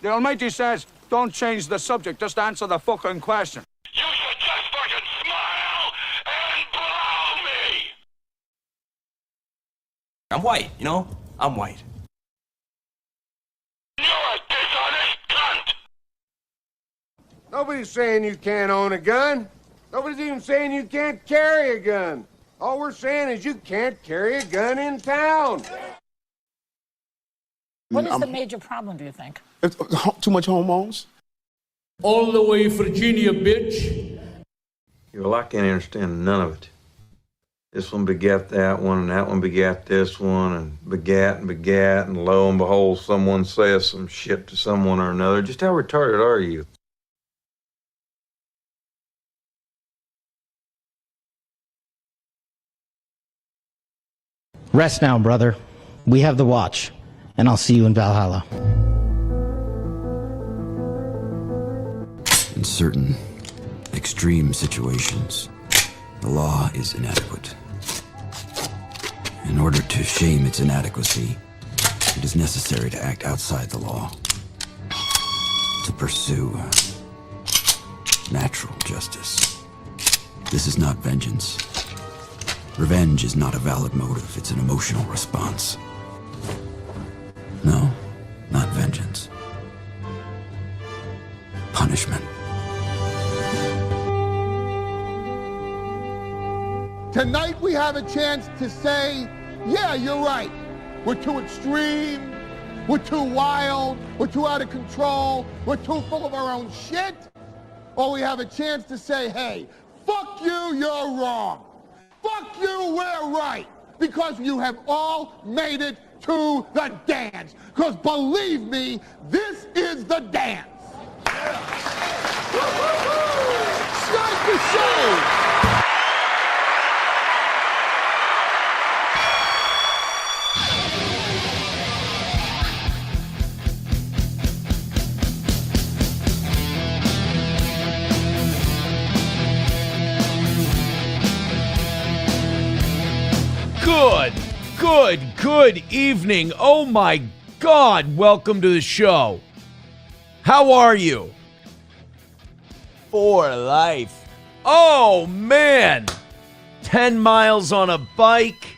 The Almighty says, don't change the subject, just answer the fucking question. You should just fucking smile and blow me! I'm white, you know? I'm white. You're a dishonest cunt! Nobody's saying you can't own a gun. Nobody's even saying you can't carry a gun. All we're saying is you can't carry a gun in town. What is the major problem, do you think? It's too much hormones. All the way Virginia, bitch. Well, I can't understand none of it. This one begat that one, and that one begat this one, and begat, and lo and behold, someone says some shit to someone or another. Just how retarded are you? Rest now, brother. We have the watch, and I'll see you in Valhalla. In certain extreme situations, the law is inadequate. In order to shame its inadequacy, it is necessary to act outside the law, to pursue natural justice. This is not vengeance. Revenge is not a valid motive, it's an emotional response. No, not vengeance. Punishment. Tonight we have a chance to say, yeah, you're right. We're too extreme, we're too wild, we're too out of control, we're too full of our own shit. Or we have a chance to say, hey, fuck you, you're wrong. Fuck you, we're right. Because you have all made it to the dance. Because believe me, this is the dance. Start the show. Good evening. Oh my God, welcome to the show. How are you? For life. Oh man, 10 miles on a bike,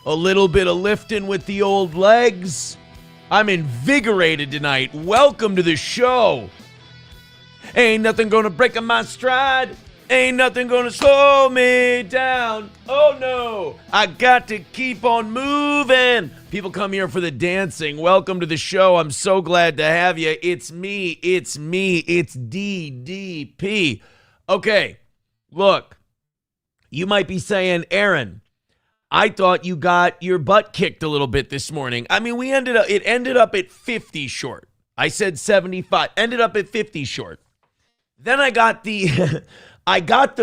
a little bit of lifting with the old legs. I'm invigorated tonight. Welcome to the show. Ain't nothing gonna break my stride. Ain't nothing gonna slow me down. Oh no, I got to keep on moving. People come here for the dancing. Welcome to the show. I'm so glad to have you. It's me, it's DDP. Okay, look, you might be saying, Aaron, I thought you got your butt kicked a little bit this morning. I mean, it ended up at 50 short. I said 75, ended up at 50 short. Then I got the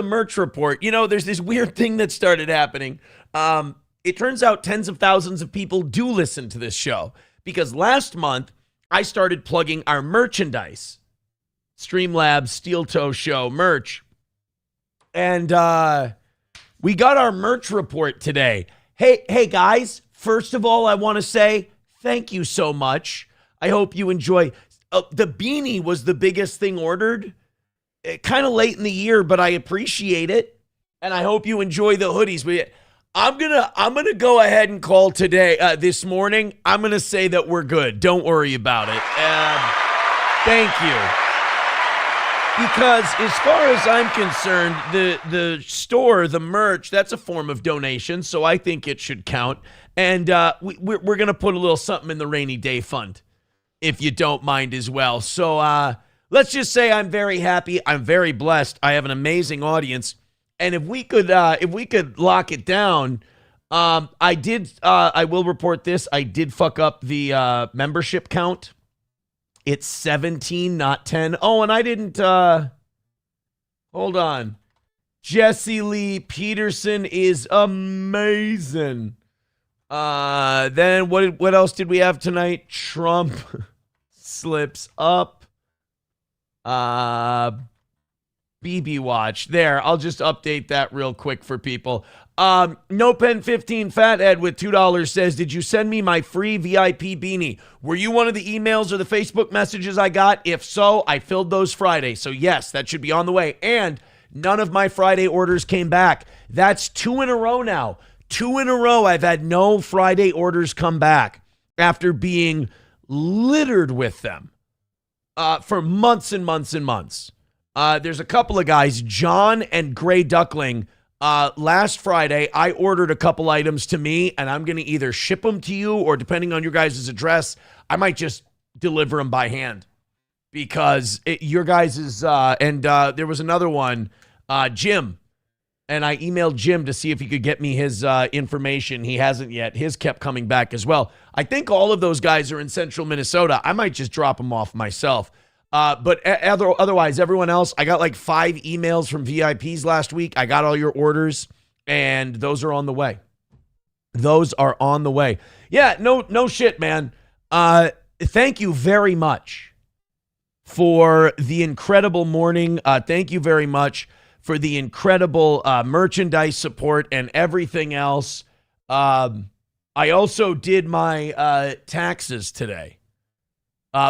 merch report. You know, there's this weird thing that started happening. It turns out tens of thousands of people do listen to this show because last month I started plugging our merchandise, Streamlabs Steel Toe Show merch. And we got our merch report today. Hey guys, first of all, I want to say thank you so much. I hope you enjoy. The beanie was the biggest thing ordered. Kind of late in the year, but I appreciate it, and I hope you enjoy the hoodies. But I'm gonna go ahead and call today. This morning, I'm gonna say that we're good. Don't worry about it. Thank you, because as far as I'm concerned, the store, the merch, that's a form of donation, so I think it should count. And we're gonna put a little something in the rainy day fund, if you don't mind as well. So let's just say I'm very happy. I'm very blessed. I have an amazing audience. And if we could lock it down, I will report this. I did fuck up the membership count. It's 17, not 10. Oh, and I didn't, hold on. Jesse Lee Peterson is amazing. Then what else did we have tonight? Trump slips up. BB Watch. There, I'll just update that real quick for people. No Pen 15 Fathead with $2 says, did you send me my free VIP beanie? Were you one of the emails or the Facebook messages I got? If so, I filled those Friday. So yes, that should be on the way. And none of my Friday orders came back. That's 2 in a row now. 2 in a row I've had no Friday orders come back after being littered with them for months and months and months. There's a couple of guys, John and Gray Duckling. Last Friday, I ordered a couple items to me, and I'm going to either ship them to you or, depending on your guys' address, I might just deliver them by hand because your guys' and there was another one, Jim, and I emailed Jim to see if he could get me his information. He hasn't yet. His kept coming back as well. I think all of those guys are in central Minnesota. I might just drop them off myself. But otherwise, everyone else, I got like 5 emails from VIPs last week. I got all your orders, and those are on the way. Those are on the way. Yeah, no shit, man. Thank you very much for the incredible morning. Thank you very much for the incredible merchandise support and everything else. I also did my taxes today.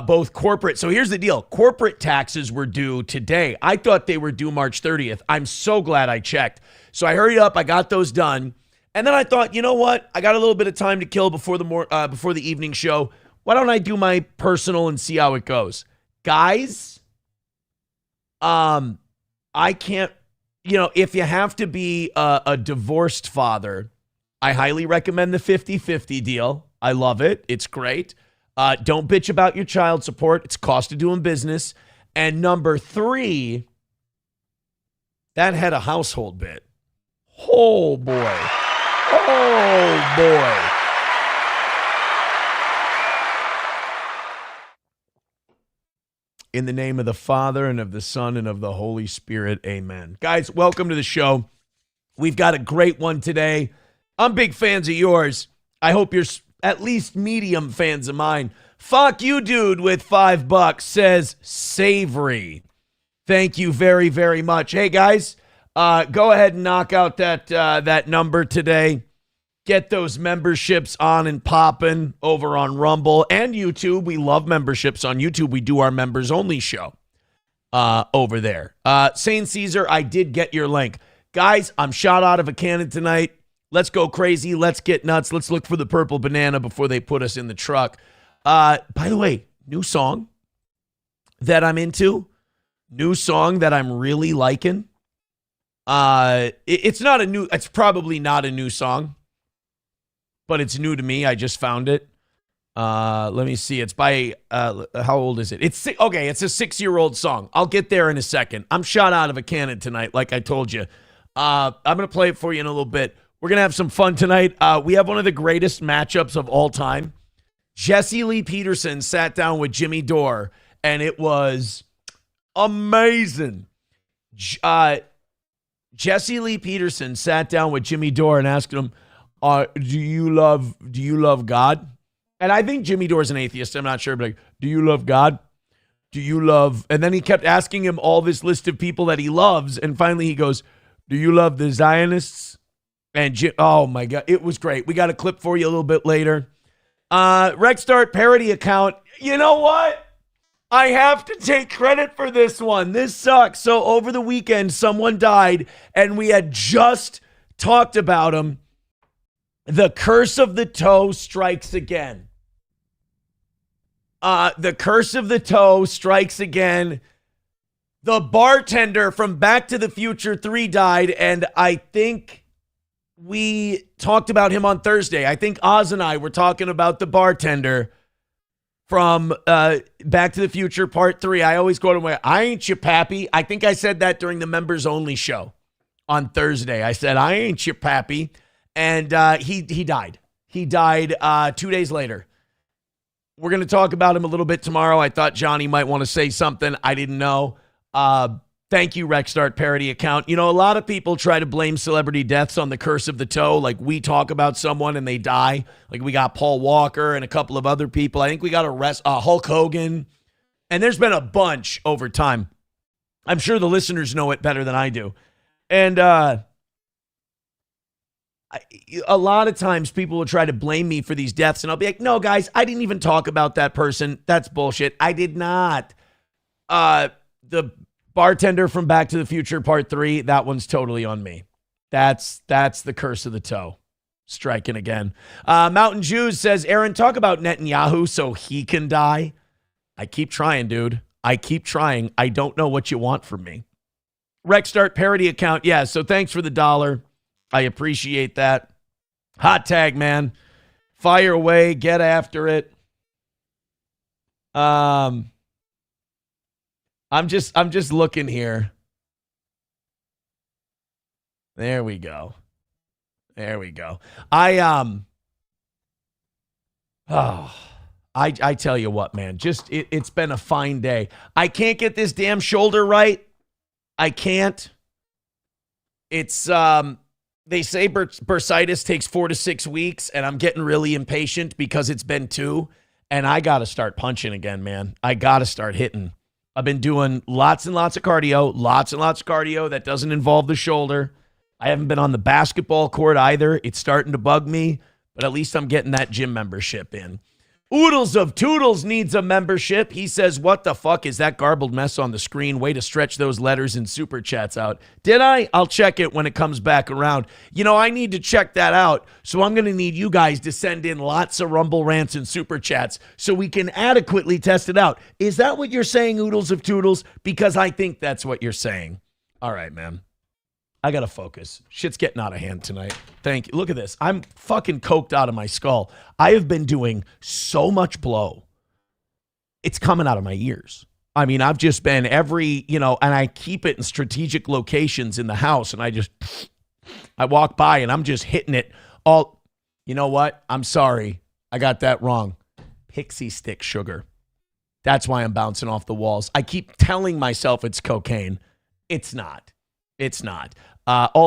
Both corporate. So here's the deal. Corporate taxes were due today. I thought they were due March 30th. I'm so glad I checked. So I hurried up. I got those done. And then I thought, you know what? I got a little bit of time to kill before the evening show. Why don't I do my personal and see how it goes? Guys, I can't, if you have to be a divorced father, I highly recommend the 50-50 deal. I love it. It's great. Don't bitch about your child support. It's cost of doing business. And number 3, that head of household bit. Oh, boy. Oh, boy. In the name of the Father, and of the Son, and of the Holy Spirit, amen. Guys, welcome to the show. We've got a great one today. I'm big fans of yours. I hope you're at least medium fans of mine. Fuck you, dude, with $5 says savory. Thank you very, very much. Hey, guys, go ahead and knock out that number today. Get those memberships on and popping over on Rumble and YouTube. We love memberships on YouTube. We do our members only show over there. Saint Caesar, I did get your link. Guys, I'm shot out of a cannon tonight. Let's go crazy. Let's get nuts. Let's look for the purple banana before they put us in the truck. By the way, new song that I'm into. New song that I'm really liking. It's probably not a new song, but it's new to me. I just found it. Let me see. It's by, how old is it? It's a 6-year-old song. I'll get there in a second. I'm shot out of a cannon tonight, like I told you. I'm going to play it for you in a little bit. We're going to have some fun tonight. We have one of the greatest matchups of all time. Jesse Lee Peterson sat down with Jimmy Dore, and it was amazing. Jesse Lee Peterson sat down with Jimmy Dore and asked him, do you love God? And I think Jimmy Dore's an atheist. I'm not sure, but like, do you love God? Do you love? And then he kept asking him all this list of people that he loves. And finally he goes, do you love the Zionists? And oh my God, it was great. We got a clip for you a little bit later. Rexstart parody account. You know what? I have to take credit for this one. This sucks. So over the weekend, someone died, and we had just talked about him. The curse of the toe strikes again. The curse of the toe strikes again. The bartender from Back to the Future 3 died, and I think we talked about him on Thursday. I think Oz and I were talking about the bartender from Back to the Future Part 3. I always quote him, I ain't your pappy. I think I said that during the members only show on Thursday. I said, I ain't your pappy. And he died. He died 2 days later. We're going to talk about him a little bit tomorrow. I thought Johnny might want to say something. I didn't know. Thank you, Rexstart parody account. You know, a lot of people try to blame celebrity deaths on the curse of the toe. Like, we talk about someone and they die. Like, we got Paul Walker and a couple of other people. I think we got Hulk Hogan. And there's been a bunch over time. I'm sure the listeners know it better than I do. And a lot of times people will try to blame me for these deaths, and I'll be like, no, guys, I didn't even talk about that person. That's bullshit. I did not. The bartender from Back to the Future Part 3, that one's totally on me. That's the curse of the toe. Striking again. Mountain Jews says, Aaron, talk about Netanyahu so he can die. I keep trying, dude. I keep trying. I don't know what you want from me. Rexstart parody account. Yeah, so thanks for the $1. I appreciate that. Hot tag, man. Fire away. Get after it. I'm just looking here. There we go. I tell you what, man, it's been a fine day. I can't get this damn shoulder right. I can't. It's they say bursitis takes 4 to 6 weeks, and I'm getting really impatient because it's been 2, and I got to start punching again, man. I got to start hitting. I've been doing lots and lots of cardio, that doesn't involve the shoulder. I haven't been on the basketball court either. It's starting to bug me, but at least I'm getting that gym membership in. Oodles of Toodles needs a membership. He says, what the fuck is that garbled mess on the screen? Way to stretch those letters and super chats out. Did I? I'll check it when it comes back around. You know, I need to check that out, so I'm going to need you guys to send in lots of Rumble rants and super chats so we can adequately test it out. Is that what you're saying, Oodles of Toodles? Because I think that's what you're saying. All right, man. I got to focus. Shit's getting out of hand tonight. Thank you. Look at this. I'm fucking coked out of my skull. I have been doing so much blow. It's coming out of my ears. I mean, I've just been and I keep it in strategic locations in the house, and I walk by and I'm just hitting it all. You know what? I'm sorry. I got that wrong. Pixie stick sugar. That's why I'm bouncing off the walls. I keep telling myself it's cocaine. It's not. It's not. I'm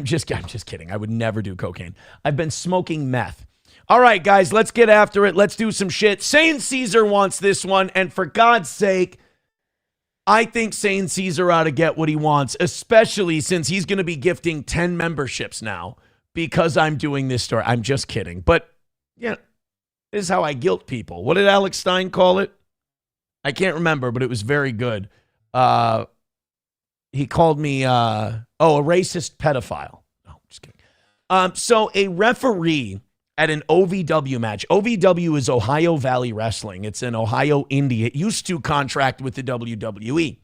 just kidding. I would never do cocaine. I've been smoking meth. All right, guys, let's get after it. Let's do some shit. Sane Caesar wants this one, and for God's sake, I think Sane Caesar ought to get what he wants, especially since he's going to be gifting 10 memberships now because I'm doing this story. I'm just kidding. But, yeah, this is how I guilt people. What did Alex Stein call it? I can't remember, but it was very good. He called me, a racist pedophile. No, just kidding. So a referee at an OVW match. OVW is Ohio Valley Wrestling. It's in Ohio, India. It used to contract with the WWE.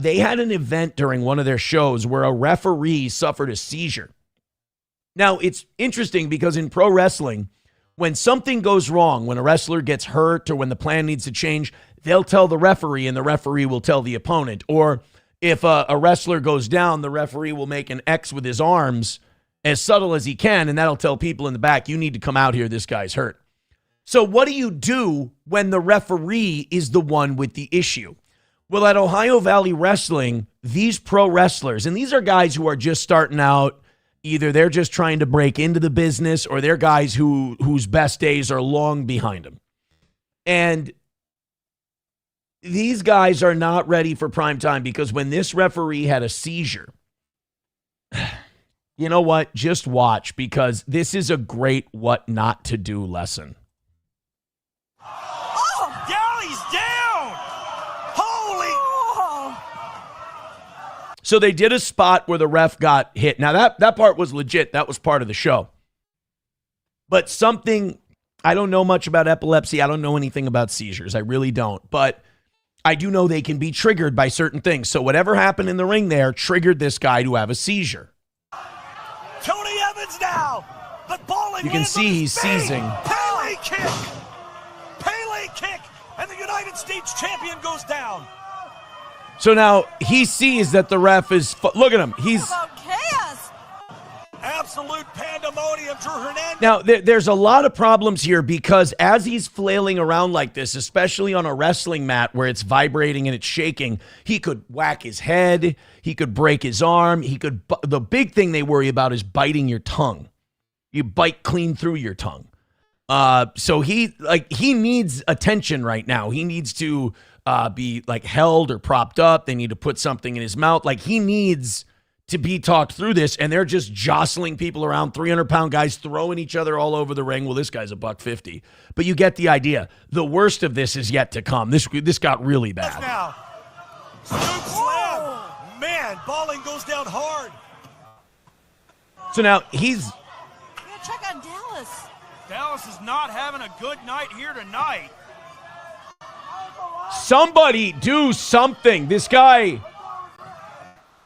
They had an event during one of their shows where a referee suffered a seizure. Now, it's interesting because in pro wrestling, when something goes wrong, when a wrestler gets hurt or when the plan needs to change, they'll tell the referee and the referee will tell the opponent. Or if a wrestler goes down, the referee will make an X with his arms as subtle as he can, and that'll tell people in the back, you need to come out here, this guy's hurt. So what do you do when the referee is the one with the issue? Well, at Ohio Valley Wrestling, these pro wrestlers, and these are guys who are just starting out, either they're just trying to break into the business or they're guys whose best days are long behind them. And these guys are not ready for prime time because when this referee had a seizure, you know what? Just watch because this is a great what not to do lesson. Oh, down, he's down! Holy! So they did a spot where the ref got hit. Now that part was legit. That was part of the show. But something, I don't know much about epilepsy. I don't know anything about seizures. I really don't. But I do know they can be triggered by certain things. So whatever happened in the ring there triggered this guy to have a seizure. Tony Evans now, but bowling. You can see he's seizing. Pele kick, and the United States champion goes down. So now he sees that the ref is. Look at him. He's. Chaos. Absolute pandemonium. Drew Hernandez. Now, there's a lot of problems here because as he's flailing around like this, especially on a wrestling mat where it's vibrating and it's shaking, he could whack his head, he could break his arm, the big thing they worry about is biting your tongue. You bite clean through your tongue. So he needs attention right now. He needs to be like held or propped up. They need to put something in his mouth. Like he needs to be talked through this, and they're just jostling people around, 300-pound guys throwing each other all over the ring. Well, this guy's $150. But you get the idea. The worst of this is yet to come. This got really bad. Now, scoop slam. Man, Balling goes down hard. So now he's... Yeah, check on Dallas. Dallas is not having a good night here tonight. Somebody do something. This guy...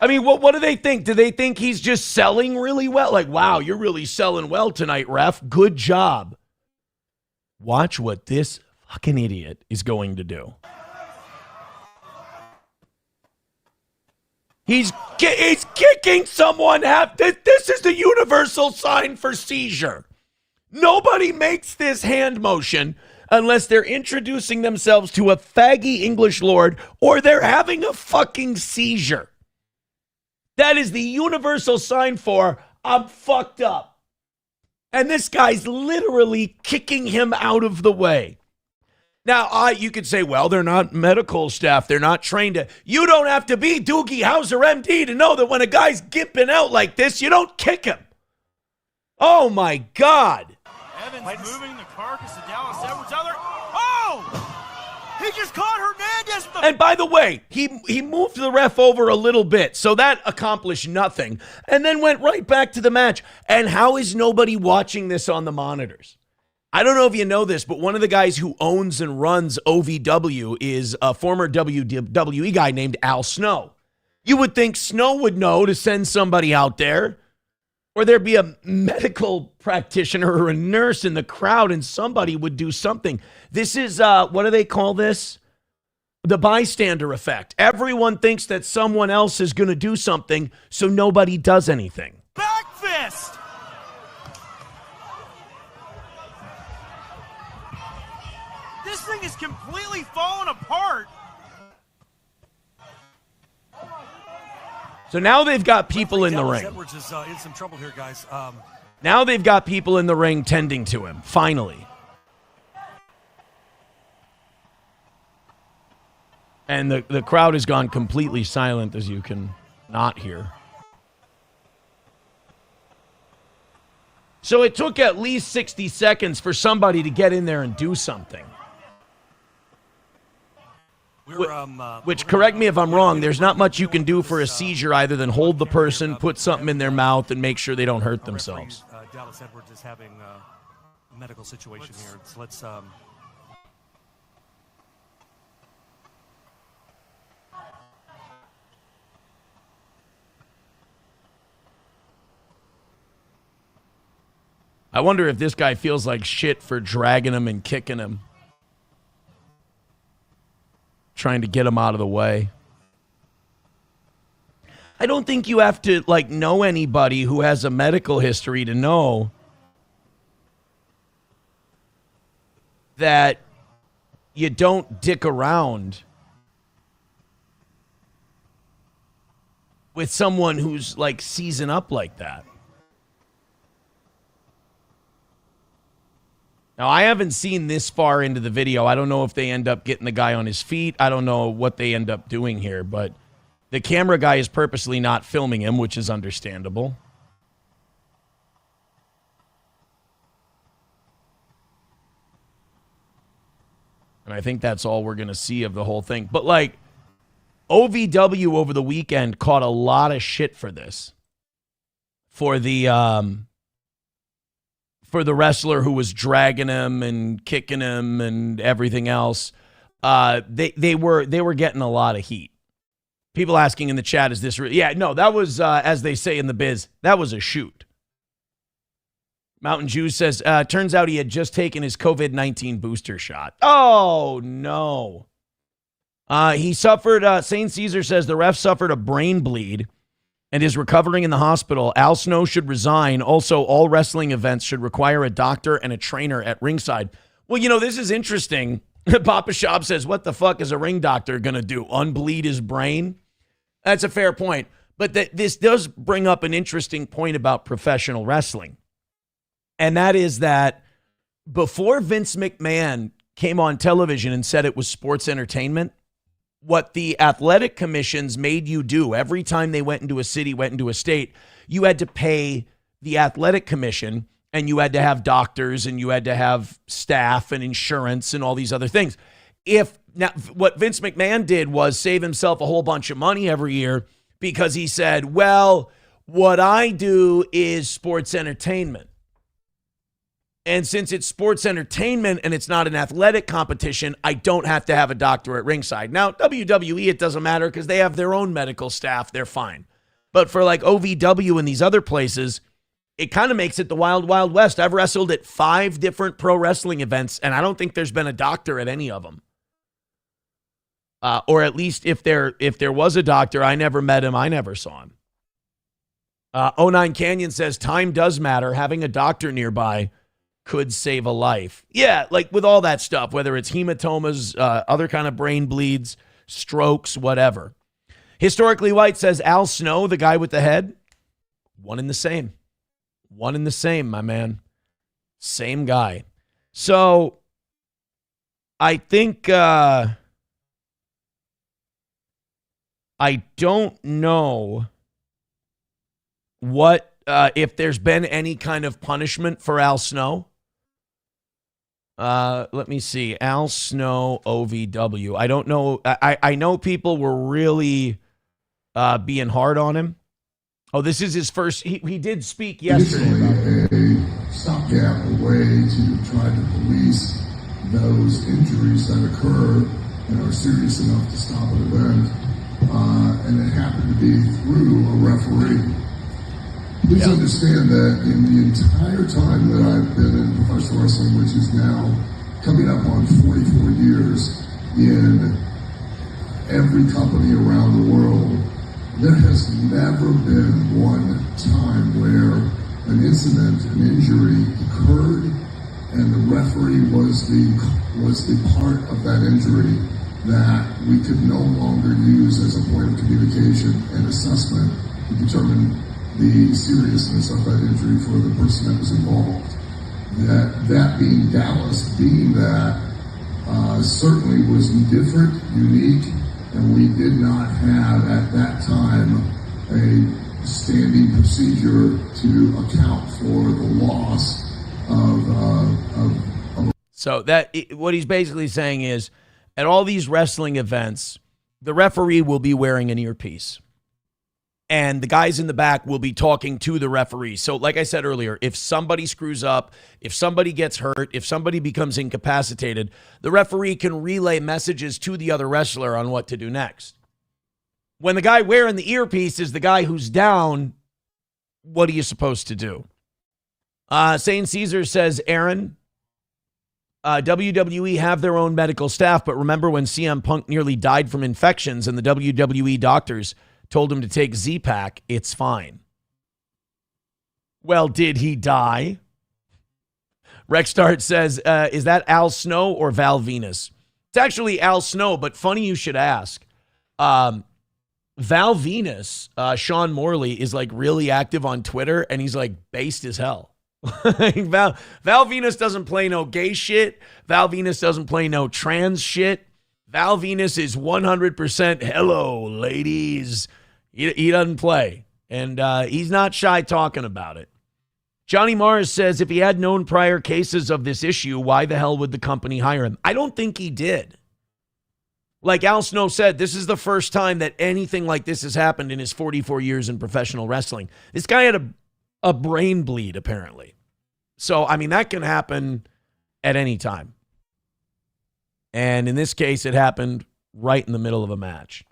I mean, what do they think? Do they think he's just selling really well? Like, wow, you're really selling well tonight, ref. Good job. Watch what this fucking idiot is going to do. He's kicking someone. This is the universal sign for seizure. Nobody makes this hand motion unless they're introducing themselves to a faggy English lord or they're having a fucking seizure. That is the universal sign for I'm fucked up. And this guy's literally kicking him out of the way. Now, you could say, well, they're not medical staff. They're not trained to. You don't have to be Doogie Howser, MD, to know that when a guy's gimping out like this, you don't kick him. Oh, my God. Evans moving the carcass of Dallas Edwards out there. Oh! He just caught Hernandez. And by the way, he moved the ref over a little bit, so that accomplished nothing, and then went right back to the match. And how is nobody watching this on the monitors? I don't know if you know this, but one of the guys who owns and runs OVW is a former WWE guy named Al Snow. You would think Snow would know to send somebody out there, or there'd be a medical practitioner or a nurse in the crowd and somebody would do something. This is, what do they call this? The bystander effect. Everyone thinks that someone else is going to do something, so nobody does anything. Back fist. This thing is completely falling apart. So now they've got people in the ring. Edwards is in some trouble here, guys. Now they've got people in the ring tending to him, finally. And the crowd has gone completely silent, as you can not hear. So it took at least 60 seconds for somebody to get in there and do something. Which, correct me if I'm wrong, there's not much you can do for a seizure either than hold the person, put something in their mouth, and make sure they don't hurt themselves. Dallas Edwards is having a medical situation here. So let's I wonder if this guy feels like shit for dragging him and kicking him. Trying to get him out of the way. I don't think you have to, know anybody who has a medical history to know that you don't dick around with someone who's, seizing up like that. Now, I haven't seen this far into the video. I don't know if they end up getting the guy on his feet. I don't know what they end up doing here, but the camera guy is purposely not filming him, which is understandable. And I think that's all we're going to see of the whole thing. But, OVW over the weekend caught a lot of shit for this. For the wrestler who was dragging him and kicking him and everything else, they were getting a lot of heat. People asking in the chat, is this real? Yeah, no, that was, as they say in the biz, that was a shoot. Mountain Jew says, turns out he had just taken his COVID-19 booster shot. Oh, no. He suffered, St. Caesar says the ref suffered a brain bleed and is recovering in the hospital. Al Snow should resign. Also, all wrestling events should require a doctor and a trainer at ringside. Well, this is interesting. Papa Shop says, what the fuck is a ring doctor going to do? Unbleed his brain? That's a fair point. But this does bring up an interesting point about professional wrestling. And that is that before Vince McMahon came on television and said it was sports entertainment, what the athletic commissions made you do every time they went into a city, went into a state, you had to pay the athletic commission, and you had to have doctors, and you had to have staff and insurance and all these other things. Now, what Vince McMahon did was save himself a whole bunch of money every year because he said, well, what I do is sports entertainment. And since it's sports entertainment and it's not an athletic competition, I don't have to have a doctor at ringside. Now, WWE, it doesn't matter because they have their own medical staff. They're fine. But for like OVW and these other places, it kind of makes it the wild, wild west. I've wrestled at 5 different pro wrestling events, and I don't think there's been a doctor at any of them. Or at least if there was a doctor, I never met him. I never saw him. 09 Canyon says, time does matter. Having a doctor nearby could save a life. Yeah, like with all that stuff, whether it's hematomas, other kind of brain bleeds, strokes, whatever. Historically White says, Al Snow, the guy with the head, one in the same. One in the same, my man. Same guy. So I think I don't know what if there's been any kind of punishment for Al Snow. Let me see. Al Snow, OVW. I don't know. I know people were really being hard on him. Oh, this is his first. He did speak yesterday about it. A stopgap, a way to try to police those injuries that occur and are serious enough to stop an event. And it happened to be through a referee. Please understand that in the entire time that I've been in professional wrestling, which is now coming up on 44 years in every company around the world, there has never been one time where an incident, an injury occurred, and the referee was the part of that injury that we could no longer use as a point of communication and assessment to determine the seriousness of that injury for the person that was involved. That being Dallas, being that certainly was different, unique, and we did not have at that time a standing procedure to account for the loss of So what he's basically saying is, at all these wrestling events, the referee will be wearing an earpiece. And the guys in the back will be talking to the referee. So like I said earlier, if somebody screws up, if somebody gets hurt, if somebody becomes incapacitated, the referee can relay messages to the other wrestler on what to do next. When the guy wearing the earpiece is the guy who's down, what are you supposed to do? St. Caesar says, Aaron, WWE have their own medical staff, but remember when CM Punk nearly died from infections and the WWE doctors told him to take Z-Pack, it's fine. Well, did he die? Rexstart says, is that Al Snow or Val Venus? It's actually Al Snow, but funny you should ask. Val Venus, Sean Morley, is like really active on Twitter, and he's like based as hell. Val Venus doesn't play no gay shit. Val Venus doesn't play no trans shit. Val Venus is 100% hello, ladies. He doesn't play, and he's not shy talking about it. Johnny Mars says, if he had known prior cases of this issue, why the hell would the company hire him? I don't think he did. Like Al Snow said, this is the first time that anything like this has happened in his 44 years in professional wrestling. This guy had a brain bleed, apparently. So, I mean, that can happen at any time. And in this case, it happened right in the middle of a match.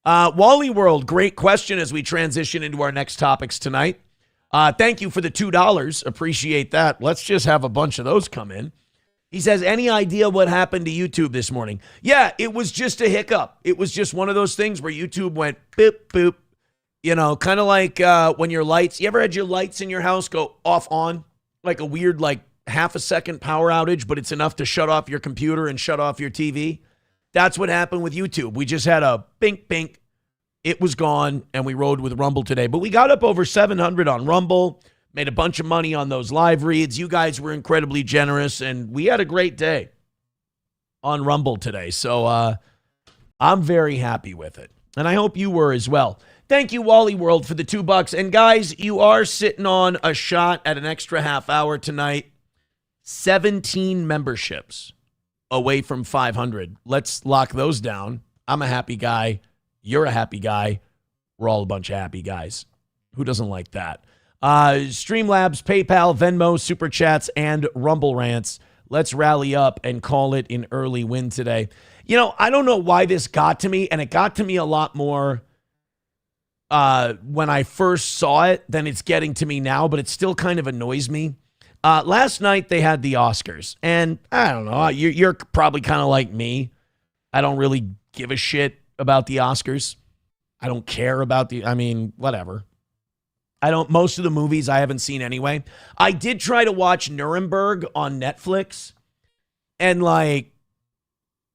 Wally World, great question as we transition into our next topics tonight. Thank you for the $2. Appreciate that. Let's just have a bunch of those come in. He says, any idea what happened to YouTube this morning? Yeah, it was just a hiccup. It was just one of those things where YouTube went boop, boop. You know, kind of like when your lights, you ever had your lights in your house go off on? Like a weird, like half a second power outage, but it's enough to shut off your computer and shut off your TV. That's what happened with YouTube. We just had a bink, bink. It was gone, and we rode with Rumble today. But we got up over 700 on Rumble, made a bunch of money on those live reads. You guys were incredibly generous, and we had a great day on Rumble today. So I'm very happy with it. And I hope you were as well. Thank you, Wally World, for the $2. And guys, you are sitting on a shot at an extra half hour tonight. 17 memberships away from 500. Let's lock those down. I'm a happy guy. You're a happy guy. We're all a bunch of happy guys. Who doesn't like that? Streamlabs, PayPal, Venmo, Super Chats, and Rumble Rants. Let's rally up and call it an early win today. You know, I don't know why this got to me, and it got to me a lot more when I first saw it than it's getting to me now, but it still kind of annoys me. Last night they had the Oscars, and I don't know, you're probably kind of like me. I don't really give a shit about the Oscars. I don't care about whatever. Most of the movies I haven't seen anyway. I did try to watch Nuremberg on Netflix, and like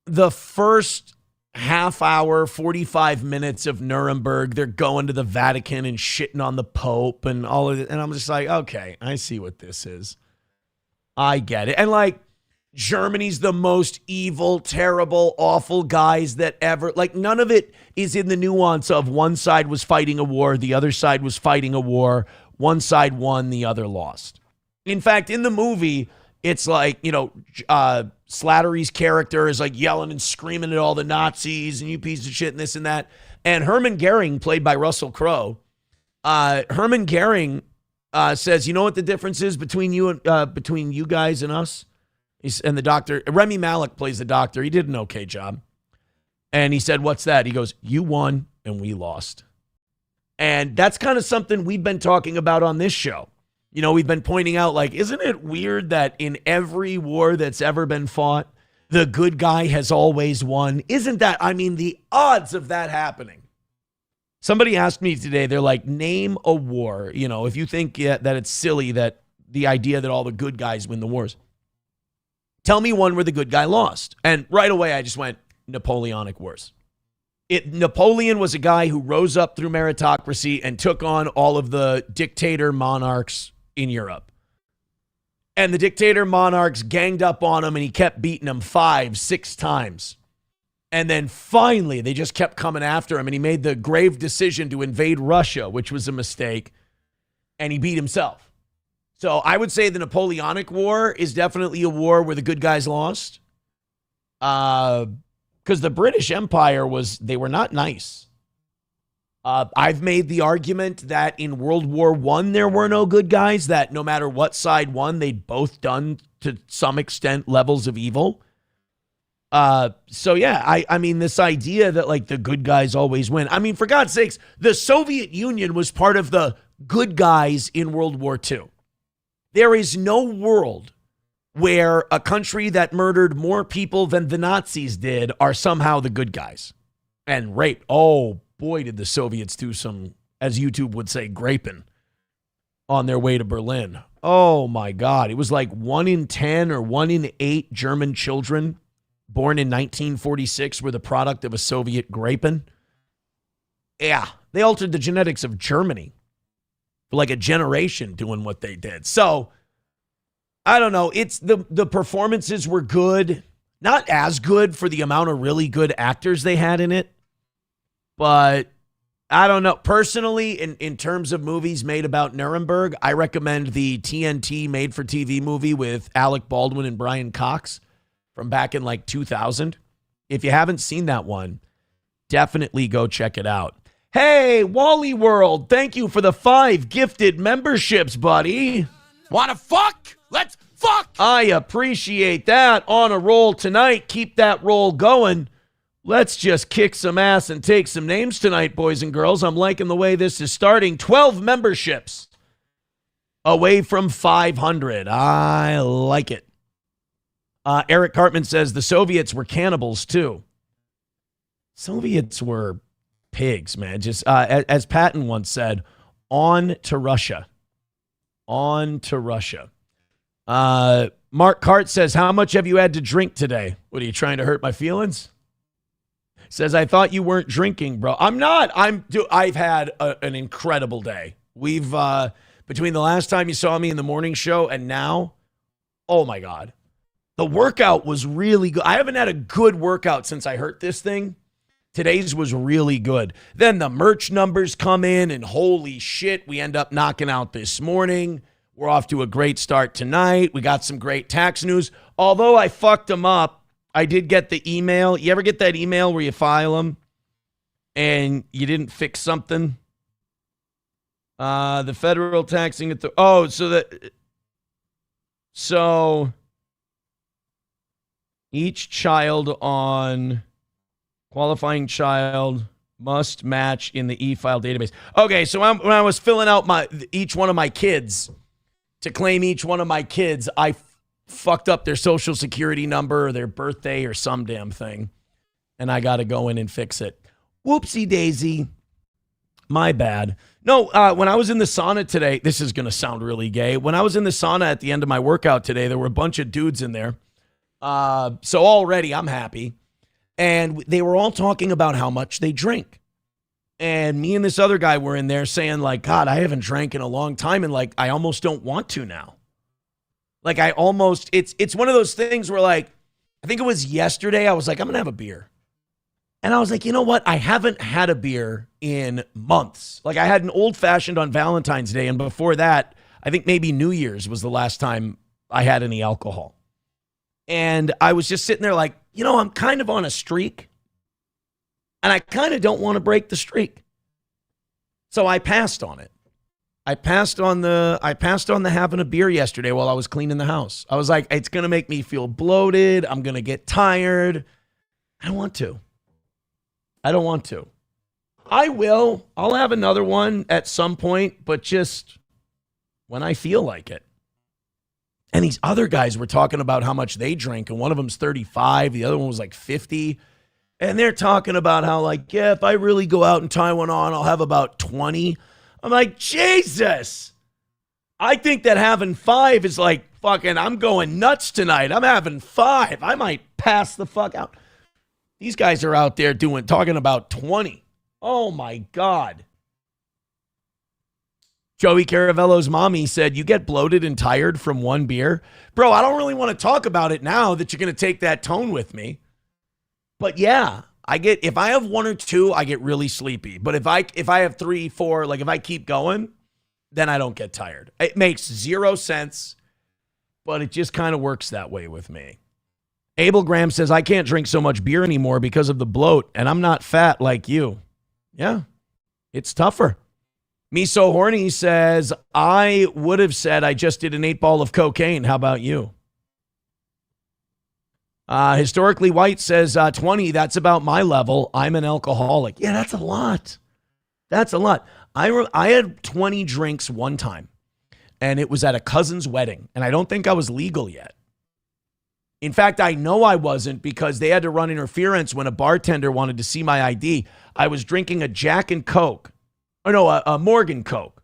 the first half hour, 45 minutes of Nuremberg, they're going to the Vatican and shitting on the Pope and all of it. And I'm just like, okay, I see what this is. I get it. And like, Germany's the most evil, terrible, awful guys that ever, like, none of it is in the nuance of one side was fighting a war, the other side was fighting a war, one side won, the other lost. In fact, in the movie, it's like, Slattery's character is like yelling and screaming at all the Nazis and you piece of shit and this and that. And Herman Goering, played by Russell Crowe, Herman Goering says, you know what the difference is between you guys and us? And the doctor, Remy Malek plays the doctor. He did an okay job. And he said, what's that? He goes, you won and we lost. And that's kind of something we've been talking about on this show. You know, we've been pointing out, like, isn't it weird that in every war that's ever been fought, the good guy has always won? Isn't that, the odds of that happening. Somebody asked me today, they're like, name a war. You know, if you think that it's silly that the idea that all the good guys win the wars. Tell me one where the good guy lost. And right away, I just went, Napoleonic Wars. Napoleon was a guy who rose up through meritocracy and took on all of the dictator monarchs in Europe. And the dictator monarchs ganged up on him and he kept beating them 5-6 times. And then finally, they just kept coming after him and he made the grave decision to invade Russia, which was a mistake. And he beat himself. So I would say the Napoleonic War is definitely a war where the good guys lost. Because the British Empire they were not nice. I've made the argument that in World War I, there were no good guys, that no matter what side won, they'd both done to some extent levels of evil. So yeah, this idea that like the good guys always win. For God's sakes, the Soviet Union was part of the good guys in World War II. There is no world where a country that murdered more people than the Nazis did are somehow the good guys. And rape. Oh, boy, did the Soviets do some, as YouTube would say, graping on their way to Berlin. Oh, my God. It was like 1 in 10 or 1 in 8 German children born in 1946 were the product of a Soviet graping. Yeah, they altered the genetics of Germany for like a generation doing what they did. So, I don't know. It's the performances were good. Not as good for the amount of really good actors they had in it. But I don't know. Personally, in terms of movies made about Nuremberg, I recommend the TNT made-for-TV movie with Alec Baldwin and Brian Cox from back in like 2000. If you haven't seen that one, definitely go check it out. Hey, Wally World, thank you for the 5 gifted memberships, buddy. Wanna fuck? Let's fuck! I appreciate that. On a roll tonight. Keep that roll going. Let's just kick some ass and take some names tonight, boys and girls. I'm liking the way this is starting. 12 memberships away from 500. I like it. Eric Cartman says the Soviets were cannibals, too. Soviets were pigs, man. Just as Patton once said, on to Russia. On to Russia. Mark Cart says, how much have you had to drink today? What, are you trying to hurt my feelings? Says, I thought you weren't drinking, bro. I'm not. I've had an incredible day. We've, between the last time you saw me in the morning show and now, oh my God. The workout was really good. I haven't had a good workout since I hurt this thing. Today's was really good. Then the merch numbers come in, and holy shit, we end up knocking out this morning. We're off to a great start tonight. We got some great tax news. Although I fucked them up, I did get the email. You ever get that email where you file them and you didn't fix something? The federal taxing at the so each child on qualifying child must match in the e-file database. Okay, so when I was filling out each one of my kids to claim each one of my kids, I fucked up their social security number or their birthday or some damn thing, and I got to go in and fix it. Whoopsie daisy. My bad. No, when I was in the sauna today, this is going to sound really gay. When I was in the sauna at the end of my workout today, there were a bunch of dudes in there. So already I'm happy. And they were all talking about how much they drink. And me and this other guy were in there saying, like, God, I haven't drank in a long time. And, like, I almost don't want to now. Like, it's one of those things where, like, I think it was yesterday, I was like, I'm going to have a beer. And I was like, you know what? I haven't had a beer in months. Like, I had an old-fashioned on Valentine's Day. And before that, I think maybe New Year's was the last time I had any alcohol. And I was just sitting there like, you know, I'm kind of on a streak. And I kind of don't want to break the streak. So I passed on it. I passed on the having a beer yesterday while I was cleaning the house. I was like, it's going to make me feel bloated. I'm going to get tired. I don't want to. I will. I'll have another one at some point, but just when I feel like it. And these other guys were talking about how much they drink, and one of them's 35, the other one was like 50. And they're talking about how, like, yeah, if I really go out and tie one on, I'll have about 20. I'm like, Jesus. I think that having 5 is like fucking, I'm going nuts tonight. I'm having 5. I might pass the fuck out. These guys are out there talking about 20. Oh, my God. Joey Caravello's mommy said, you get bloated and tired from one beer? Bro, I don't really want to talk about it now that you're going to take that tone with me. But yeah, if I have 1 or 2, I get really sleepy. But if I have 3, 4, like if I keep going, then I don't get tired. It makes 0 sense, but it just kind of works that way with me. Abel Graham says, I can't drink so much beer anymore because of the bloat, and I'm not fat like you. Yeah, it's tougher. Me So Horny says, I would have said I just did an 8-ball of cocaine. How about you? Historically White says, 20, that's about my level. I'm an alcoholic. Yeah, that's a lot. That's a lot. I had 20 drinks one time, and it was at a cousin's wedding, and I don't think I was legal yet. In fact, I know I wasn't because they had to run interference when a bartender wanted to see my ID. I was drinking a Jack and Coke. A Morgan Coke.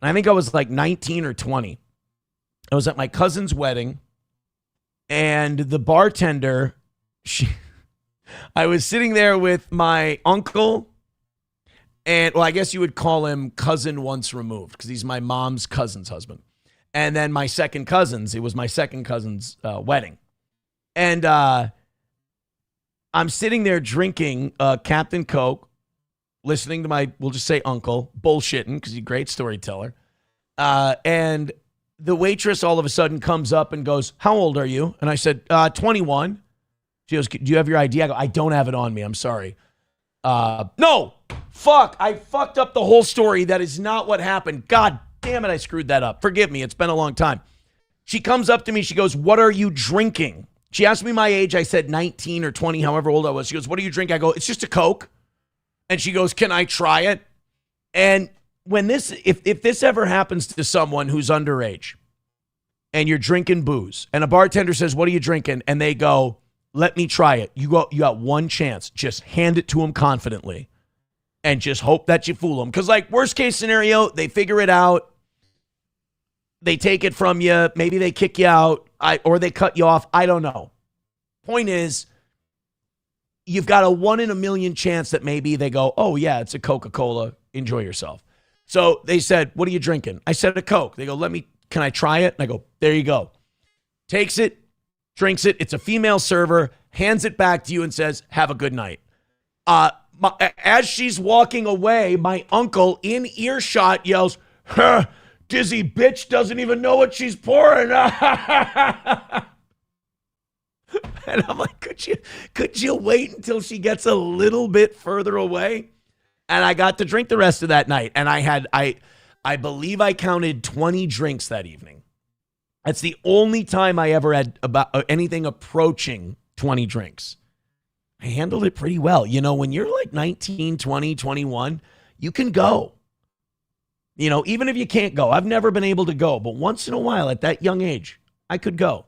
And I think I was like 19 or 20. I was at my cousin's wedding, and the bartender, I was sitting there with my uncle, and, well, I guess you would call him cousin once removed because he's my mom's cousin's husband. And then my second cousin's, it was my second cousin's wedding. And I'm sitting there drinking Captain Coke, listening to my, we'll just say uncle, bullshitting because he's a great storyteller. And the waitress all of a sudden comes up and goes, how old are you? And I said, 21. She goes, do you have your ID? I go, I don't have it on me. I'm sorry. No, fuck. I fucked up the whole story. That is not what happened. God damn it. I screwed that up. Forgive me. It's been a long time. She comes up to me. She goes, what are you drinking? She asked me my age. I said 19 or 20, however old I was. She goes, what do you drink? I go, it's just a Coke. And she goes, can I try it? And when if this ever happens to someone who's underage and you're drinking booze and a bartender says, what are you drinking? And they go, let me try it. You got one chance. Just hand it to them confidently and just hope that you fool them. Because, like, worst case scenario, they figure it out. They take it from you. Maybe they kick you out or they cut you off. I don't know. Point is, you've got a 1 in a million chance that maybe they go, oh, yeah, it's a Coca-Cola. Enjoy yourself. So they said, what are you drinking? I said a Coke. They go, can I try it? And I go, there you go. Takes it, drinks it. It's a female server, hands it back to you and says, have a good night. as she's walking away, my uncle in earshot yells, "Huh, dizzy bitch doesn't even know what she's pouring." And I'm like, could you wait until she gets a little bit further away? And I got to drink the rest of that night. And I believe I counted 20 drinks that evening. That's the only time I ever had about anything approaching 20 drinks. I handled it pretty well. You know, when you're like 19, 20, 21, you can go. You know, even if you can't go. I've never been able to go, but once in a while at that young age, I could go.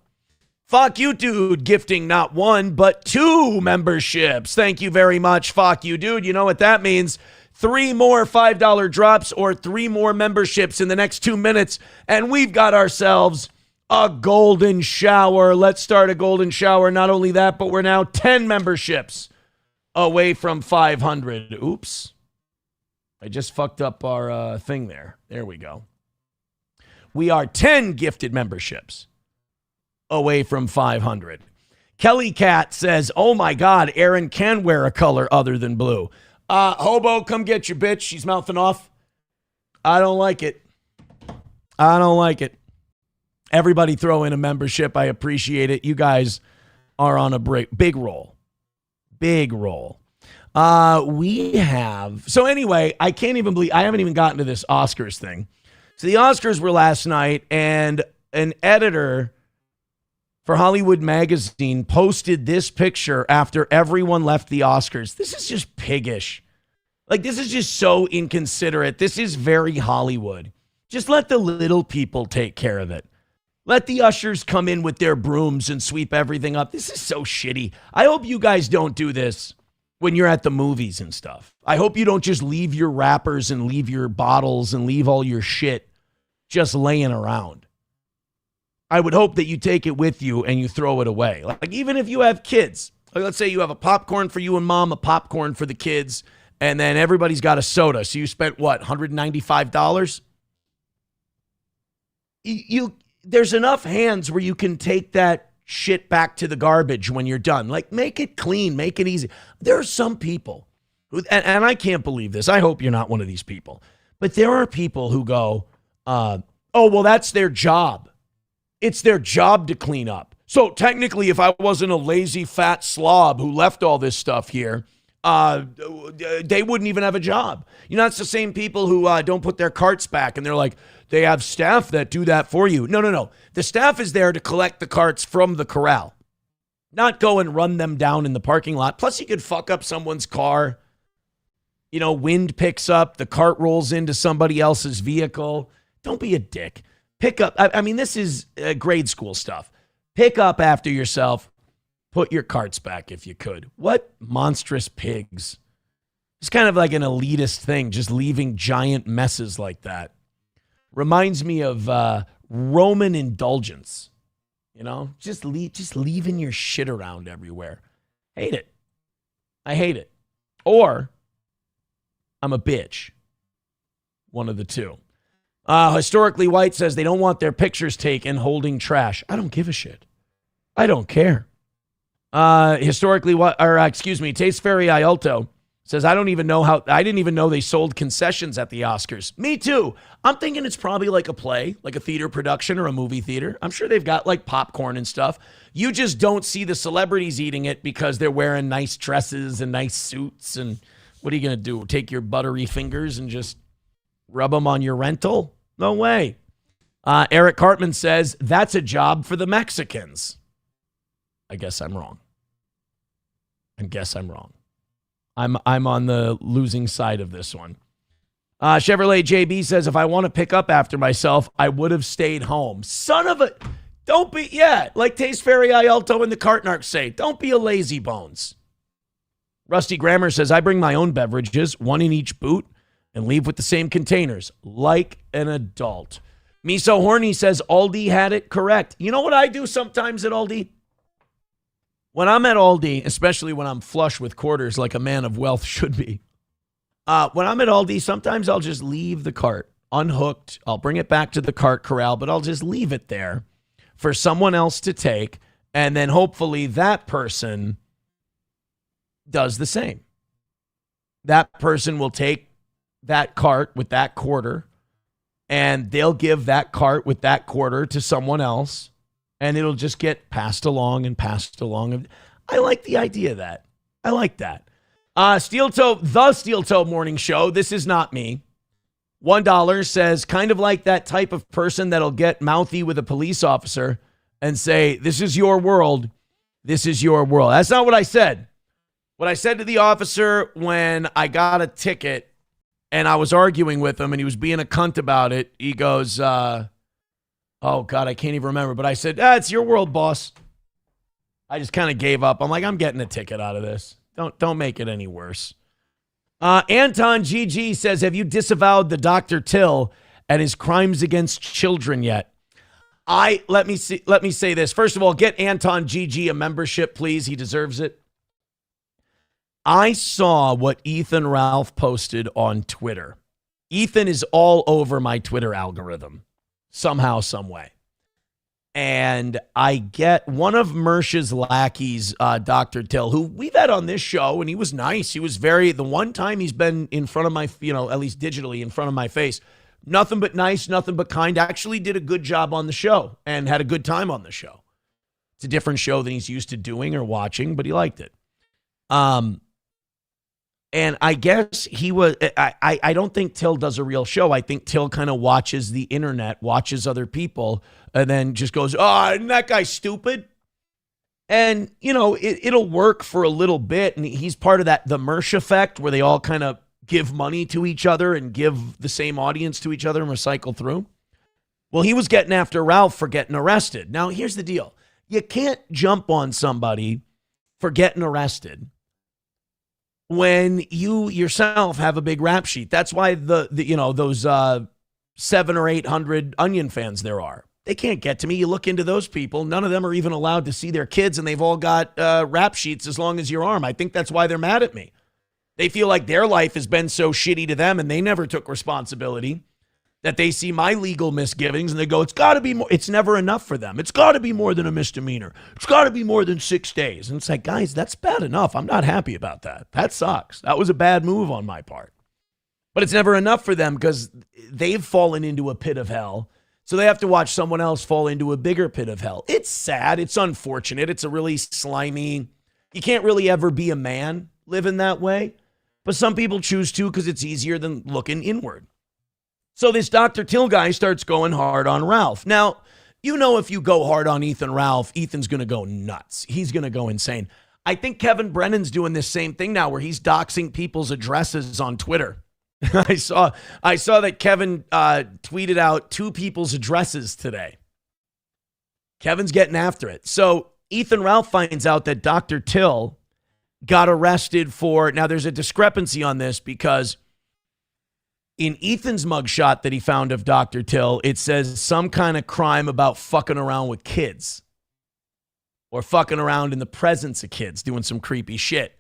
Fuck you, dude, gifting not 1, but 2 memberships. Thank you very much, fuck you, dude. You know what that means. 3 more $5 drops or 3 more memberships in the next 2 minutes, and we've got ourselves a golden shower. Let's start a golden shower. Not only that, but we're now 10 memberships away from 500. Oops. I just fucked up our thing there. There we go. We are 10 gifted memberships away from 500. Kelly Cat says, oh my God, Aaron can wear a color other than blue. Hobo, come get your bitch. She's mouthing off. I don't like it. I don't like it. Everybody throw in a membership. I appreciate it. You guys are on a big roll. Big roll. We have, so anyway, I can't even believe, I haven't even gotten to this Oscars thing. So the Oscars were last night, and an editor for Hollywood Magazine posted this picture after everyone left the Oscars. This is just piggish. Like, this is just so inconsiderate. This is very Hollywood. Just let the little people take care of it. Let the ushers come in with their brooms and sweep everything up. This is so shitty. I hope you guys don't do this when you're at the movies and stuff. I hope you don't just leave your wrappers and leave your bottles and leave all your shit just laying around. I would hope that you take it with you and you throw it away. Like, even if you have kids, like, let's say you have a popcorn for you and mom, a popcorn for the kids, and then everybody's got a soda. So you spent what, $195? There's enough hands where you can take that shit back to the garbage when you're done. Like, make it clean, make it easy. There are some people who, and I can't believe this. I hope you're not one of these people. But there are people who go, oh, well, that's their job. It's their job to clean up. So technically, if I wasn't a lazy, fat slob who left all this stuff here, they wouldn't even have a job. You know, it's the same people who don't put their carts back, and they're like, they have staff that do that for you. No. The staff is there to collect the carts from the corral, not go and run them down in the parking lot. Plus, you could fuck up someone's car. You know, wind picks up, the cart rolls into somebody else's vehicle. Don't be a dick. Pick up. I mean, this is grade school stuff. Pick up after yourself. Put your carts back if you could. What monstrous pigs. It's kind of like an elitist thing, just leaving giant messes like that. Reminds me of Roman indulgence. You know, just leaving your shit around everywhere. Hate it. I hate it. Or I'm a bitch. One of the two. Historically White says they don't want their pictures taken holding trash. I don't give a shit. I don't care. Taste Fairy Ialto says, I didn't even know they sold concessions at the Oscars. Me too. I'm thinking it's probably like a play, like a theater production or a movie theater. I'm sure they've got like popcorn and stuff. You just don't see the celebrities eating it because they're wearing nice dresses and nice suits. And what are you going to do? Take your buttery fingers and just rub them on your rental? No way. Eric Cartman says, that's a job for the Mexicans. I guess I'm wrong. I'm on the losing side of this one. Chevrolet JB says, if I want to pick up after myself, I would have stayed home. Son of a... Don't be... Yeah, like Taste Fairy Ialto and the Cartnarks say, don't be a lazy bones. Rusty Grammar says, I bring my own beverages, one in each boot, and leave with the same containers, like an adult. Miso Horny says, Aldi had it correct. You know what I do sometimes at Aldi? When I'm at Aldi, especially when I'm flush with quarters like a man of wealth should be, when I'm at Aldi, sometimes I'll just leave the cart unhooked. I'll bring it back to the cart corral, but I'll just leave it there for someone else to take, and then hopefully that person does the same. that person will take that cart with that quarter and they'll give that cart with that quarter to someone else and it'll just get passed along and passed along. I like the idea of that. I like that. The Steel Toe Morning Show. This is not me. $1 says, kind of like that type of person that'll get mouthy with a police officer and say, this is your world. This is your world. That's not what I said. What I said to the officer when I got a ticket and I was arguing with him and he was being a cunt about it, he goes, oh, God, I can't even remember. But I said, it's your world, boss. I just kind of gave up. I'm like, I'm getting a ticket out of this. Don't make it any worse. Anton GG says, have you disavowed the Dr. Till and his crimes against children yet? Let me say this. First of all, get Anton GG a membership, please. He deserves it. I saw what Ethan Ralph posted on Twitter. Ethan is all over my Twitter algorithm somehow, some way. And I get one of Mersha's lackeys, Dr. Till, who we've had on this show, and he was nice. He was the one time he's been in front of my, at least digitally in front of my face, nothing but nice, nothing but kind, actually did a good job on the show and had a good time on the show. It's a different show than he's used to doing or watching, but he liked it. And I guess he was, I don't think Till does a real show. I think Till kind of watches the internet, watches other people, and then just goes, oh, isn't that guy stupid? And, it'll work for a little bit. And he's part of the Mersh effect where they all kind of give money to each other and give the same audience to each other and recycle through. Well, he was getting after Ralph for getting arrested. Now, here's the deal. You can't jump on somebody for getting arrested when you yourself have a big rap sheet. That's why those 700 or 800 Onion fans there are. They can't get to me. You look into those people. None of them are even allowed to see their kids, and they've all got rap sheets as long as your arm. I think that's why they're mad at me. They feel like their life has been so shitty to them, and they never took responsibility, that they see my legal misgivings, and they go, it's got to be more. It's never enough for them. It's got to be more than a misdemeanor. It's got to be more than 6 days. And it's like, guys, that's bad enough. I'm not happy about that. That sucks. That was a bad move on my part. But it's never enough for them because they've fallen into a pit of hell. So they have to watch someone else fall into a bigger pit of hell. It's sad. It's unfortunate. It's a really slimy, you can't really ever be a man living that way. But some people choose to because it's easier than looking inward. So this Dr. Till guy starts going hard on Ralph. Now, if you go hard on Ethan Ralph, Ethan's going to go nuts. He's going to go insane. I think Kevin Brennan's doing this same thing now where he's doxing people's addresses on Twitter. I saw that Kevin tweeted out 2 people's addresses today. Kevin's getting after it. So Ethan Ralph finds out that Dr. Till got arrested for, now there's a discrepancy on this because in Ethan's mugshot that he found of Dr. Till, it says some kind of crime about fucking around with kids or fucking around in the presence of kids, doing some creepy shit.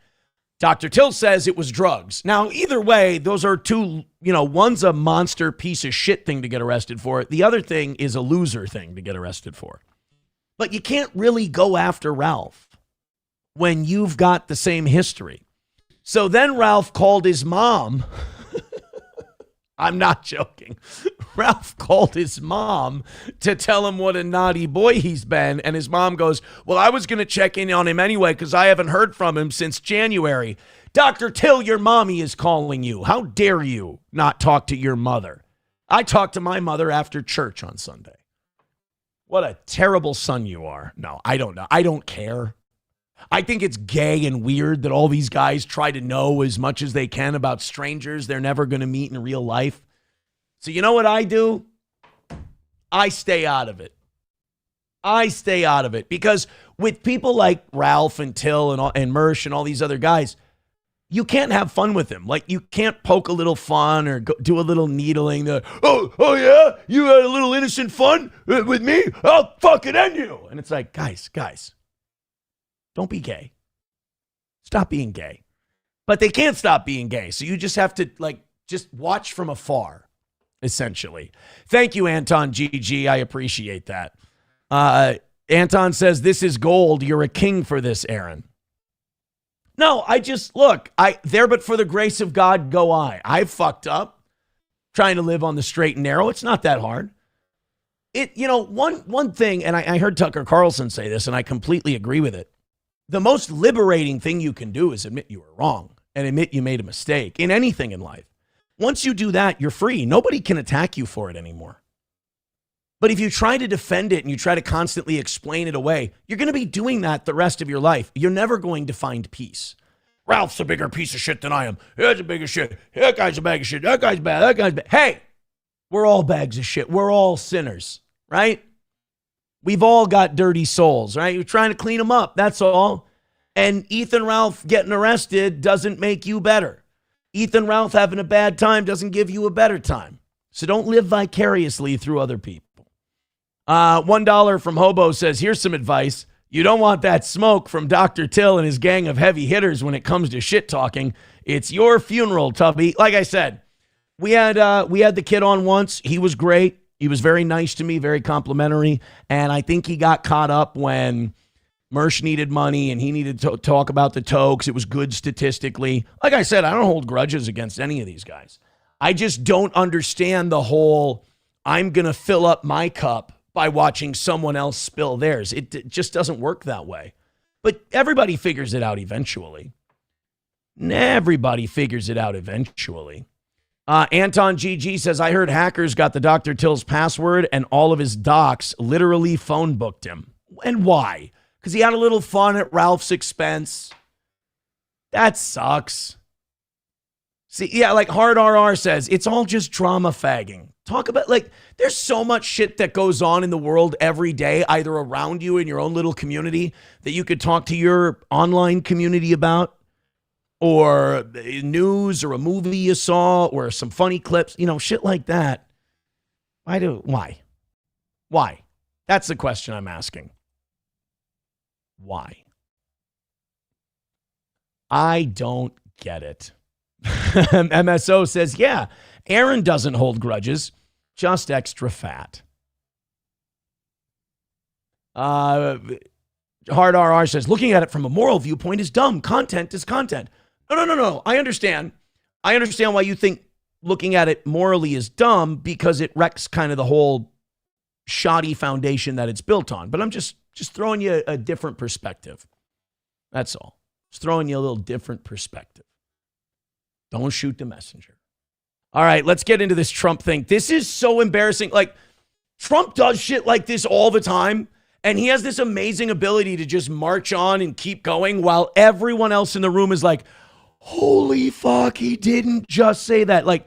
Dr. Till says it was drugs. Now, either way, those are two, one's a monster piece of shit thing to get arrested for. The other thing is a loser thing to get arrested for. But you can't really go after Ralph when you've got the same history. So then Ralph called his mom. I'm not joking. Ralph called his mom to tell him what a naughty boy he's been. And his mom goes, well, I was going to check in on him anyway because I haven't heard from him since January. Dr. Till, your mommy is calling you. How dare you not talk to your mother? I talked to my mother after church on Sunday. What a terrible son you are. No, I don't know. I don't care. I think it's gay and weird that all these guys try to know as much as they can about strangers they're never going to meet in real life. So you know what I do? I stay out of it. I stay out of it because with people like Ralph and Till and Mersh and all these other guys, you can't have fun with them. Like you can't poke a little fun or do a little needling. Oh yeah, you had a little innocent fun with me? I'll fucking end you. And it's like, guys. Don't be gay. Stop being gay. But they can't stop being gay. So you just have to just watch from afar, essentially. Thank you, Anton GG. I appreciate that. Anton says, this is gold. You're a king for this, Aaron. No, I just, look, there but for the grace of God go I. I've fucked up trying to live on the straight and narrow. It's not that hard. One thing, and I heard Tucker Carlson say this, and I completely agree with it. The most liberating thing you can do is admit you were wrong and admit you made a mistake in anything in life. Once you do that, you're free. Nobody can attack you for it anymore. But if you try to defend it and you try to constantly explain it away, you're going to be doing that the rest of your life. You're never going to find peace. Ralph's a bigger piece of shit than I am. He's a bigger shit. That guy's a bag of shit. That guy's bad. That guy's bad. Hey, we're all bags of shit. We're all sinners, right? We've all got dirty souls, right? You're trying to clean them up. That's all. And Ethan Ralph getting arrested doesn't make you better. Ethan Ralph having a bad time doesn't give you a better time. So don't live vicariously through other people. $1 from Hobo says, here's some advice. You don't want that smoke from Dr. Till and his gang of heavy hitters when it comes to shit talking. It's your funeral, Tubby. Like I said, we had the kid on once. He was great. He was very nice to me, very complimentary. And I think he got caught up when Mersh needed money and he needed to talk about the toques. It was good statistically. Like I said, I don't hold grudges against any of these guys. I just don't understand the whole, I'm going to fill up my cup by watching someone else spill theirs. It just doesn't work that way. But everybody figures it out eventually. Everybody figures it out eventually. Anton GG says, I heard hackers got the Dr. Till's password and all of his docs literally phone booked him. And why? Because he had a little fun at Ralph's expense. That sucks. See, yeah, like Hard RR says, it's all just drama fagging. Talk about, like, there's so much shit that goes on in the world every day, either around you in your own little community that you could talk to your online community about, or news or a movie you saw or some funny clips, shit like that. Why? That's the question I'm asking. Why? I don't get it. MSO says, yeah, Aaron doesn't hold grudges, just extra fat. Hard RR says, looking at it from a moral viewpoint is dumb. Content is content. No. I understand. I understand why you think looking at it morally is dumb, because it wrecks kind of the whole shoddy foundation that it's built on. But I'm just throwing you a different perspective. That's all. Just throwing you a little different perspective. Don't shoot the messenger. All right, let's get into this Trump thing. This is so embarrassing. Like, Trump does shit like this all the time, and he has this amazing ability to just march on and keep going while everyone else in the room is like, holy fuck, he didn't just say that. Like,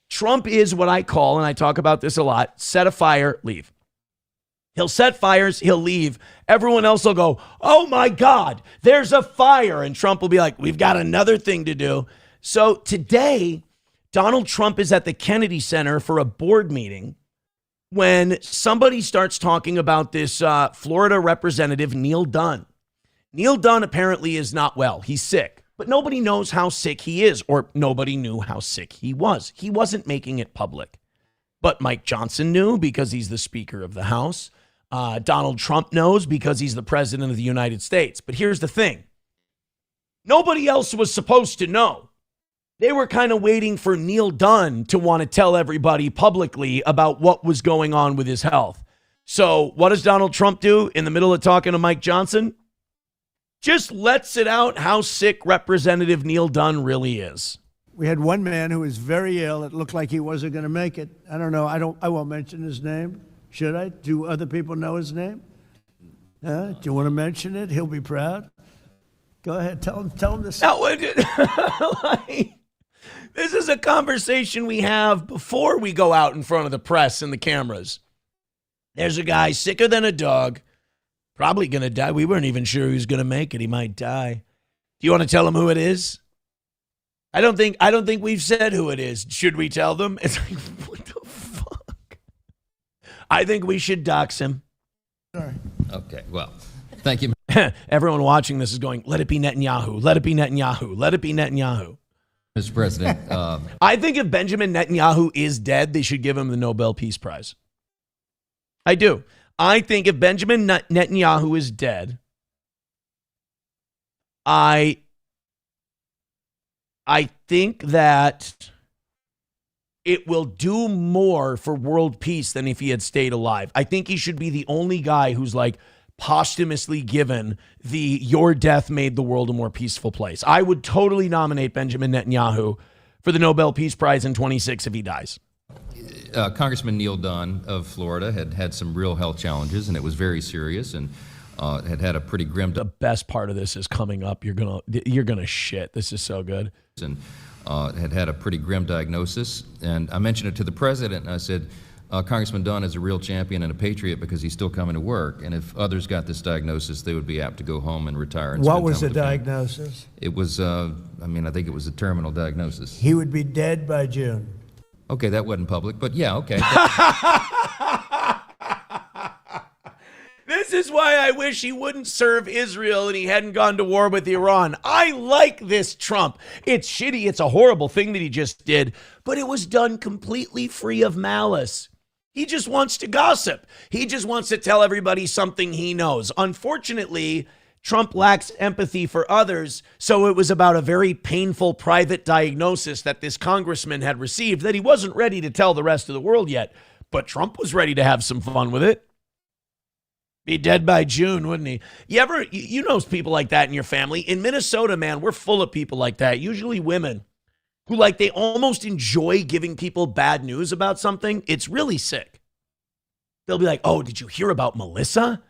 Trump is what I call, and I talk about this a lot, set a fire, leave. He'll set fires, he'll leave. Everyone else will go, oh my God, there's a fire. And Trump will be like, we've got another thing to do. So today, Donald Trump is at the Kennedy Center for a board meeting when somebody starts talking about this Florida representative, Neil Dunn. Neil Dunn apparently is not well. He's sick, but nobody knows how sick he is, or nobody knew how sick he was. He wasn't making it public. But Mike Johnson knew because he's the Speaker of the House. Donald Trump knows because he's the President of the United States. But here's the thing. Nobody else was supposed to know. They were kind of waiting for Neil Dunn to want to tell everybody publicly about what was going on with his health. So what does Donald Trump do in the middle of talking to Mike Johnson? Just lets it out how sick Representative Neil Dunn really is. We had one man who was very ill. It looked like he wasn't going to make it. I don't know. I won't mention his name. Should I? Do other people know his name? Do you want to mention it? He'll be proud. Go ahead. Tell him this. This is a conversation we have before we go out in front of the press and the cameras. There's a guy sicker than a dog, probably going to die. We weren't even sure he was going to make it. He might die. Do you want to tell him who it is? I don't think we've said who it is. Should we tell them? It's like, what the fuck? I think we should dox him. Sorry. Okay, well, thank you. Everyone watching this is going, let it be Netanyahu. Let it be Netanyahu. Let it be Netanyahu. Mr. President. I think if Benjamin Netanyahu is dead, they should give him the Nobel Peace Prize. I do. I think if Benjamin Netanyahu is dead, I I think that it will do more for world peace than if he had stayed alive. I think he should be the only guy who's like posthumously given the "your death made the world a more peaceful place." I would totally nominate Benjamin Netanyahu for the Nobel Peace Prize in 26 if he dies. Congressman Neil Dunn of Florida had some real health challenges, and it was very serious, and had a pretty grim. The best part of this is coming up. You're gonna shit. This is so good. And had a pretty grim diagnosis, and I mentioned it to the president, and I said, Congressman Dunn is a real champion and a patriot because he's still coming to work, and if others got this diagnosis, they would be apt to go home and retire. And what was the diagnosis? It was, I think it was a terminal diagnosis. He would be dead by June. Okay, that wasn't public, but yeah, okay. This is why I wish he wouldn't serve Israel and he hadn't gone to war with Iran. I like this Trump. It's shitty. It's a horrible thing that he just did, but it was done completely free of malice. He just wants to gossip. He just wants to tell everybody something he knows. Unfortunately, Trump lacks empathy for others, so it was about a very painful private diagnosis that this congressman had received that he wasn't ready to tell the rest of the world yet, but Trump was ready to have some fun with it. Be dead by June, wouldn't he? You know people like that in your family. In Minnesota, man, we're full of people like that, usually women, who they almost enjoy giving people bad news about something. It's really sick. They'll be like, "Oh, did you hear about Melissa?"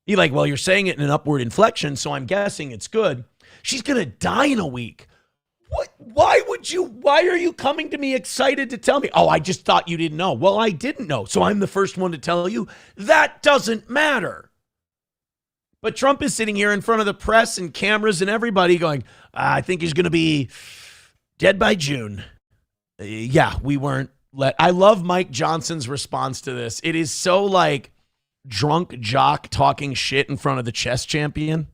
You're like, "Well, you're saying it in an upward inflection, so I'm guessing it's good. She's going to die in a week." What? Why are you coming to me excited to tell me? "Oh, I just thought you didn't know." Well, I didn't know, so I'm the first one to tell you. That doesn't matter. But Trump is sitting here in front of the press and cameras and everybody going, "I think he's going to be dead by June." Yeah, we weren't I love Mike Johnson's response to this. It is so like drunk jock talking shit in front of the chess champion.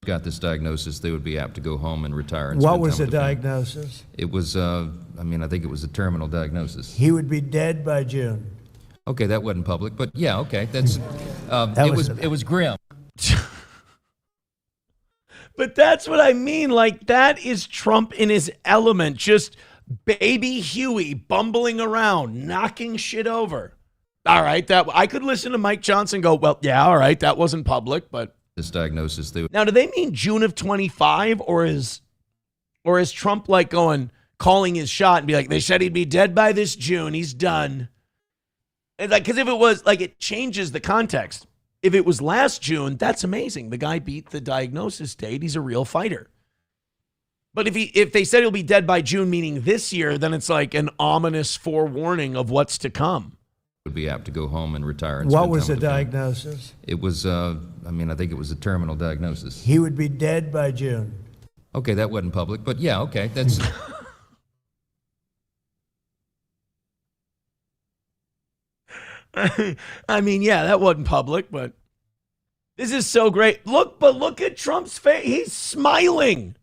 Got this diagnosis, they would be apt to go home and retire. And what was the diagnosis? It was, I think it was a terminal diagnosis. He would be dead by June. Okay, that wasn't public, but yeah, okay, that's it was grim. But that's what I mean. Like, that is Trump in his element. Just baby Huey bumbling around, knocking shit over. All right, that I could listen to Mike Johnson go, "Well, yeah, all right, that wasn't public, but." This diagnosis. Now, do they mean June of 25, or is Trump calling his shot and be like, "They said he'd be dead by this June. He's done." And because if it was it changes the context. If it was last June, that's amazing. The guy beat the diagnosis date. He's a real fighter. But if they said he'll be dead by June, meaning this year, then it's like an ominous forewarning of what's to come. Would be apt to go home and retire. And what was the diagnosis? It was, I think it was a terminal diagnosis. He would be dead by June. Okay, that wasn't public, but yeah, okay, that's. Yeah, that wasn't public, but this is so great. Look at Trump's face. He's smiling.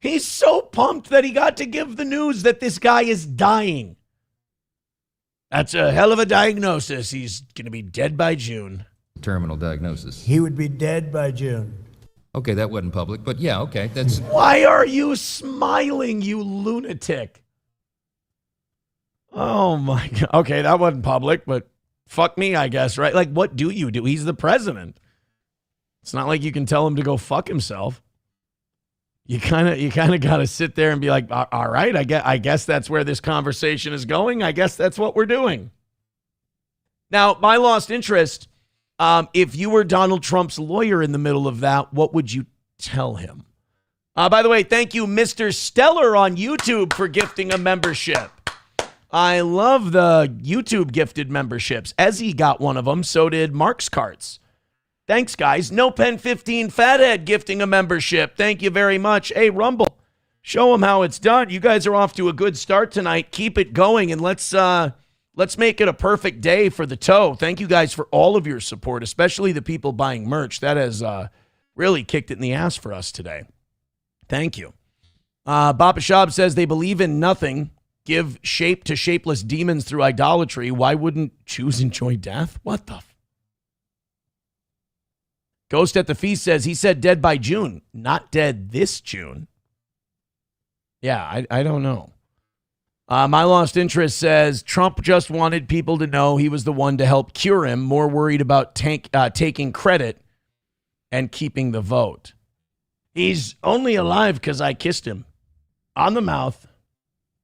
He's so pumped that he got to give the news that this guy is dying. That's a hell of a diagnosis. He's going to be dead by June. Terminal diagnosis. He would be dead by June. Okay, that wasn't public, but yeah, okay, that's. Why are you smiling, you lunatic? Oh my God. Okay, that wasn't public, but fuck me, I guess, right? Like, what do you do? He's the president. It's not like you can tell him to go fuck himself. You kind of got to sit there and be like, all right, I guess that's where this conversation is going. I guess that's what we're doing. Now, my lost interest, if you were Donald Trump's lawyer in the middle of that, what would you tell him? By the way, thank you, Mr. Stellar on YouTube, for gifting a membership. I love the YouTube gifted memberships. Ezzy got one of them. So did Mark's Carts. Thanks, guys. No Pen 15 Fathead gifting a membership. Thank you very much. Hey, Rumble, show them how it's done. You guys are off to a good start tonight. Keep it going, and let's make it a perfect day for the toe. Thank you guys for all of your support, especially the people buying merch. That has really kicked it in the ass for us today. Thank you. Bapa Shab says they believe in nothing, give shape to shapeless demons through idolatry. Why wouldn't choose enjoy death? What the Ghost at the Feast says he said dead by June, not dead this June. Yeah, I don't know. My Lost Interest says Trump just wanted people to know he was the one to help cure him, more worried about taking credit and keeping the vote. He's only alive because I kissed him on the mouth.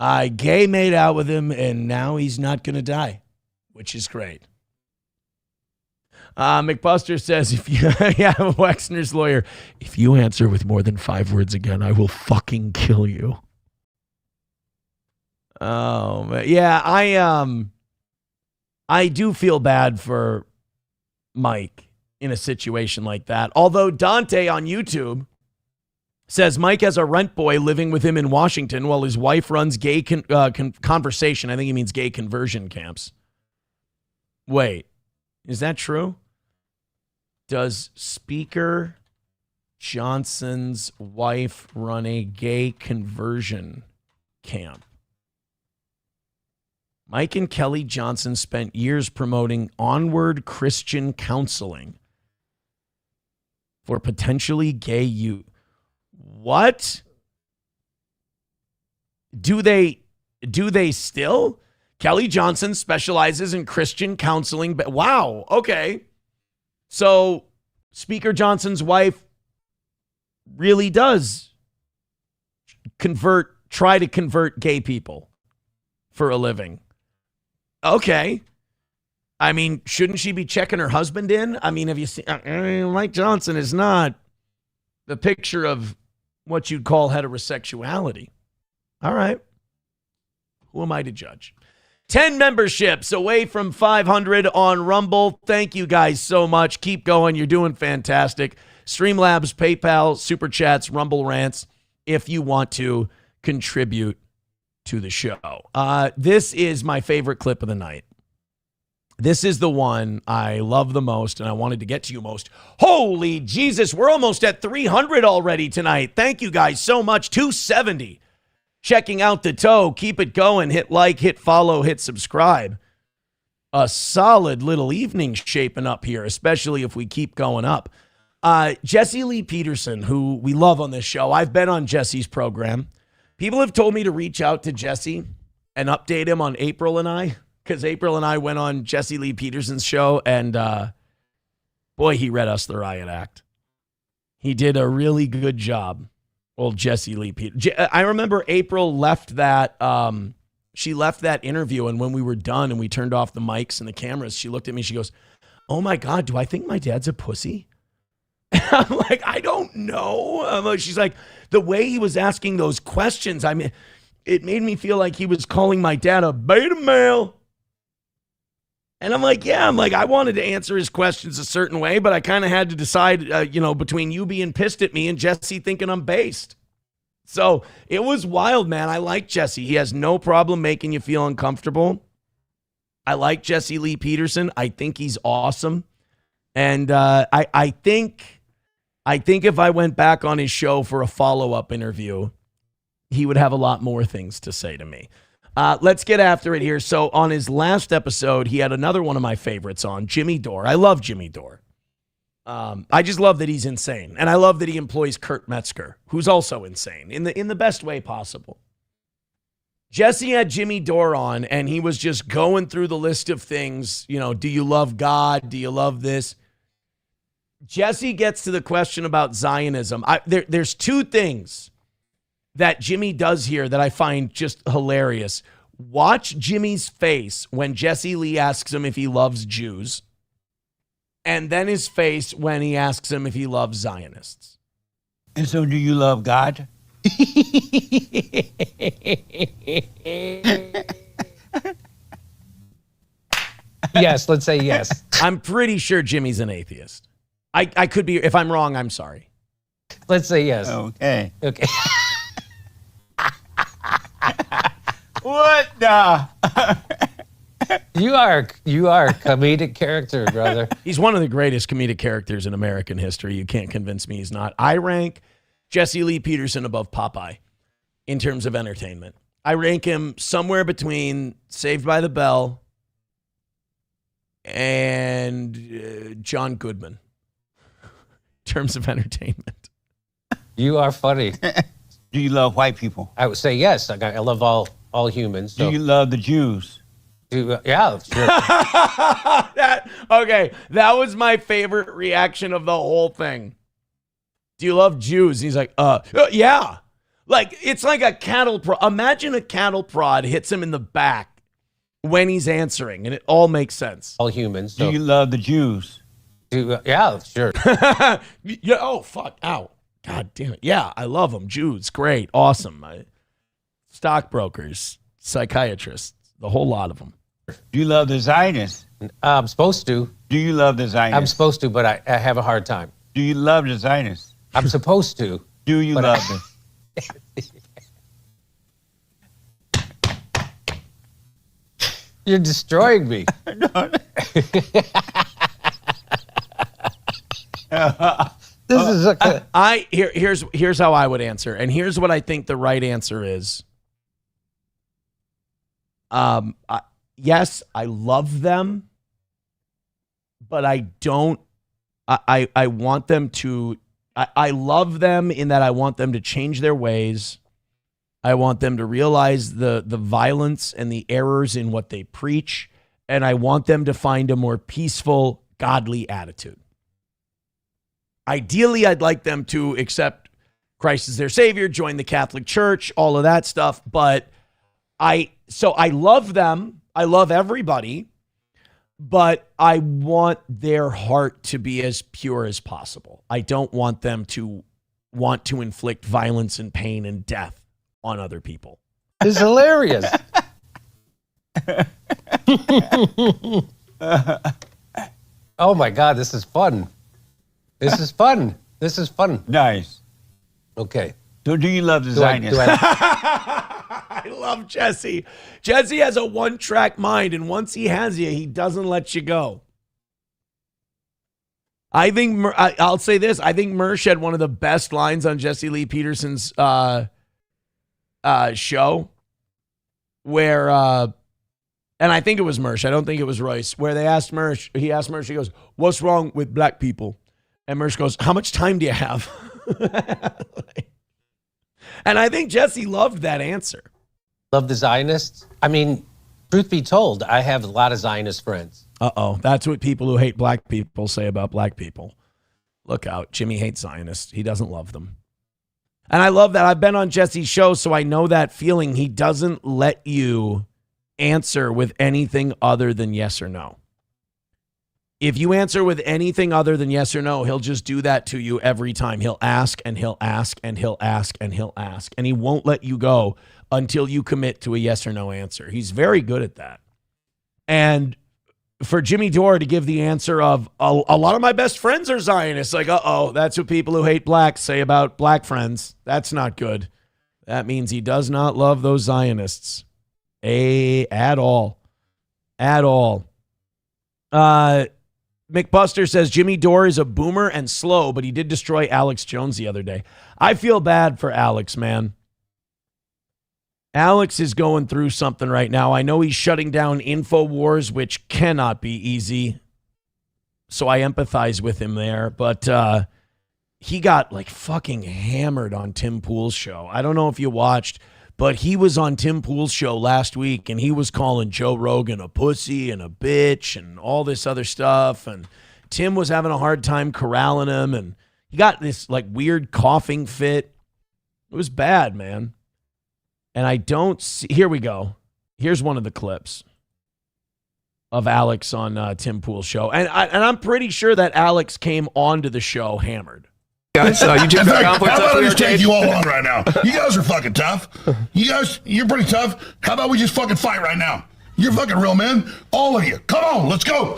I gay made out with him, and now he's not going to die, which is great. McBuster says, if you, yeah, Wexner's lawyer, if you answer with more than 5 words again, I will fucking kill you. Oh, man. Yeah, I do feel bad for Mike in a situation like that. Although Dante on YouTube says Mike has a rent boy living with him in Washington while his wife runs gay conversation. I think he means gay conversion camps. Wait, is that true? Does Speaker Johnson's wife run a gay conversion camp? Mike and Kelly Johnson spent years promoting onward Christian counseling for potentially gay youth. What? Do they still? Kelly Johnson specializes in Christian counseling. But wow, okay. So Speaker Johnson's wife really does try to convert gay people for a living. Okay. I mean, shouldn't she be checking her husband in? I mean, have you seen Mike Johnson is not the picture of what you'd call heterosexuality. All right. Who am I to judge? 10 memberships away from 500 on Rumble. Thank you guys so much. Keep going. You're doing fantastic. Streamlabs, PayPal, Super Chats, Rumble Rants, if you want to contribute to the show. This is my favorite clip of the night. This is the one I love the most, and I wanted to get to you most. Holy Jesus, we're almost at 300 already tonight. Thank you guys so much. 270. Checking out the toe. Keep it going. Hit like, hit follow, hit subscribe. A solid little evening shaping up here, especially if we keep going up. Jesse Lee Peterson, who we love on this show. I've been on Jesse's program. People have told me to reach out to Jesse and update him on April and I, because April and I went on Jesse Lee Peterson's show, and boy, he read us the riot act. He did a really good job. Old Jesse Lee Peterson. I remember April left that, she left that interview, and when we were done and we turned off the mics and the cameras, she looked at me, she goes, "Oh my God, do I think my dad's a pussy?" I'm like, I don't know. She's like, the way he was asking those questions, I mean, it made me feel like he was calling my dad a beta male. And I'm like, yeah, I wanted to answer his questions a certain way, but I kind of had to decide, between you being pissed at me and Jesse thinking I'm based. So it was wild, man. I like Jesse. He has no problem making you feel uncomfortable. I like Jesse Lee Peterson. I think he's awesome. And I think if I went back on his show for a follow-up interview, he would have a lot more things to say to me. Let's get after it here. So on his last episode, he had another one of my favorites on, Jimmy Dore. I love Jimmy Dore. I just love that he's insane. And I love that he employs Kurt Metzger, who's also insane in the best way possible. Jesse had Jimmy Dore on, and he was just going through the list of things. Do you love God? Do you love this? Jesse gets to the question about Zionism. There's two things that Jimmy does here that I find just hilarious. Watch Jimmy's face when Jesse Lee asks him if he loves Jews, and then his face when he asks him if he loves Zionists. And so do you love God? Yes, let's say yes. I'm pretty sure Jimmy's an atheist. I could be, if I'm wrong, I'm sorry. Let's say yes. Okay. Okay. What the? You are a comedic character, brother. He's one of the greatest comedic characters in American history. You can't convince me he's not. I rank Jesse Lee Peterson above Popeye in terms of entertainment. I rank him somewhere between Saved by the Bell and John Goodman in terms of entertainment. You are funny. Do you love white people? I would say yes. I love all humans. So. Do you love the Jews? Yeah, sure. That was my favorite reaction of the whole thing. Do you love Jews? And he's like, yeah. Like, it's like a cattle prod. Imagine a cattle prod hits him in the back when he's answering, and it all makes sense. All humans. So. Do you love the Jews? Yeah, sure. Yeah. Oh, fuck. Ow. God damn it. Yeah, I love them. Jews, great, awesome. Stockbrokers, psychiatrists, the whole lot of them. Do you love the Zionists? I'm supposed to. Do you love the Zionists? I'm supposed to, but I have a hard time. Do you love the Zionists? I'm supposed to. Do you love them? You're destroying me. This is here's how I would answer, and here's what I think the right answer is. Yes, I love them, but I don't. I want them to. I love them in that I want them to change their ways. I want them to realize the violence and the errors in what they preach, and I want them to find a more peaceful, godly attitude. Ideally, I'd like them to accept Christ as their Savior, join the Catholic Church, all of that stuff. But I love them. I love everybody, but I want their heart to be as pure as possible. I don't want them to want to inflict violence and pain and death on other people. It's hilarious. Oh my God, this is fun. This is fun. This is fun. Nice. Okay. So do you love the Zionists? I love Jesse. Jesse has a one-track mind, and once he has you, he doesn't let you go. I think, I'll say this, I think Mersh had one of the best lines on Jesse Lee Peterson's show where, and I think it was Mersh, I don't think it was Royce, where he asked Mersh, he goes, what's wrong with black people? And Mersh goes, how much time do you have? And I think Jesse loved that answer. Love the Zionists? I mean, truth be told, I have a lot of Zionist friends. Uh-oh, that's what people who hate black people say about black people. Look out, Jimmy hates Zionists. He doesn't love them. And I love that. I've been on Jesse's show, so I know that feeling. He doesn't let you answer with anything other than yes or no. If you answer with anything other than yes or no, he'll just do that to you every time. He'll ask and he'll ask and he'll ask and he'll ask. And he won't let you go until you commit to a yes or no answer. He's very good at that. And for Jimmy Dore to give the answer of, a lot of my best friends are Zionists. Like, that's what people who hate blacks say about black friends. That's not good. That means he does not love those Zionists. At all. At all. McBuster says Jimmy Dore is a boomer and slow, but he did destroy Alex Jones the other day. I feel bad for Alex, man. Alex is going through something right now. I know he's shutting down InfoWars, which cannot be easy. So I empathize with him there. But he got like fucking hammered on Tim Pool's show. I don't know if you watched, but he was on Tim Pool's show last week, and he was calling Joe Rogan a pussy and a bitch and all this other stuff. And Tim was having a hard time corralling him, and he got this like weird coughing fit. It was bad, man. And I don't see... Here we go. Here's one of the clips of Alex on Tim Pool's show. And I'm pretty sure that Alex came onto the show hammered. Guys, you two got conflicts up here, take you all on right now. You guys are fucking tough. You're pretty tough. How about we just fucking fight right now? You're fucking real men. All of you. Come on, let's go.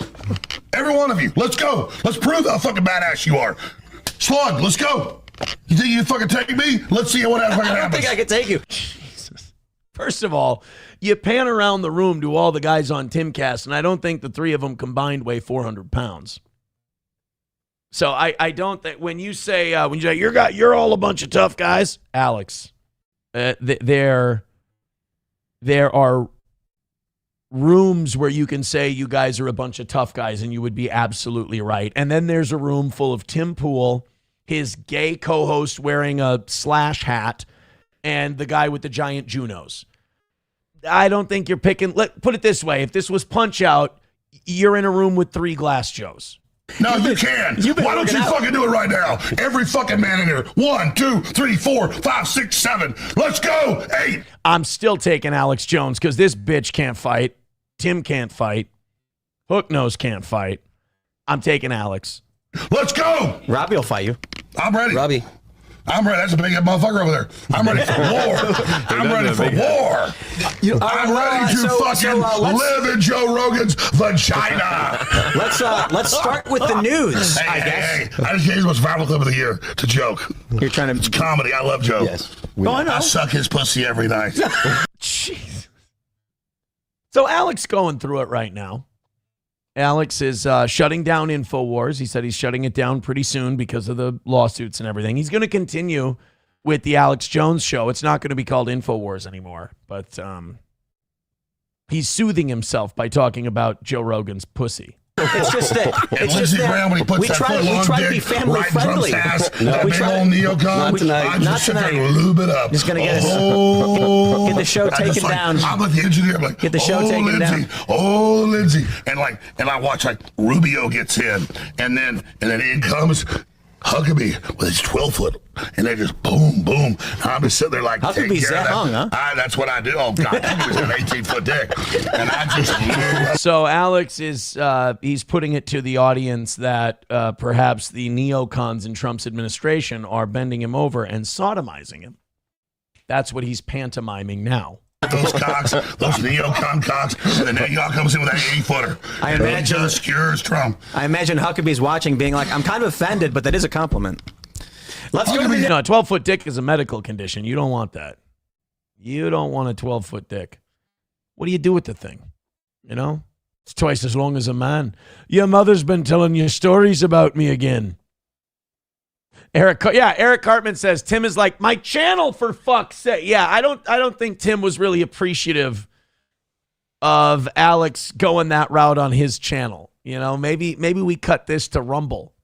Every one of you. Let's go. Let's prove how fucking badass you are. Slug, let's go. You think you can fucking take me? Let's see what happens. I don't think I can take you. Jesus. First of all, you pan around the room to all the guys on Timcast, and I don't think the three of them combined weigh 400 pounds. So I don't think when you say you're all a bunch of tough guys, Alex, there are rooms where you can say you guys are a bunch of tough guys, and you would be absolutely right. And then there's a room full of Tim Pool, his gay co-host wearing a Slash hat, and the guy with the giant Junos. I don't think you're picking. Put it this way: if this was Punch-Out, you're in a room with 3 Glass Joes. No, you can. Why don't you fucking do it right now? Every fucking man in here. 1, 2, 3, 4, 5, 6, 7. Let's go. 8. I'm still taking Alex Jones because this bitch can't fight. Tim can't fight. Hooknose can't fight. I'm taking Alex. Let's go. Robbie will fight you. I'm ready. Robbie. I'm ready. That's a big motherfucker over there. I'm ready for war. I'm ready for war. I'm ready to fucking live in Joe Rogan's vagina. Let's start with the news. Hey, I guess. Hey, I just gave him a survival clip of the year to joke. You're trying to. It's comedy. I love Joe. Yes. I suck his pussy every night. Jeez. So Alex going through it right now. Alex is shutting down InfoWars. He said he's shutting it down pretty soon because of the lawsuits and everything. He's going to continue with the Alex Jones show. It's not going to be called InfoWars anymore, but he's soothing himself by talking about Joe Rogan's pussy. It's just that. It's Lindsey Graham, when he puts that foot long dick right in Trump's ass, that big old neocon, I just sit there and lube it up. Just gonna get the show taken down. I'm with the engineer. I'm like, get the show taken down. Oh, Lindsey. And I watch Rubio gets in, and then in comes Huckabee with his 12-foot, and they just boom, boom. And I'm just sitting there like, Huckabee's that hung, huh? That's what I do. Oh, God, Huckabee's an 18-foot dick. And I just... So Alex is, he's putting it to the audience that perhaps the neocons in Trump's administration are bending him over and sodomizing him. That's what he's pantomiming now. Those cocks, those neocon cocks, and then y'all comes in with that 80-footer. I imagine just cures Trump. I imagine Huckabee's watching, being like, "I'm kind of offended, but that is a compliment." Let's go. No, a 12-foot dick is a medical condition. You don't want that. You don't want a 12-foot dick. What do you do with the thing? You know, it's twice as long as a man. Your mother's been telling you stories about me again. Eric Cartman says Tim is like my channel for fuck's sake. Yeah, I don't think Tim was really appreciative of Alex going that route on his channel. You know, maybe we cut this to Rumble,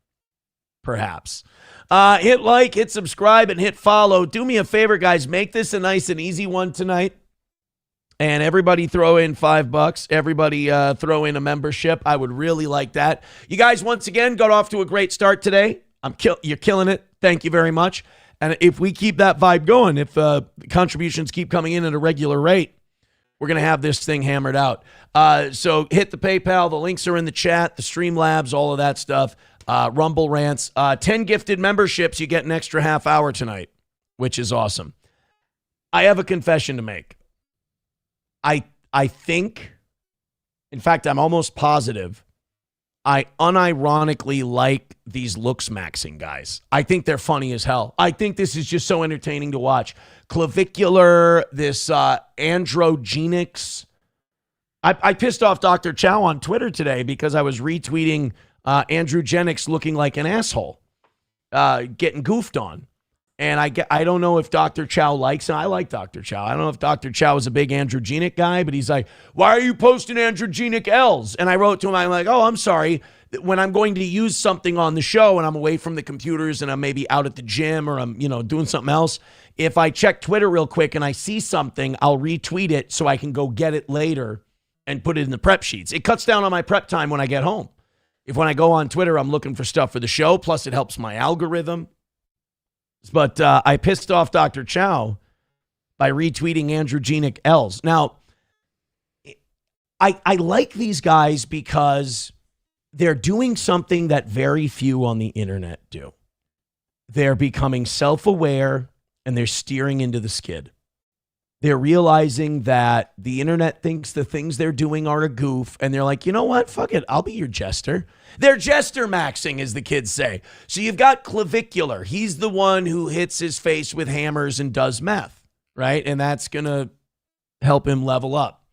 perhaps. Hit like, hit subscribe, and hit follow. Do me a favor, guys. Make this a nice and easy one tonight. And everybody throw in $5. Everybody throw in a membership. I would really like that. You guys, once again, got off to a great start today. You're killing it. Thank you very much. And if we keep that vibe going, if contributions keep coming in at a regular rate, we're going to have this thing hammered out. So hit the PayPal. The links are in the chat, the Streamlabs, all of that stuff. Rumble rants. 10 gifted memberships. You get an extra half hour tonight, which is awesome. I have a confession to make. I think, in fact, I'm almost positive, I unironically like these looksmaxxing guys. I think they're funny as hell. I think this is just so entertaining to watch. Clavicular, this androgenics. I pissed off Dr. Chow on Twitter today because I was retweeting androgenics looking like an asshole, getting goofed on. And I don't know if Dr. Chow likes him. I like Dr. Chow. I don't know if Dr. Chow is a big androgenic guy, but he's like, why are you posting androgenic L's? And I wrote to him, I'm like, oh, I'm sorry. When I'm going to use something on the show and I'm away from the computers and I'm maybe out at the gym or I'm, doing something else, if I check Twitter real quick and I see something, I'll retweet it so I can go get it later and put it in the prep sheets. It cuts down on my prep time when I get home. If when I go on Twitter, I'm looking for stuff for the show, plus it helps my algorithm. But I pissed off Dr. Chow by retweeting androgenic L's. Now, I like these guys because they're doing something that very few on the internet do. They're becoming self-aware and they're steering into the skid. They're realizing that the internet thinks the things they're doing are a goof, and they're like, you know what? Fuck it. I'll be your jester. They're jester maxing, as the kids say. So you've got Clavicular. He's the one who hits his face with hammers and does meth, right? And that's going to help him level up.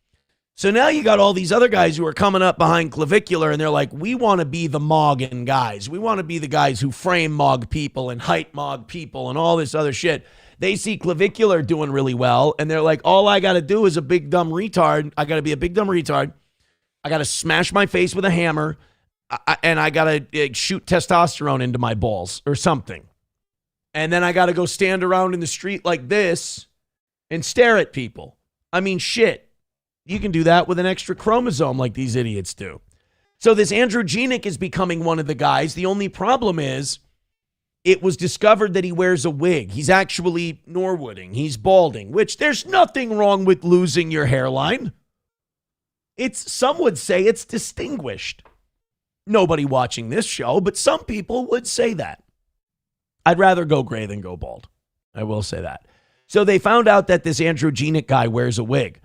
So now you got all these other guys who are coming up behind Clavicular, and they're like, we want to be the Mogging guys. We want to be the guys who frame Mog people and height Mog people and all this other shit. They see Clavicular doing really well, and they're like, all I got to do is a big dumb retard. I got to be a big dumb retard. I got to smash my face with a hammer, and I got to shoot testosterone into my balls or something. And then I got to go stand around in the street like this and stare at people. I mean, shit. You can do that with an extra chromosome like these idiots do. So this androgenic is becoming one of the guys. The only problem is it was discovered that he wears a wig. He's actually Norwooding. He's balding, which there's nothing wrong with losing your hairline. Some would say it's distinguished. Nobody watching this show, but some people would say that. I'd rather go gray than go bald. I will say that. So they found out that this androgenic guy wears a wig.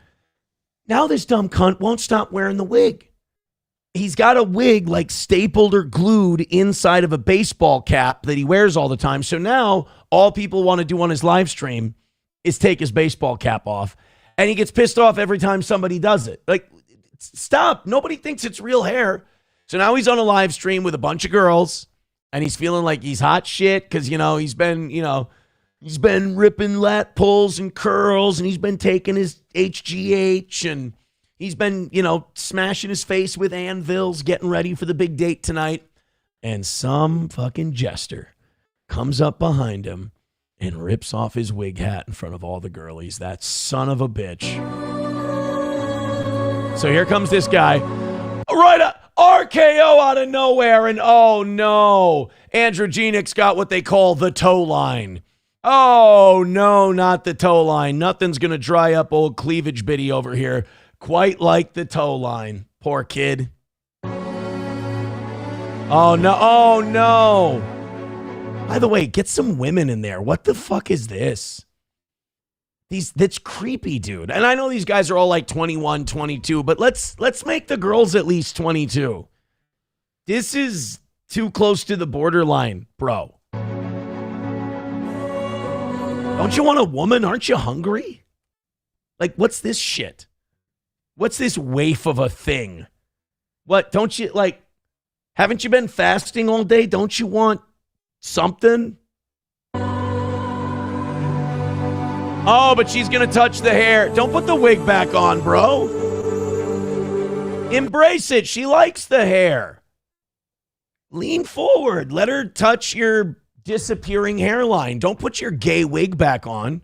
Now this dumb cunt won't stop wearing the wig. He's got a wig like stapled or glued inside of a baseball cap that he wears all the time. So now all people want to do on his live stream is take his baseball cap off. And he gets pissed off every time somebody does it. Like, stop. Nobody thinks it's real hair. So now he's on a live stream with a bunch of girls and he's feeling like he's hot shit because, he's been ripping lat pulls and curls and he's been taking his HGH and he's been, smashing his face with anvils, getting ready for the big date tonight. And some fucking jester comes up behind him and rips off his wig hat in front of all the girlies. That son of a bitch. So here comes this guy. Right, RKO out of nowhere. And oh no, androgenic's got what they call the toe line. Oh no, not the toe line. Nothing's going to dry up old cleavage bitty over here. Quite like the toe line. Poor kid. Oh no. Oh no. By the way, get some women in there. What the fuck is this? That's creepy, dude. And I know these guys are all like 21, 22, but let's make the girls at least 22. This is too close to the borderline, bro. Don't you want a woman? Aren't you hungry? Like, what's this shit? What's this waif of a thing? What, don't you, haven't you been fasting all day? Don't you want something? Oh, but she's going to touch the hair. Don't put the wig back on, bro. Embrace it. She likes the hair. Lean forward. Let her touch your disappearing hairline. Don't put your gay wig back on.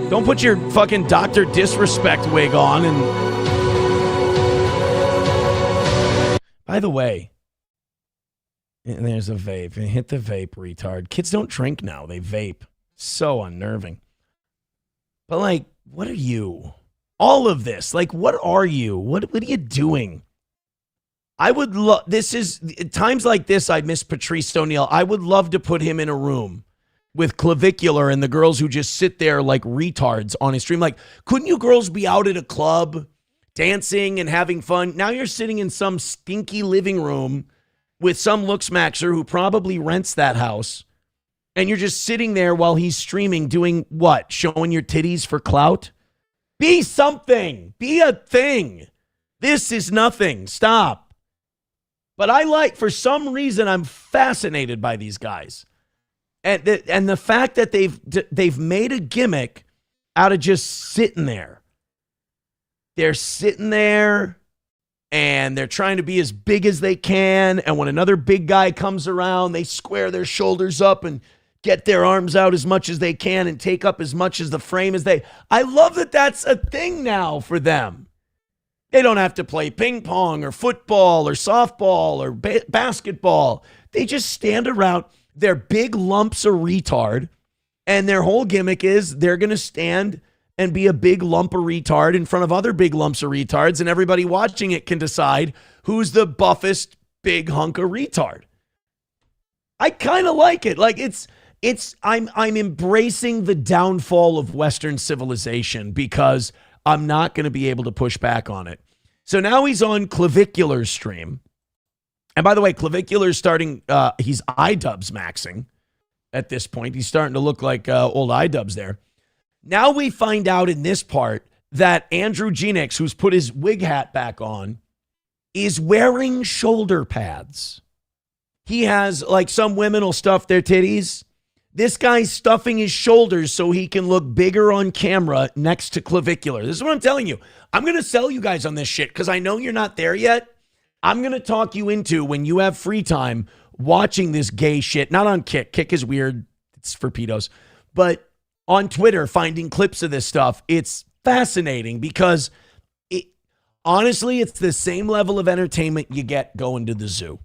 Don't put your fucking Dr. Disrespect wig on. And by the way, and there's a vape. Hit the vape, retard. Kids don't drink now. They vape. So unnerving. But what are you? All of this. What are you? What are you doing? I would love, times like this, I miss Patrice O'Neal. I would love to put him in a room with Clavicular and the girls who just sit there like retards on his stream. Couldn't you girls be out at a club dancing and having fun? Now you're sitting in some stinky living room with some looksmaxxer who probably rents that house. And you're just sitting there while he's streaming doing what? Showing your titties for clout? Be something. Be a thing. This is nothing. Stop. But for some reason, I'm fascinated by these guys. And the fact that they've made a gimmick out of just sitting there. They're sitting there and they're trying to be as big as they can. And when another big guy comes around, they square their shoulders up and get their arms out as much as they can and take up as much as the frame as they. I love that that's a thing now for them. They don't have to play ping pong or football or softball or basketball. They just stand around. They're big lumps of retard. And their whole gimmick is they're going to stand and be a big lump of retard in front of other big lumps of retards. And everybody watching it can decide who's the buffest big hunk of retard. I kind of like it. I'm embracing the downfall of Western civilization because I'm not going to be able to push back on it. So now he's on Clavicular's stream. And by the way, Clavicular's starting, he's iDubbbz maxing at this point. He's starting to look like old iDubbbz there. Now we find out in this part that Andrew Genix, who's put his wig hat back on, is wearing shoulder pads. He has, some women will stuff their titties. This guy's stuffing his shoulders so he can look bigger on camera next to Clavicular. This is what I'm telling you. I'm going to sell you guys on this shit because I know you're not there yet. I'm going to talk you into, when you have free time, watching this gay shit, not on Kick. Kick is weird. It's for pedos. But on Twitter, finding clips of this stuff, it's fascinating because honestly, it's the same level of entertainment you get going to the zoo.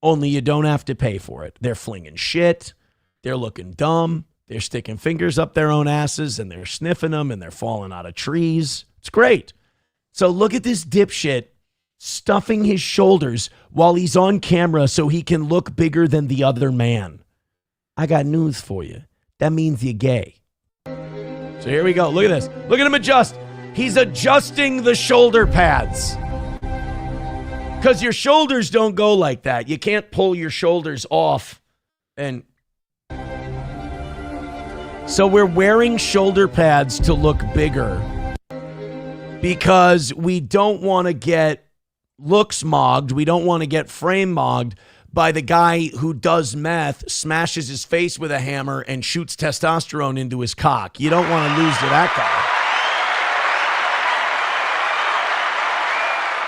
Only you don't have to pay for it. They're flinging shit. They're looking dumb. They're sticking fingers up their own asses and they're sniffing them and they're falling out of trees. It's great. So look at this dipshit stuffing his shoulders while he's on camera so he can look bigger than the other man. I got news for you. That means you're gay. So here we go. Look at this. Look at him adjust. He's adjusting the shoulder pads. Because your shoulders don't go like that. You can't pull your shoulders off. And so we're wearing shoulder pads to look bigger because we don't want to get looks mogged. We don't want to get frame mogged by the guy who does meth, smashes his face with a hammer, and shoots testosterone into his cock. You don't want to lose to that guy.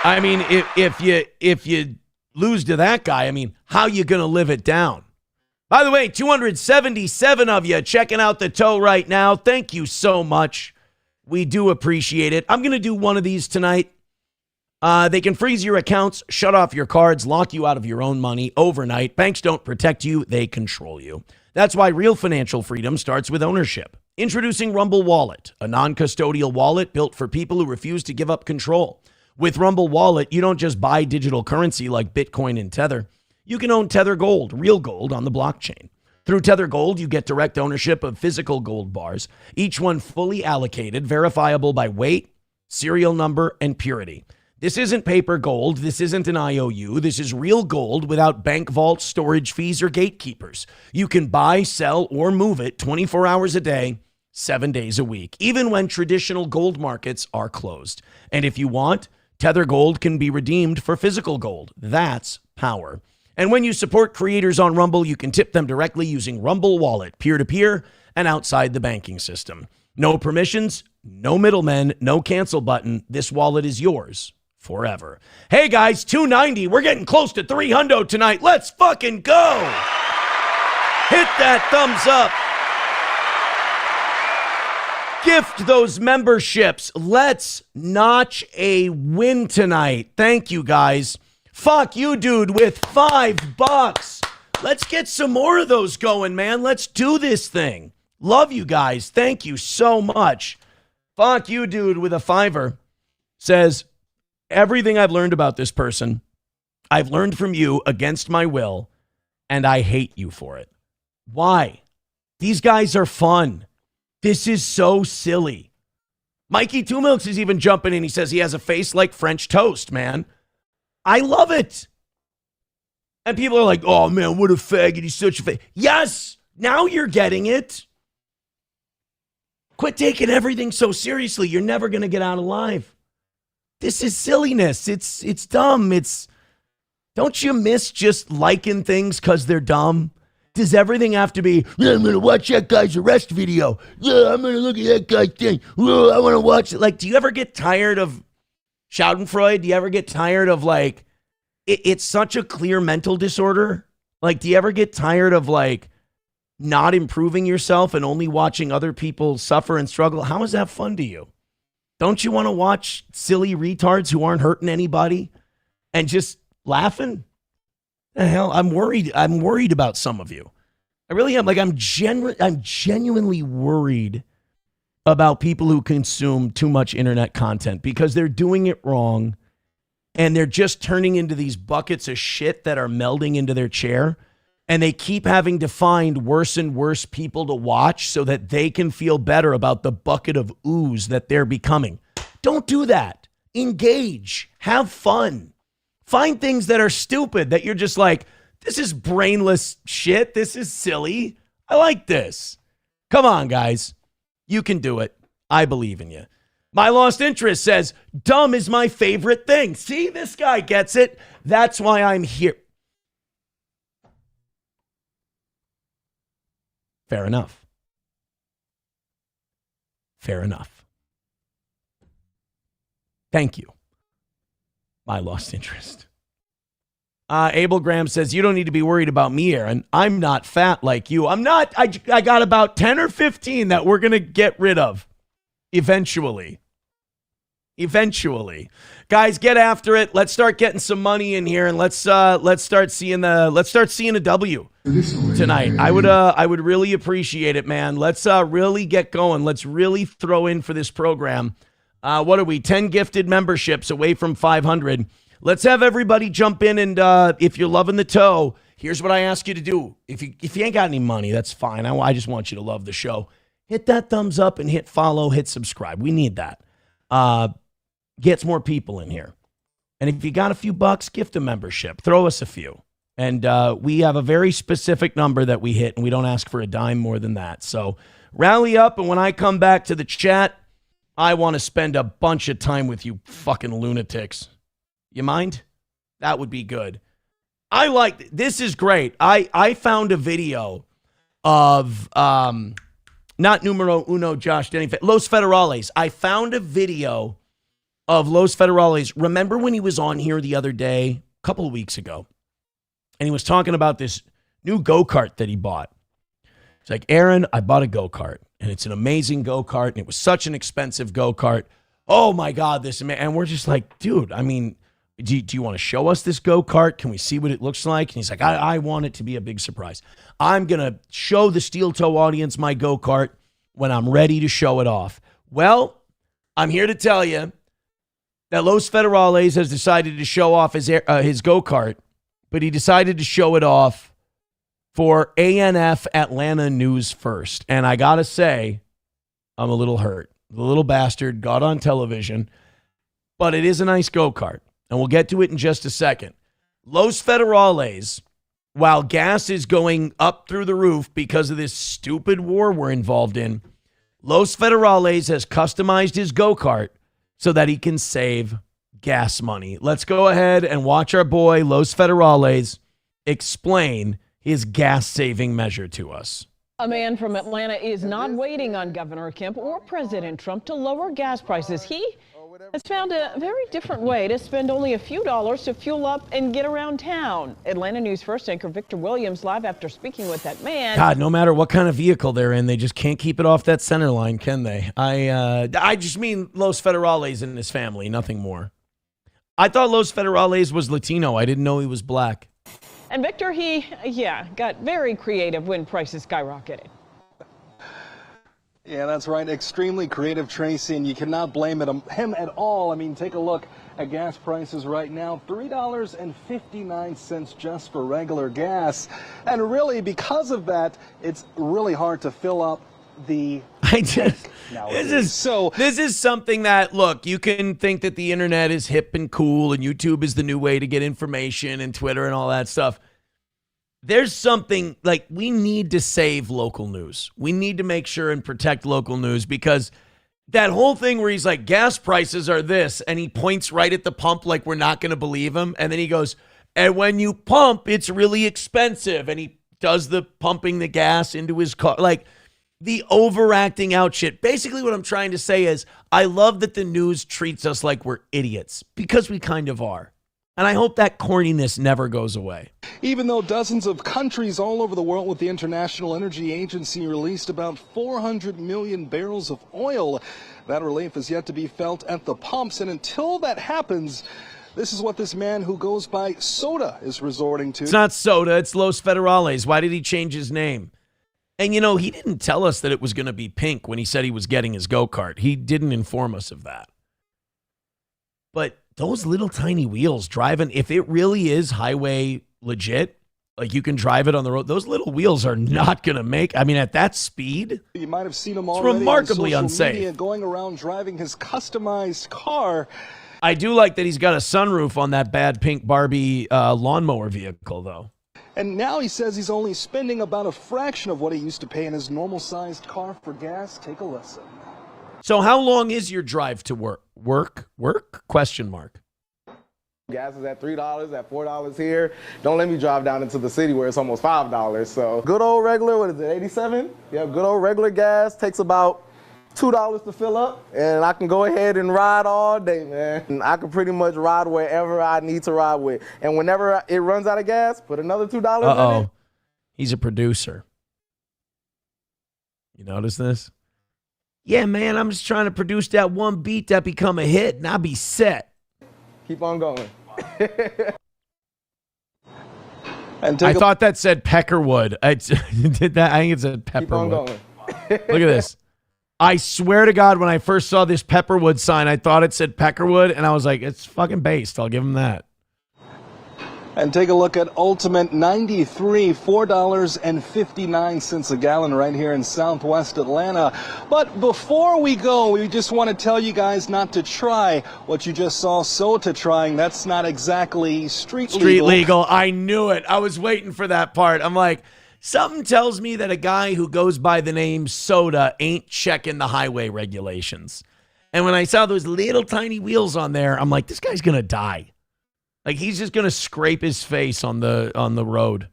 I mean, if you lose to that guy, I mean, how you going to live it down? By the way, 277 of you checking out the toe right now. Thank you so much. We do appreciate it. I'm going to do one of these tonight. They can freeze your accounts, shut off your cards, lock you out of your own money overnight. Banks don't protect you, they control you. That's why real financial freedom starts with ownership. Introducing Rumble Wallet, a non-custodial wallet built for people who refuse to give up control. With Rumble Wallet, you don't just buy digital currency like Bitcoin and Tether. You can own Tether Gold, real gold on the blockchain. Through Tether Gold, you get direct ownership of physical gold bars, each one fully allocated, verifiable by weight, serial number, and purity. This isn't paper gold. This isn't an IOU. This is real gold without bank vaults, storage fees, or gatekeepers. You can buy, sell, or move it 24 hours a day, 7 days a week, even when traditional gold markets are closed. And if you want, Tether Gold can be redeemed for physical gold. That's power. And when you support creators on Rumble, you can tip them directly using Rumble Wallet, peer-to-peer, and outside the banking system. No permissions, no middlemen, no cancel button. This wallet is yours forever. Hey guys, 290. We're getting close to 300 tonight. Let's fucking go. Hit that thumbs up. Gift those memberships. Let's notch a win tonight. Thank you guys. Fuck you, dude, with $5. Let's get some more of those going, man. Let's do this thing. Love you guys. Thank you so much. Fuck you, dude, with a $5 says, everything I've learned about this person, I've learned from you against my will, and I hate you for it. Why? These guys are fun. This is so silly. Mikey Two Milks is even jumping in. He says he has a face like French toast, man. I love it. And people are like, oh, man, what a faggot. He's such a faggot. Yes, now you're getting it. Quit taking everything so seriously. You're never going to get out alive. This is silliness. It's dumb. Don't you miss just liking things because they're dumb? Does everything have to be, yeah, I'm going to watch that guy's arrest video. Yeah, I'm going to look at that guy's thing. Yeah, I want to watch it. Like, do you ever get tired of Schadenfreude? Do you ever get tired of, like, it's such a clear mental disorder? Like, do you ever get tired of, like, not improving yourself and only watching other people suffer and struggle? How is that fun to you? Don't you want to watch silly retards who aren't hurting anybody and just laughing? The hell, I'm worried. I'm worried about some of you. I really am. Like, I'm genuinely worried about people who consume too much internet content because they're doing it wrong and they're just turning into these buckets of shit that are melding into their chair. And they keep having to find worse and worse people to watch so that they can feel better about the bucket of ooze that they're becoming. Don't do that. Engage. Have fun. Find things that are stupid that you're just like, this is brainless shit. This is silly. I like this. Come on, guys. You can do it. I believe in you. My Lost Interest says, dumb is my favorite thing. See, this guy gets it. That's why I'm here. Fair enough. Fair enough. Thank you. My Lost Interest. Abel Graham says, you don't need to be worried about me, Aaron. I'm not fat like you. I'm not. I got about 10 or 15 that we're going to get rid of eventually. Eventually. Guys, get after it. Let's start getting some money in here, and let's start seeing a W tonight. I would really appreciate it, man. Let's really get going. Let's really throw in for this program. What are we? 10 gifted memberships away from 500. Let's have everybody jump in, and if you're loving the toe, here's what I ask you to do. If you ain't got any money, that's fine. I just want you to love the show. Hit that thumbs up and hit follow, hit subscribe. We need that. Gets more people in here. And if you got a few bucks, gift a membership. Throw us a few. And we have a very specific number that we hit, and we don't ask for a dime more than that. So rally up, and when I come back to the chat, I want to spend a bunch of time with you fucking lunatics. You mind? That would be good. This is great. I found a video of, not numero uno, Josh Denny, Los Federales. I found a video of Los Federales. Remember when he was on here the other day, a couple of weeks ago, and he was talking about this new go-kart that he bought. It's like, Aaron, I bought a go-kart, and it's an amazing go-kart, and it was such an expensive go-kart. Oh my God, and we're just like, dude, I mean, do you want to show us this go-kart? Can we see what it looks like? And he's like, I want it to be a big surprise. I'm going to show the Steel Toe audience my go-kart when I'm ready to show it off. Well, I'm here to tell you that Los Federales has decided to show off his go-kart, but he decided to show it off for ANF Atlanta News First. And I got to say, I'm a little hurt. The little bastard got on television, but it is a nice go-kart. And we'll get to it in just a second. Los Federales, while gas is going up through the roof because of this stupid war we're involved in, Los Federales has customized his go-kart so that he can save gas money. Let's go ahead and watch our boy Los Federales explain his gas-saving measure to us. A man from Atlanta is not waiting on Governor Kemp or President Trump to lower gas prices. He has found a very different way to spend only a few dollars to fuel up and get around town. Atlanta News First anchor Victor Williams live after speaking with that man. God, no matter what kind of vehicle they're in, they just can't keep it off that center line, can they? I just mean Los Federales and his family, nothing more. I thought Los Federales was Latino. I didn't know he was black. And Victor, he got very creative when prices skyrocketed. Yeah, that's right. Extremely creative, Tracy, and you cannot blame him at all. I mean, take a look at gas prices right now, $3.59 just for regular gas. And really, because of that, it's really hard to fill up the This is something that, look, you can think that the internet is hip and cool and YouTube is the new way to get information and Twitter and all that stuff. There's something like we need to save local news. We need to make sure and protect local news because that whole thing where he's like, gas prices are this, and he points right at the pump like we're not going to believe him. And then he goes, and when you pump, it's really expensive. And he does the pumping the gas into his car. Like the overacting out shit. Basically what I'm trying to say is I love that the news treats us like we're idiots because we kind of are. And I hope that corniness never goes away. Even though dozens of countries all over the world with the International Energy Agency released about 400 million barrels of oil, that relief is yet to be felt at the pumps. And until that happens, this is what this man who goes by Soda is resorting to. It's not Soda, it's Los Federales. Why did he change his name? And, you know, he didn't tell us that it was going to be pink when he said he was getting his go-kart. He didn't inform us of that. But those little tiny wheels driving, if it really is highway legit, like you can drive it on the road, those little wheels are not going to make, I mean, at that speed, you might have seen him it's already remarkably on social unsafe. media going around driving his customized car. I do like that he's got a sunroof on that bad pink Barbie lawnmower vehicle, though. And now he says he's only spending about a fraction of what he used to pay in his normal-sized car for gas. Take a listen. So how long is your drive to work? Work? Question mark. Gas is at $3, at $4 here. Don't let me drive down into the city where it's almost $5. So good old regular, what is it, 87? Yeah, good old regular gas takes about $2 to fill up, and I can go ahead and ride all day, man. And I can pretty much ride wherever I need to ride with. And whenever it runs out of gas, put another $2 in it. He's a producer. You notice this? Yeah, man, I'm just trying to produce that one beat that become a hit, and I'll be set. Keep on going. I thought that said Peckerwood. I did that. I think it said Pepperwood. Keep on going. Look at this. I swear to God, when I first saw this Pepperwood sign, I thought it said Peckerwood, and I was like, it's fucking based. I'll give him that. And take a look at Ultimate 93, $4.59 a gallon right here in Southwest Atlanta. But before we go, we just want to tell you guys not to try what you just saw Sota trying. That's not exactly street legal. I knew it. I was waiting for that part. I'm like, something tells me that a guy who goes by the name Soda ain't checking the highway regulations. And when I saw those little tiny wheels on there, I'm like, this guy's going to die. Like, he's just going to scrape his face on the road.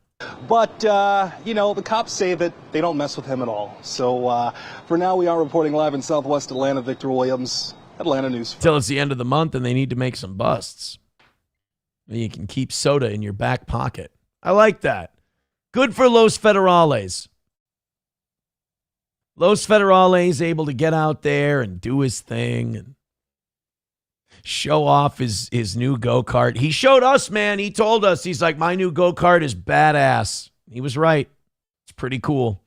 But, the cops say that they don't mess with him at all. So, for now, we are reporting live in Southwest Atlanta. Victor Williams, Atlanta News. Till it's the end of the month and they need to make some busts. You can keep Soda in your back pocket. I like that. Good for Los Federales. Los Federales able to get out there and do his thing and show off his new go-kart. He showed us, man. He told us, he's like, my new go-kart is badass. He was right. It's pretty cool.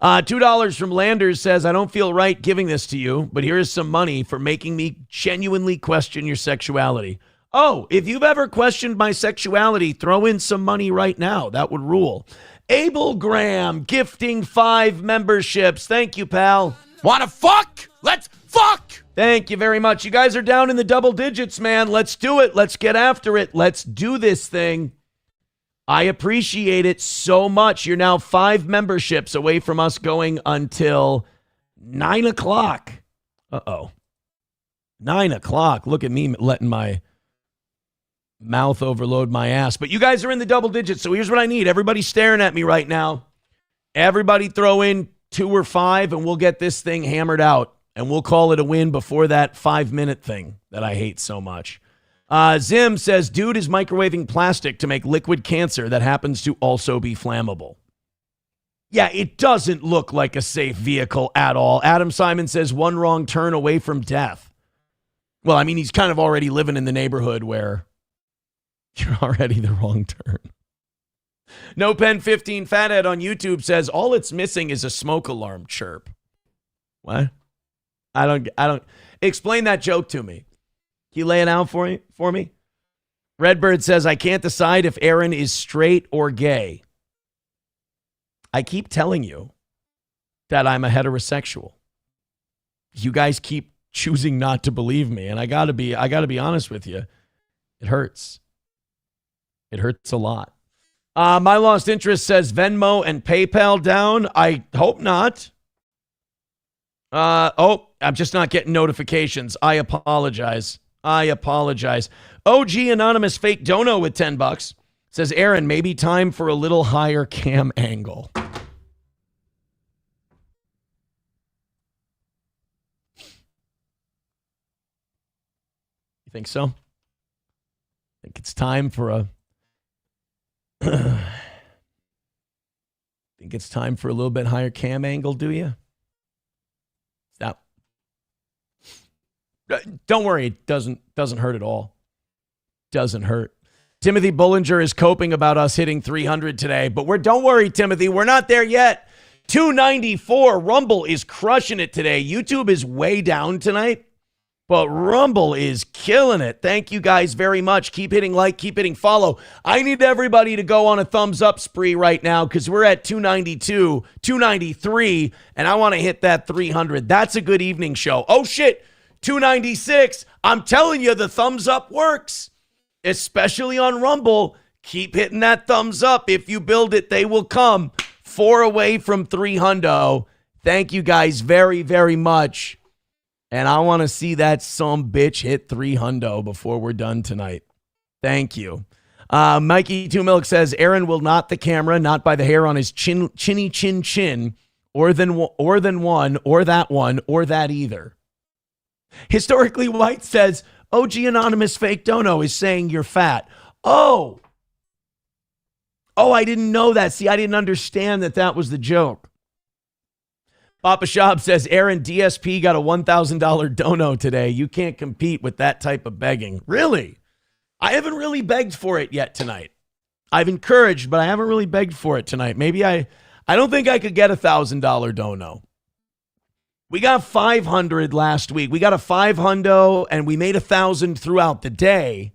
$2 from Landers says, I don't feel right giving this to you, but here is some money for making me genuinely question your sexuality. Oh, if you've ever questioned my sexuality, throw in some money right now. That would rule. Abel Graham gifting 5 memberships. Thank you, pal. Wanna fuck? Let's fuck! Thank you very much. You guys are down in the double digits, man. Let's do it. Let's get after it. Let's do this thing. I appreciate it so much. You're now 5 memberships away from us going until 9 o'clock. 9 o'clock. Look at me letting my mouth overload my ass. But you guys are in the double digits, so here's what I need. Everybody staring at me right now. Everybody throw in 2 or 5, and we'll get this thing hammered out. And we'll call it a win before that 5-minute thing that I hate so much. Zim says, dude is microwaving plastic to make liquid cancer that happens to also be flammable. Yeah, it doesn't look like a safe vehicle at all. Adam Simon says, 1 wrong turn away from death. Well, I mean, he's kind of already living in the neighborhood where you're already the wrong turn. No Pen 15 Fathead on YouTube says, all it's missing is a smoke alarm chirp. What? I don't explain that joke to me. Can you lay it out for me? Redbird says, I can't decide if Aaron is straight or gay. I keep telling you that I'm a heterosexual. You guys keep choosing not to believe me, and I gotta be honest with you. It hurts. It hurts a lot. My Lost Interest says Venmo and PayPal down. I hope not. I'm just not getting notifications. I apologize. OG Anonymous Fake Dono with $10 says, Aaron, maybe time for a little higher cam angle. You think so? Think it's time for a think it's time for a little bit higher cam angle, do you? Stop. Don't worry, it doesn't hurt at all. Doesn't hurt. Timothy Bullinger is coping about us hitting 300 today, but don't worry, Timothy, we're not there yet. 294. Rumble is crushing it today. YouTube is way down tonight, but Rumble is killing it. Thank you guys very much. Keep hitting like, keep hitting follow. I need everybody to go on a thumbs up spree right now because we're at 292, 293, and I want to hit that 300. That's a good evening show. Oh, shit. 296. I'm telling you, the thumbs up works, especially on Rumble. Keep hitting that thumbs up. If you build it, they will come. 4 away from 300. Thank you guys very, very much. And I want to see that some bitch hit 300 before we're done tonight. Thank you. Mikey Two Milk says, Aaron will not the camera, not by the hair on his chin or than one, or that one, or that either. Historically White says, OG Anonymous Fake Dono is saying you're fat. Oh, I didn't know that. See, I didn't understand that was the joke. Papa Shab says, Aaron, DSP got a $1,000 dono today. You can't compete with that type of begging. Really? I haven't really begged for it yet tonight. I've encouraged, but I haven't really begged for it tonight. Maybe I don't think I could get a $1,000 dono. We got 500 last week. We got a 500 and we made 1,000 throughout the day.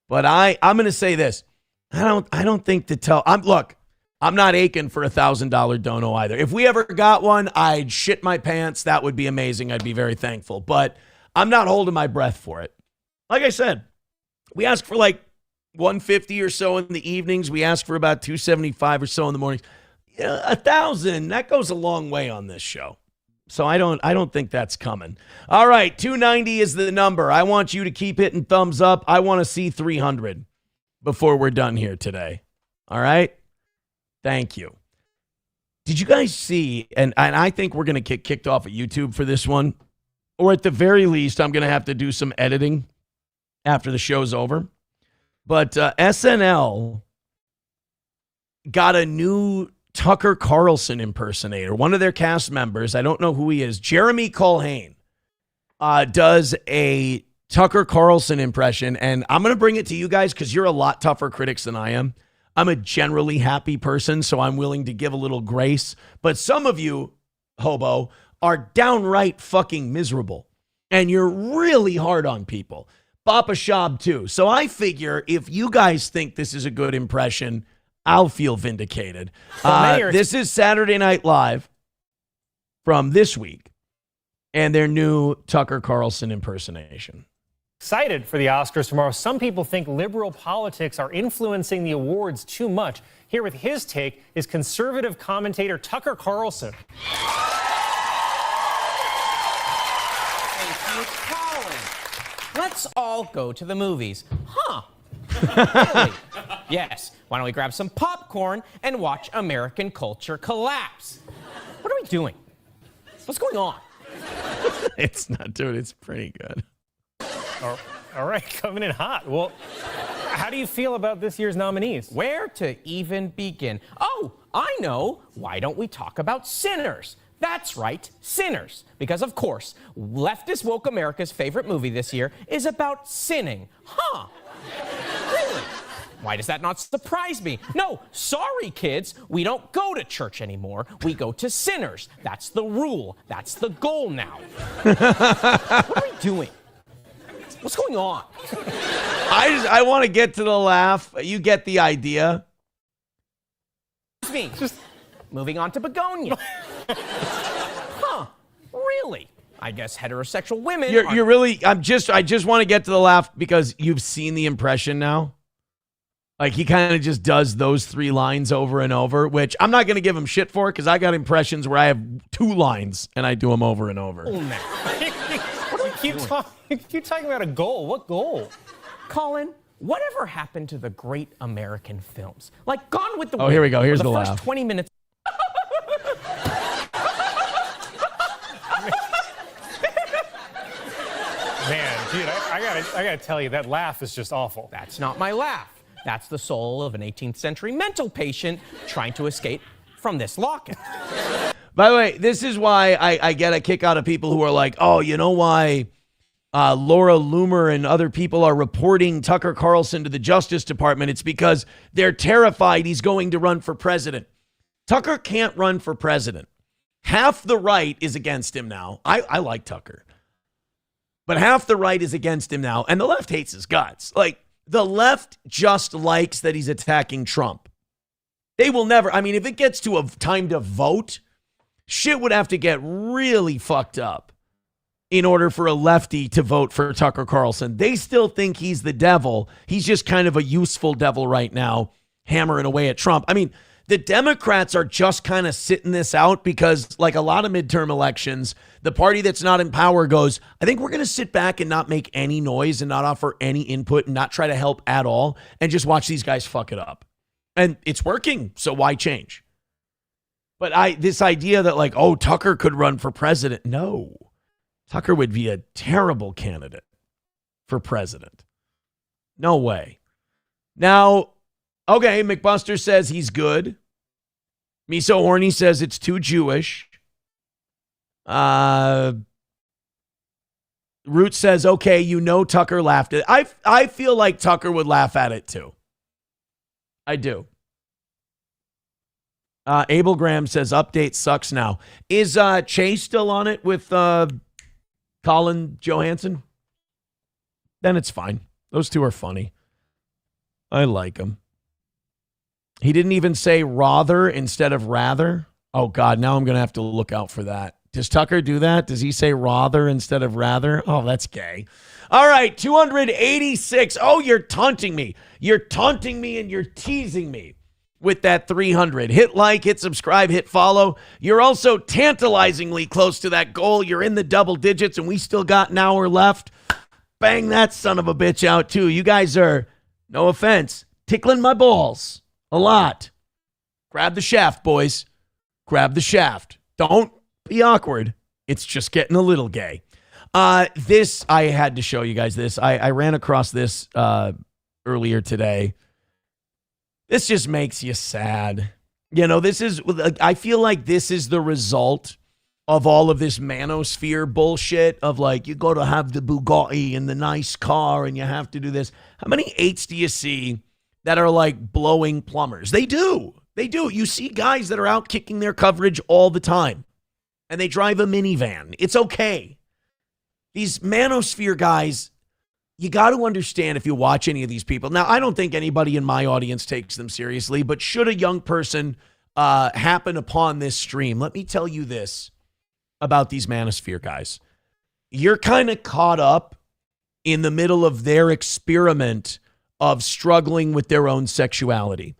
But I'm going to say this. I don't think I'm not aching for a $1,000 dono either. If we ever got one, I'd shit my pants. That would be amazing. I'd be very thankful. But I'm not holding my breath for it. Like I said, we ask for like 150 or so in the evenings. We ask for about 275 or so in the mornings. 1,000, that goes a long way on this show. So I don't think that's coming. All right, 290 is the number. I want you to keep hitting thumbs up. I want to see 300 before we're done here today. All right? Thank you. Did you guys see, and I think we're going to get kicked off of YouTube for this one, or at the very least, I'm going to have to do some editing after the show's over. But SNL got a new Tucker Carlson impersonator. One of their cast members, I don't know who he is, Jeremy Culhane, does a Tucker Carlson impression, and I'm going to bring it to you guys because you're a lot tougher critics than I am. I'm a generally happy person, so I'm willing to give a little grace. But some of you, hobo, are downright fucking miserable, and you're really hard on people. Papa Shab, too. So I figure if you guys think this is a good impression, I'll feel vindicated. This is Saturday Night Live from this week, and their new Tucker Carlson impersonation. Excited for the Oscars tomorrow. Some people think liberal politics are influencing the awards too much. Here with his take is conservative commentator Tucker Carlson. Thank you, Colin. Let's all go to the movies. Huh? Really? Yes. Why don't we grab some popcorn and watch American culture collapse? What are we doing? What's going on? It's not, dude. It's pretty good. All right, coming in hot. Well, how do you feel about this year's nominees? Where to even begin? Oh, I know. Why don't we talk about Sinners? That's right, Sinners. Because, of course, leftist woke America's favorite movie this year is about sinning. Huh? Really? Why does that not surprise me? No, sorry, kids. We don't go to church anymore. We go to Sinners. That's the rule. That's the goal now. What are we doing? What's going on? I want to get to the laugh. You get the idea. Me. Just moving on to Begonia. Huh? Really? I guess heterosexual women. You're really. I just want to get to the laugh because you've seen the impression now. Like he kind of just does those 3 lines over and over, which I'm not going to give him shit for because I got impressions where I have 2 lines and I do them over and over. Oh, man. You keep talking about a goal. What goal? Colin, whatever happened to the great American films? Like Gone with the Wind. Oh, here we go. Here's the first laugh. 20 minutes. Man, dude, I gotta tell you, that laugh is just awful. That's not my laugh. That's the soul of an 18th century mental patient trying to escape from this locket. By the way, this is why I get a kick out of people who are like, oh, you know why Laura Loomer and other people are reporting Tucker Carlson to the Justice Department? It's because they're terrified he's going to run for president. Tucker can't run for president. Half the right is against him now. I like Tucker. But half the right is against him now, and the left hates his guts. Like, the left just likes that he's attacking Trump. They will never, I mean, if it gets to a time to vote, shit would have to get really fucked up in order for a lefty to vote for Tucker Carlson. They still think he's the devil. He's just kind of a useful devil right now, hammering away at Trump. I mean, the Democrats are just kind of sitting this out because, like a lot of midterm elections, the party that's not in power goes, I think we're going to sit back and not make any noise and not offer any input and not try to help at all and just watch these guys fuck it up. And it's working, so why change? But this idea that like, oh, Tucker could run for president. No. Tucker would be a terrible candidate for president. No way. Now, okay, McBuster says he's good. Me So Horny says it's too Jewish. Root says, okay, Tucker laughed at it. I feel like Tucker would laugh at it too. I do. Abel Graham says, update sucks now. Is Chase still on it with Colin Johansson? Then it's fine. Those two are funny. I like them. He didn't even say rather instead of rather. Oh, God, now I'm going to have to look out for that. Does Tucker do that? Does he say rather instead of rather? Oh, that's gay. All right, 286. Oh, you're taunting me. You're taunting me and you're teasing me with that 300. Hit like, hit subscribe, hit follow. You're also tantalizingly close to that goal. You're in the double digits, and we still got an hour left. Bang that son of a bitch out, too. You guys are, no offense, tickling my balls a lot. Grab the shaft, boys. Grab the shaft. Don't be awkward. It's just getting a little gay. This, I had to show you guys this. I ran across this earlier today. This just makes you sad. I feel like this is the result of all of this manosphere bullshit of like, you got to have the Bugatti and the nice car and you have to do this. How many 8s do you see that are like blowing plumbers? They do. They do. You see guys that are out kicking their coverage all the time and they drive a minivan. It's okay. These manosphere guys, you got to understand if you watch any of these people. Now, I don't think anybody in my audience takes them seriously, but should a young person happen upon this stream, let me tell you this about these manosphere guys. You're kind of caught up in the middle of their experiment of struggling with their own sexuality.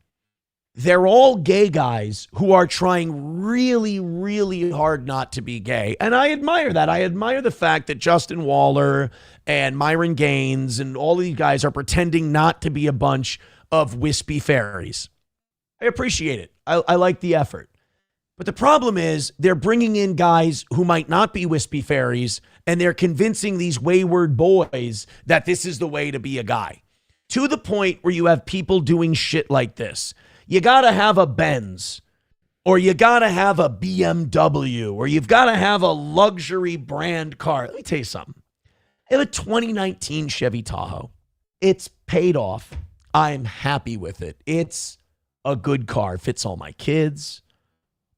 They're all gay guys who are trying really, really hard not to be gay. And I admire that. I admire the fact that Justin Waller and Myron Gaines and all these guys are pretending not to be a bunch of wispy fairies. I appreciate it. I like the effort. But the problem is they're bringing in guys who might not be wispy fairies, and they're convincing these wayward boys that this is the way to be a guy. To the point where you have people doing shit like this. You got to have a Benz, or you got to have a BMW, or you've got to have a luxury brand car. Let me tell you something. I have a 2019 Chevy Tahoe. It's paid off. I'm happy with it. It's a good car. It fits all my kids.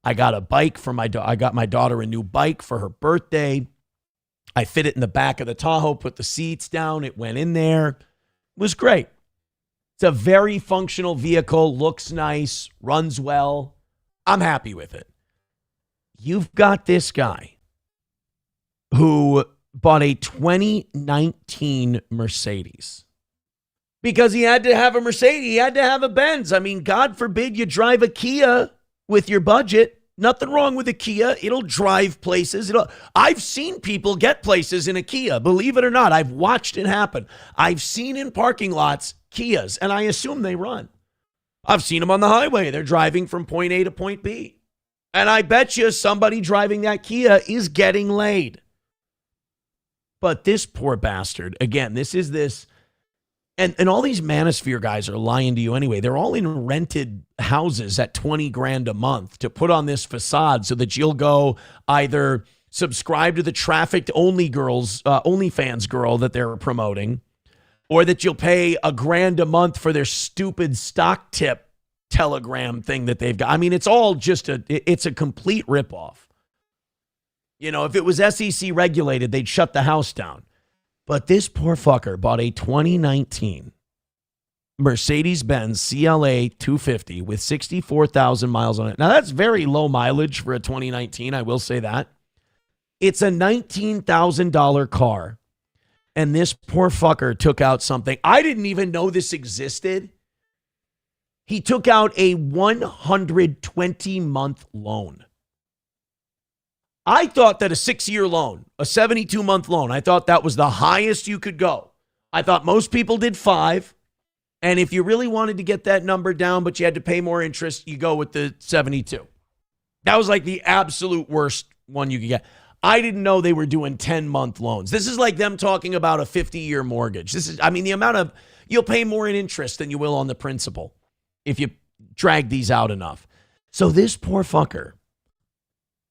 I got a bike for I got my daughter a new bike for her birthday. I fit it in the back of the Tahoe, put the seats down. It went in there. It was great. It's a very functional vehicle, looks nice, runs well. I'm happy with it. You've got this guy who bought a 2019 Mercedes because he had to have a Mercedes. He had to have a Benz. I mean, God forbid you drive a Kia with your budget. Nothing wrong with a Kia. It'll drive places. I've seen people get places in a Kia. Believe it or not, I've watched it happen. I've seen in parking lots Kias, and I assume they run. I've seen them on the highway. They're driving from point A to point B. And I bet you somebody driving that Kia is getting laid. But this poor bastard, again, and all these manosphere guys are lying to you anyway. They're all in rented houses at $20,000 a month to put on this facade so that you'll go either subscribe to the trafficked OnlyFans girl that they're promoting, or that you'll pay $1,000 a month for their stupid stock tip Telegram thing that they've got. I mean, it's all just it's a complete ripoff. If it was SEC regulated, they'd shut the house down. But this poor fucker bought a 2019 Mercedes-Benz CLA 250 with 64,000 miles on it. Now, that's very low mileage for a 2019, I will say that. It's a $19,000 car. And this poor fucker took out something. I didn't even know this existed. He took out a 120-month loan. I thought that a 6-year loan, a 72-month loan, I thought that was the highest you could go. I thought most people did 5. And if you really wanted to get that number down, but you had to pay more interest, you go with the 72. That was like the absolute worst one you could get. I didn't know they were doing 10-month loans. This is like them talking about a 50-year mortgage. This is, I mean, the amount of, you'll pay more in interest than you will on the principal if you drag these out enough. So this poor fucker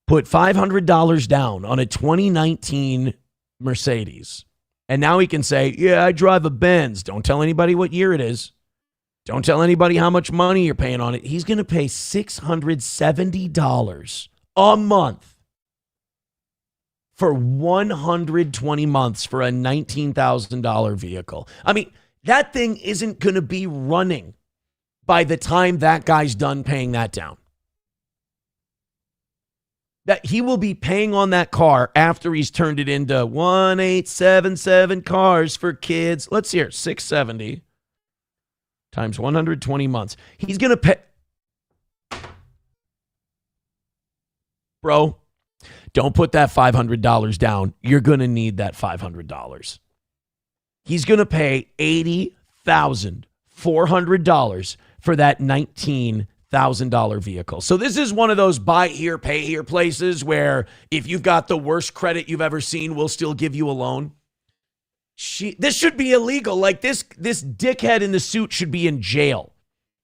put $500 down on a 2019 Mercedes. And now he can say, yeah, I drive a Benz. Don't tell anybody what year it is. Don't tell anybody how much money you're paying on it. He's going to pay $670 a month for 120 months for a $19,000 vehicle. I mean, that thing isn't going to be running by the time that guy's done paying that down. That he will be paying on that car after he's turned it into 1877 cars for kids. Let's hear it, 670 times 120 months. He's going to pay. Bro, don't put that $500 down. You're going to need that $500. He's going to pay $80,400 for that $19,000 vehicle. So this is one of those buy here, pay here places where if you've got the worst credit you've ever seen, we'll still give you a loan. This should be illegal. Like this dickhead in the suit should be in jail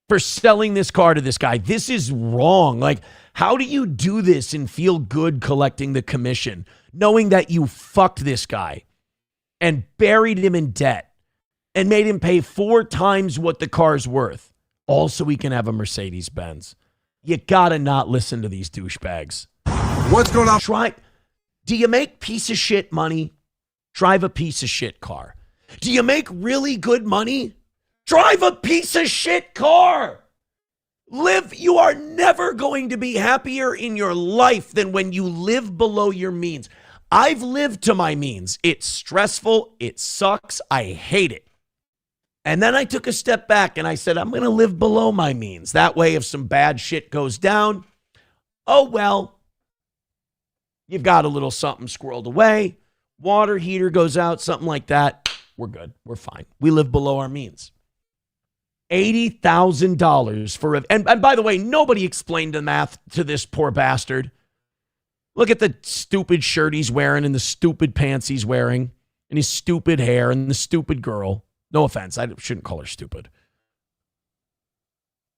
for selling this car to this guy. This is wrong. Like, how do you do this and feel good collecting the commission, knowing that you fucked this guy and buried him in debt and made him pay 4 times what the car's worth, all so he can have a Mercedes-Benz? You gotta not listen to these douchebags. What's going on? Do you make piece of shit money? Drive a piece of shit car. Do you make really good money? Drive a piece of shit car. You are never going to be happier in your life than when you live below your means. I've lived to my means. It's stressful. It sucks. I hate it. And then I took a step back and I said, I'm going to live below my means. That way, if some bad shit goes down, oh, well, you've got a little something squirreled away. Water heater goes out, something like that. We're good. We're fine. We live below our means. $80,000 for and by the way, nobody explained the math to this poor bastard. Look at the stupid shirt he's wearing and the stupid pants he's wearing and his stupid hair and the stupid girl. No offense, I shouldn't call her stupid.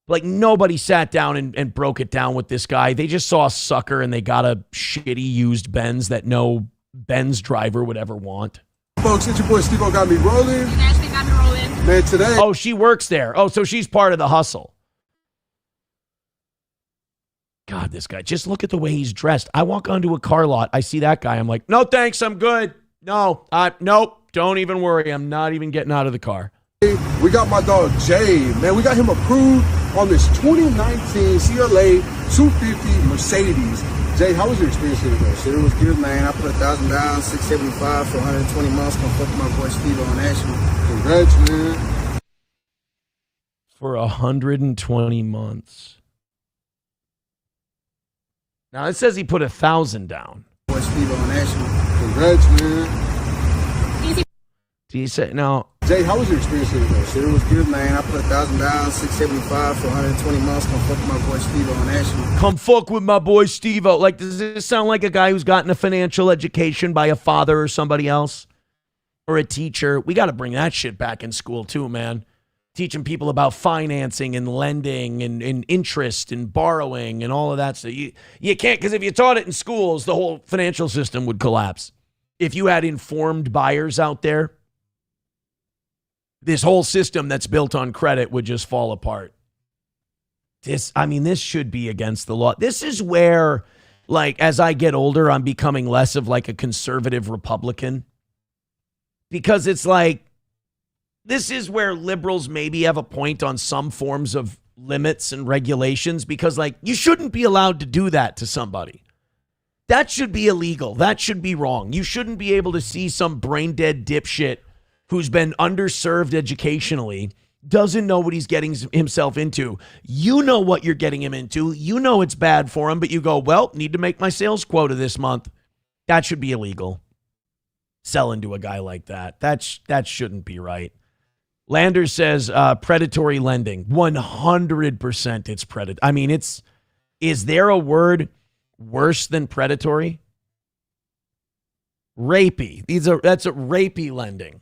Like, nobody sat down and broke it down with this guy. They just saw a sucker and they got a shitty used Benz that no Benz driver would ever want. Folks, it's your boy Steve-O got me rolling. Ashley got me rolling. Man, today. Oh, she works there. Oh, so she's part of the hustle. God, this guy. Just look at the way he's dressed. I walk onto a car lot. I see that guy. I'm like, no, thanks. I'm good. No, nope. Don't even worry. I'm not even getting out of the car. We got my dog Jay. Man, we got him approved on this 2019 CLA 250 Mercedes. Jay, how was your experience here today? Shit, it was good, man. I put $1,000 down, $675 for 120 months. Gonna fuck with my boy Steve on Ashley. Congrats, man. For 120 months. Now it says he put $1,000 down. Boy Steve on Ashley. Congrats, man. Do you say now? Jay, how was your experience here today? Shit, it was good, man. I put $1,000 down, $675 for 120 months. Gonna fuck with my boy Steve on Ashley. Come fuck with my boy Steve-O. Like, does this sound like a guy who's gotten a financial education by a father or somebody else? Or a teacher? We got to bring that shit back in school too, man. Teaching people about financing and lending and interest and borrowing and all of that. So you can't, because if you taught it in schools, the whole financial system would collapse. If you had informed buyers out there, this whole system that's built on credit would just fall apart. This should be against the law. This is where, like, as I get older, I'm becoming less of like a conservative Republican. Because it's like, this is where liberals maybe have a point on some forms of limits and regulations, because, like, you shouldn't be allowed to do that to somebody. That should be illegal. That should be wrong. You shouldn't be able to see some brain-dead dipshit who's been underserved educationally, doesn't know what he's getting himself into. You know what you're getting him into. You know it's bad for him, but you go, well, need to make my sales quota this month. That should be illegal. Selling to a guy like that. That shouldn't be right. Landers says predatory lending. 100% it's predatory. I mean, is there a word? worse than predatory? Rapey. That's a rapey lending.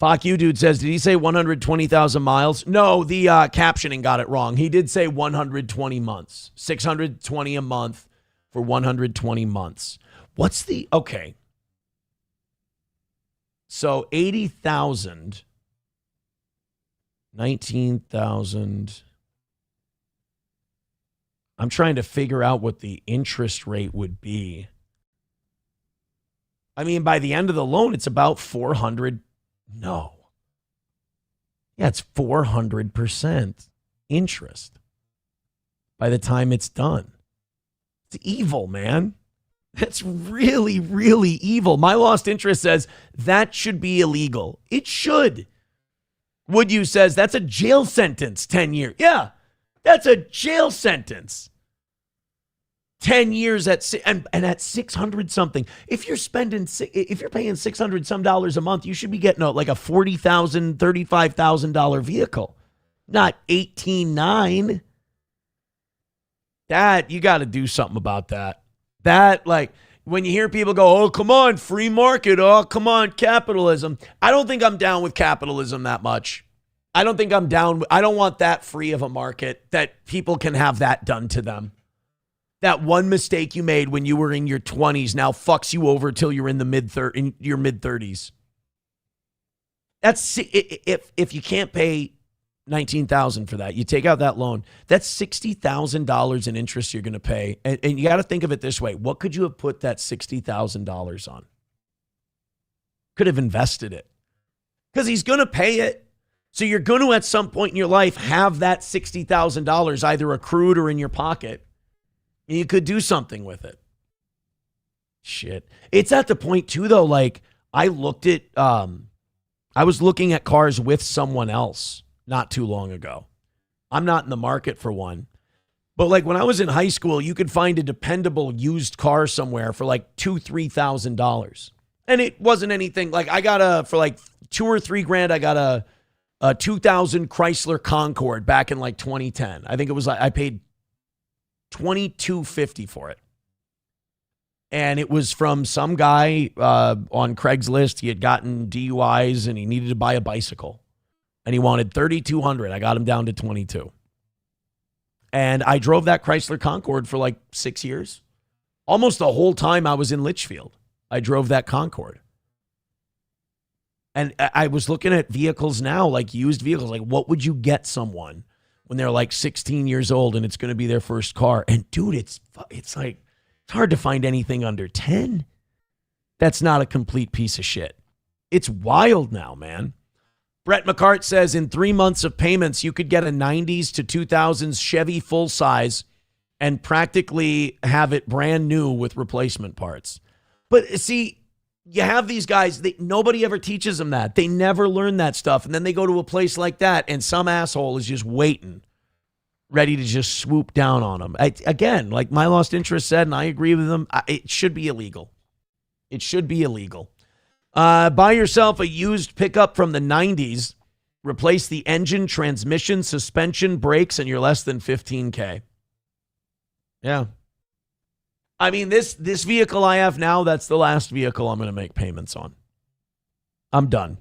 Fuck you, dude says, did he say 120,000 miles? No, the captioning got it wrong. He did say 120 months. 620 a month for 120 months. What's the, okay. So 80,000, 19,000. I'm trying to figure out what the interest rate would be. I mean, by the end of the loan, it's about 400. No. Yeah, it's 400% interest by the time it's done. It's evil, man. That's really, really evil. My Lost Interest says that should be illegal. It should. Would You says that's a jail sentence, 10 years. Yeah, that's a jail sentence. 10 years and at 600 something. If you're paying $600 some a month, you should be getting like a $40,000, $35,000 vehicle, not 18.9. That you got to do something about that. That, like, when you hear people go, "Oh, come on, free market. Oh, come on, capitalism." I don't think I'm down with capitalism that much. I don't think I'm down. I don't want that free of a market that people can have that done to them. That one mistake you made when you were in your 20s now fucks you over till you're in your mid 30s. That's if you can't pay $19,000 for that, you take out that loan. That's $60,000 in interest you're going to pay, and you got to think of it this way: what could you have put that $60,000 on? Could have invested it, because he's going to pay it. So you're going to at some point in your life have that $60,000 either accrued or in your pocket. You could do something with it. Shit. It's at the point too, though, like I was looking at cars with someone else not too long ago. I'm not in the market for one. But like when I was in high school, you could find a dependable used car somewhere for like $2,000-$3,000. And it wasn't anything like for like $2,000 or $3,000, I got a 2000 Chrysler Concorde back in like 2010. I think it was like I paid $2,250 for it. And it was from some guy on Craigslist. He had gotten DUIs and he needed to buy a bicycle. And he wanted $3,200. I got him down to $2,200. And I drove that Chrysler Concorde for like 6 years. Almost the whole time I was in Litchfield, I drove that Concorde. And I was looking at vehicles now, like used vehicles. Like, what would you get someone when they're like 16 years old and it's going to be their first car? And dude, it's like, it's hard to find anything under 10. That's not a complete piece of shit. It's wild now, man. Brett McCart says in 3 months of payments, you could get a 90s to 2000s Chevy full size and practically have it brand new with replacement parts. But see, you have these guys, nobody ever teaches them that. They never learn that stuff. And then they go to a place like that and some asshole is just waiting, ready to just swoop down on them. Again, like My Lost Interest said, and I agree with them, it should be illegal. It should be illegal. Buy yourself a used pickup from the 90s, replace the engine, transmission, suspension, brakes, and you're less than $15,000. Yeah. I mean, this vehicle I have now, that's the last vehicle I'm going to make payments on. I'm done.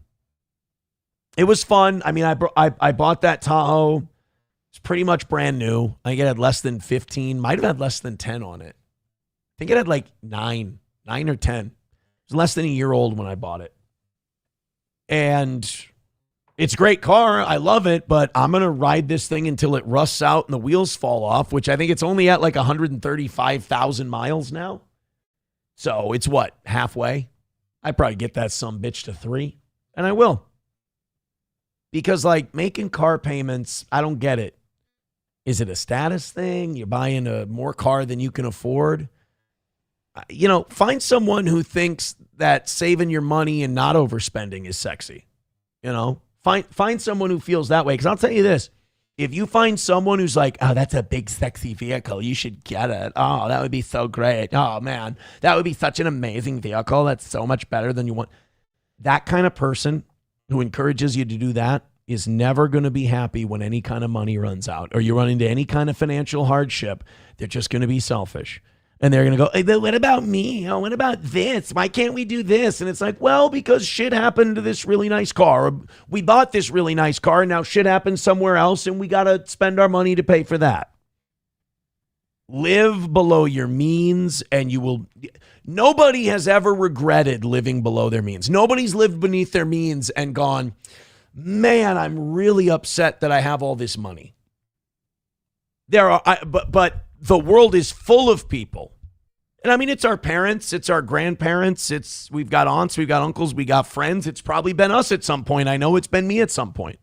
It was fun. I mean, I bought that Tahoe. It's pretty much brand new. I think it had less than 15, might have had less than 10 on it. I think it had like 9 or 10. It was less than a year old when I bought it. And it's a great car. I love it, but I'm going to ride this thing until it rusts out and the wheels fall off, which I think it's only at like 135,000 miles now. So it's what, halfway? I probably get that sumbitch to 3, and I will. Because like making car payments, I don't get it. Is it a status thing? You're buying a more car than you can afford? You know, find someone who thinks that saving your money and not overspending is sexy. You know, find someone who feels that way. Because I'll tell you this, if you find someone who's like, oh, that's a big, sexy vehicle, you should get it. Oh, that would be so great. Oh, man, that would be such an amazing vehicle. That's so much better than you want. That kind of person who encourages you to do that, is never going to be happy when any kind of money runs out or you run into any kind of financial hardship. They're just going to be selfish. And they're going to go, hey, but what about me? Oh, what about this? Why can't we do this? And it's like, well, because shit happened to this really nice car. Or we bought this really nice car, and now shit happened somewhere else, and we got to spend our money to pay for that. Live below your means, and you will. Nobody has ever regretted living below their means. Nobody's lived beneath their means and gone, man, I'm really upset that I have all this money. But the world is full of people. And I mean, it's our parents, it's our grandparents, we've got aunts, we've got uncles, we got friends. It's probably been us at some point. I know it's been me at some point.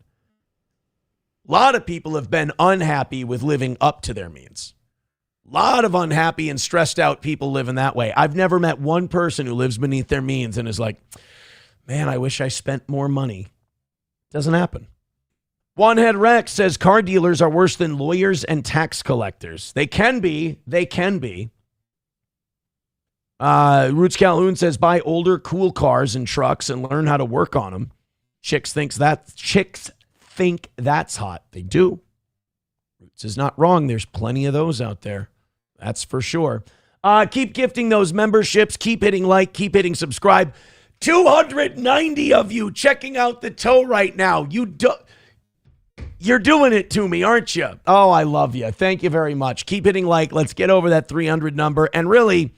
A lot of people have been unhappy with living up to their means. A lot of unhappy and stressed out people living that way. I've never met one person who lives beneath their means and is like, man, I wish I spent more money. Doesn't happen. One Head Rex says car dealers are worse than lawyers and tax collectors. They can be. They can be. Roots Calhoun says buy older, cool cars and trucks and learn how to work on them. Chicks think that's hot. They do. Roots is not wrong. There's plenty of those out there. That's for sure. Keep gifting those memberships. Keep hitting like. Keep hitting subscribe. 290 of you checking out the toe right now. You're doing it to me, aren't you? Oh, I love you. Thank you very much. Keep hitting like. Let's get over that 300 number. And really,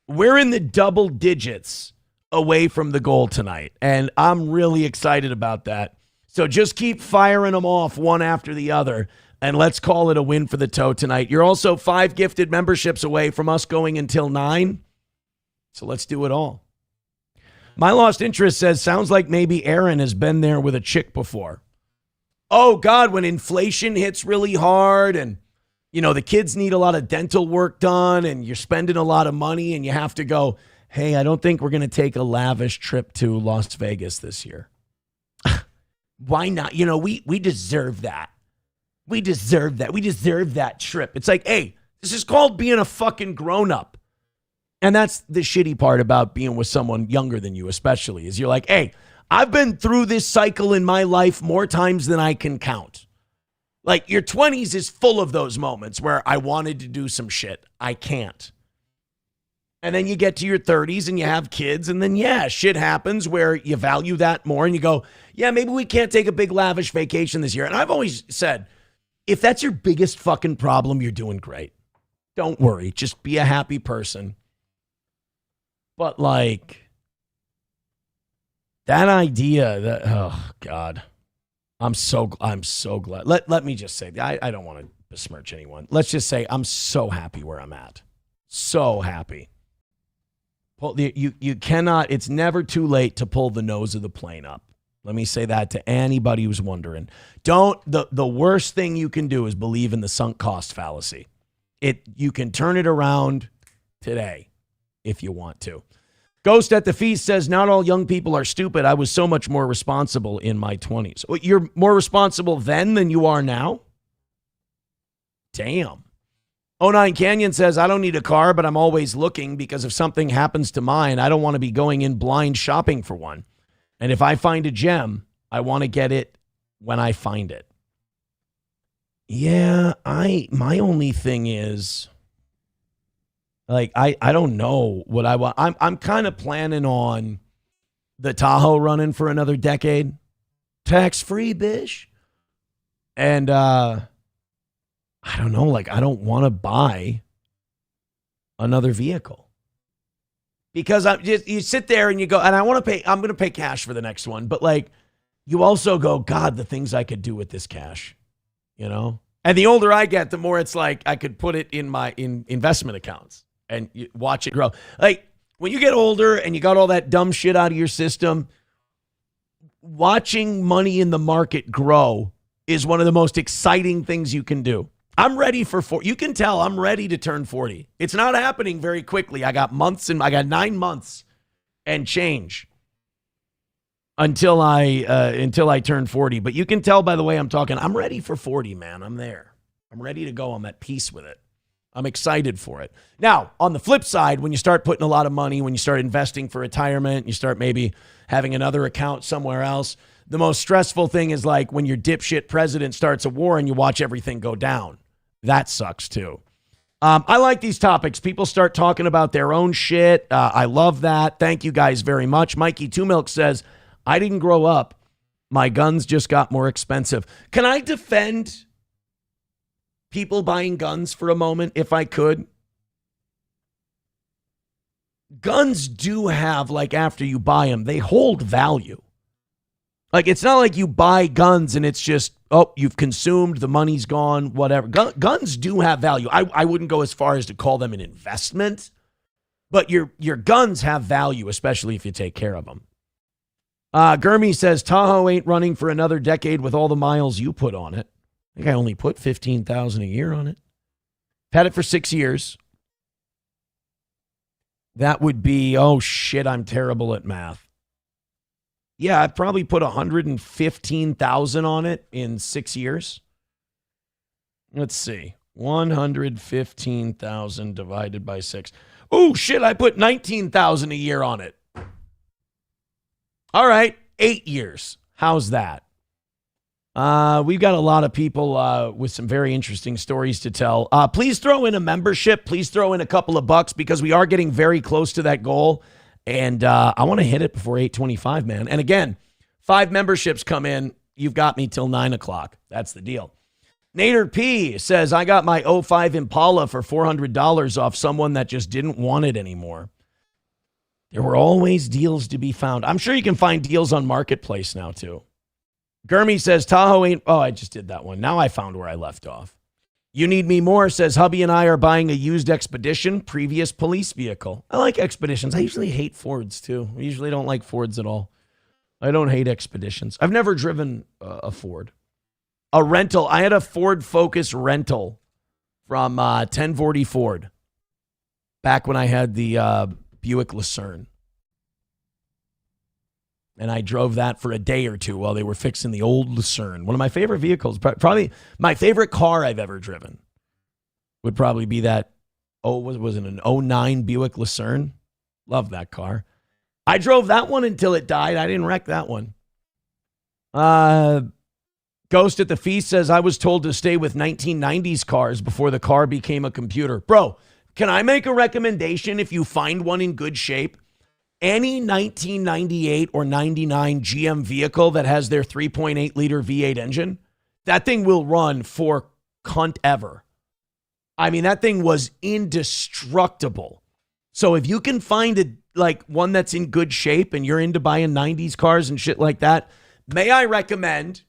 we're in the double digits away from the goal tonight. And I'm really excited about that. So just keep firing them off one after the other. And let's call it a win for the toe tonight. You're also 5 gifted memberships away from us going until 9. So let's do it all. My Lost Interest says, sounds like maybe Aaron has been there with a chick before. Oh, God, when inflation hits really hard and, the kids need a lot of dental work done and you're spending a lot of money and you have to go, hey, I don't think we're going to take a lavish trip to Las Vegas this year. Why not? We deserve that. We deserve that. We deserve that trip. It's like, hey, this is called being a fucking grown-up. And that's the shitty part about being with someone younger than you, especially, is you're like, hey, I've been through this cycle in my life more times than I can count. Like, your 20s is full of those moments where I wanted to do some shit. I can't. And then you get to your 30s and you have kids, and then, yeah, shit happens where you value that more and you go, yeah, maybe we can't take a big lavish vacation this year. And I've always said, if that's your biggest fucking problem, you're doing great. Don't worry. Just be a happy person. But like that idea that, oh God, I'm so glad. Let me just say, I don't want to besmirch anyone. Let's just say I'm so happy where I'm at. So happy. You cannot, it's never too late to pull the nose of the plane up. Let me say that to anybody who's wondering. The worst thing you can do is believe in the sunk cost fallacy. You can turn it around today if you want to. Ghost at the Feast says, not all young people are stupid. I was so much more responsible in my 20s. You're more responsible then than you are now? Damn. 09 Canyon says, I don't need a car, but I'm always looking because if something happens to mine, I don't want to be going in blind shopping for one. And if I find a gem, I want to get it when I find it. Yeah, my only thing is, like, I don't know what I want. I'm kind of planning on the Tahoe running for another decade. Tax-free, bish. And I don't know, like, I don't want to buy another vehicle. Because you sit there and you go, and I'm going to pay cash for the next one. But like, you also go, God, the things I could do with this cash, And the older I get, the more it's like I could put it in investment accounts and watch it grow. Like when you get older and you got all that dumb shit out of your system, watching money in the market grow is one of the most exciting things you can do. I'm ready for 40. You can tell I'm ready to turn 40. It's not happening very quickly. I got 9 months and change until I turn 40. But you can tell by the way I'm talking, I'm ready for 40, man. I'm there. I'm ready to go. I'm at peace with it. I'm excited for it. Now, on the flip side, when you start putting a lot of money, when you start investing for retirement, you start maybe having another account somewhere else, The most stressful thing is like when your dipshit president starts a war and you watch everything go down. That sucks too. I like these topics. People start talking about their own shit. I love that. Thank you guys very much. Mikey Two Milk says, I didn't grow up. My guns just got more expensive. Can I defend people buying guns for a moment if I could? Guns do have, like after you buy them, they hold value. Like, it's not like you buy guns and it's just, oh, you've consumed, the money's gone, whatever. Guns do have value. I wouldn't go as far as to call them an investment, but your guns have value, especially if you take care of them. Gurmy says, Tahoe ain't running for another decade with all the miles you put on it. I think I only put $15,000 a year on it. Had it for 6 years. That would be, oh shit, I'm terrible at math. Yeah, I probably put $115,000 on it in 6 years. Let's see. 115,000 divided by 6. Oh, shit, I put $19,000 a year on it. All right, 8 years. How's that? We've got a lot of people with some very interesting stories to tell. Please throw in a membership. Please throw in a couple of bucks because we are getting very close to that goal. And I want to hit it before 8:25, man. And again, 5 memberships come in. You've got me till 9 o'clock. That's the deal. Nader P says, I got my 05 Impala for $400 off someone that just didn't want it anymore. There were always deals to be found. I'm sure you can find deals on Marketplace now, too. Gurmy says, Tahoe ain't... Oh, I just did that one. Now I found where I left off. You Need Me More says, hubby and I are buying a used Expedition, previous police vehicle. I like Expeditions. I usually hate Fords, too. I usually don't like Fords at all. I don't hate Expeditions. I've never driven a Ford. A rental. I had a Ford Focus rental from 1040 Ford back when I had the Buick Lucerne. And I drove that for a day or two while they were fixing the old Lucerne. One of my favorite vehicles, probably my favorite car I've ever driven would probably be that, was it an 09 Buick Lucerne? Love that car. I drove that one until it died. I didn't wreck that one. Ghost at the Feast says, I was told to stay with 1990s cars before the car became a computer. Bro, can I make a recommendation if you find one in good shape? Any 1998 or 99 GM vehicle that has their 3.8 liter V8 engine, that thing will run for cunt ever. I mean, that thing was indestructible. So if you can find one that's in good shape and you're into buying 90s cars and shit like that, may I recommend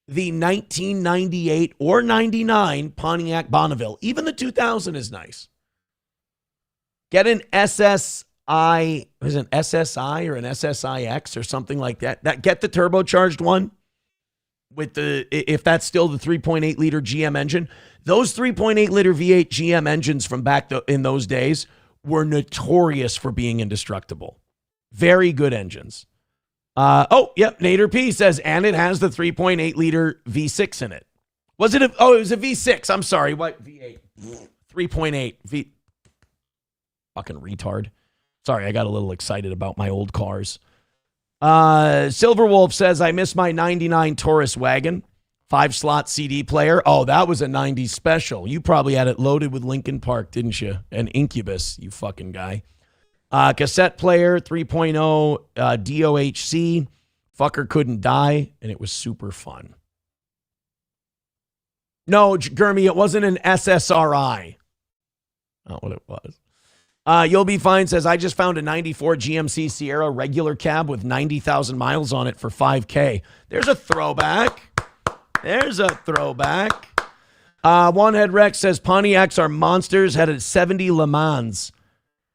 the 1998 or 99 Pontiac Bonneville. Even the 2000 is nice. Get an SSI, is it an SSI or an SSIX or something like that. Get the turbocharged one with if that's still the 3.8 liter GM engine. Those 3.8 liter V8 GM engines from back in those days were notorious for being indestructible. Very good engines. Nader P says, and it has the 3.8 liter V6 in it. Was it it was a V6. I'm sorry. What? V8. 3.8. Fucking retard. Sorry, I got a little excited about my old cars. Silverwolf says, I miss my 99 Taurus wagon. 5-slot CD player. Oh, that was a 90s special. You probably had it loaded with Linkin Park, didn't you? And Incubus, you fucking guy. Cassette player, 3.0, DOHC. Fucker couldn't die, and it was super fun. No, Gurmy, it wasn't an SSRI. Not what it was. You'll Be Fine says, I just found a 94 GMC Sierra regular cab with 90,000 miles on it for $5,000. There's a throwback. One Head Rex says, Pontiacs are monsters. Had a 70 Le Mans.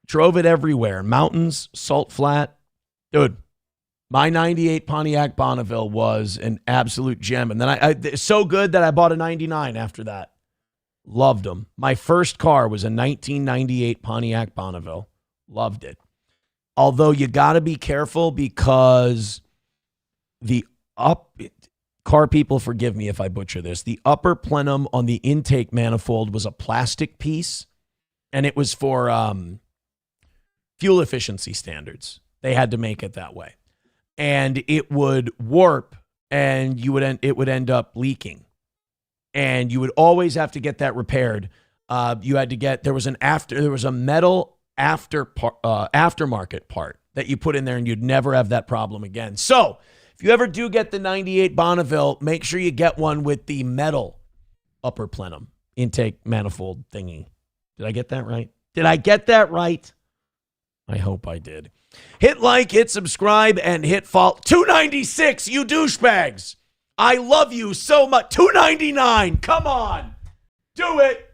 Drove it everywhere. Mountains, salt flat. Dude, my 98 Pontiac Bonneville was an absolute gem. And then I so good that I bought a 99 after that. Loved them. My first car was a 1998 Pontiac Bonneville. Loved it. Although you got to be careful because car people, forgive me if I butcher this. The upper plenum on the intake manifold was a plastic piece, and it was for fuel efficiency standards. They had to make it that way. And it would warp and it would end up leaking. And you would always have to get that repaired. There was a metal aftermarket part that you put in there, and you'd never have that problem again. So if you ever do get the 98 Bonneville, make sure you get one with the metal upper plenum intake manifold thingy. Did I get that right? I hope I did. Hit like, hit subscribe, and hit follow. $2.96, you douchebags. I love you so much. $2.99. Come on. Do it.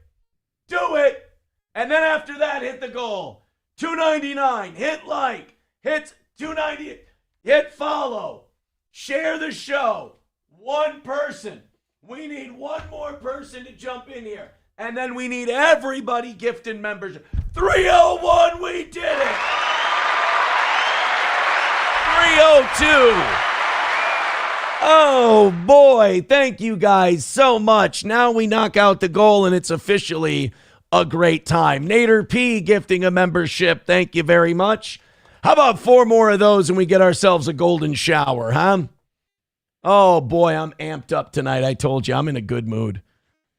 And then after that, hit the goal. $2.99. Hit like. Hit $2.98. Hit follow. Share the show. One person. We need one more person to jump in here. And then we need everybody gifted membership. 301, we did it. 302. Oh, boy. Thank you guys so much. Now we knock out the goal, and it's officially a great time. Nader P gifting a membership. Thank you very much. How about 4 more of those and we get ourselves a golden shower, huh? Oh, boy, I'm amped up tonight. I told you, I'm in a good mood.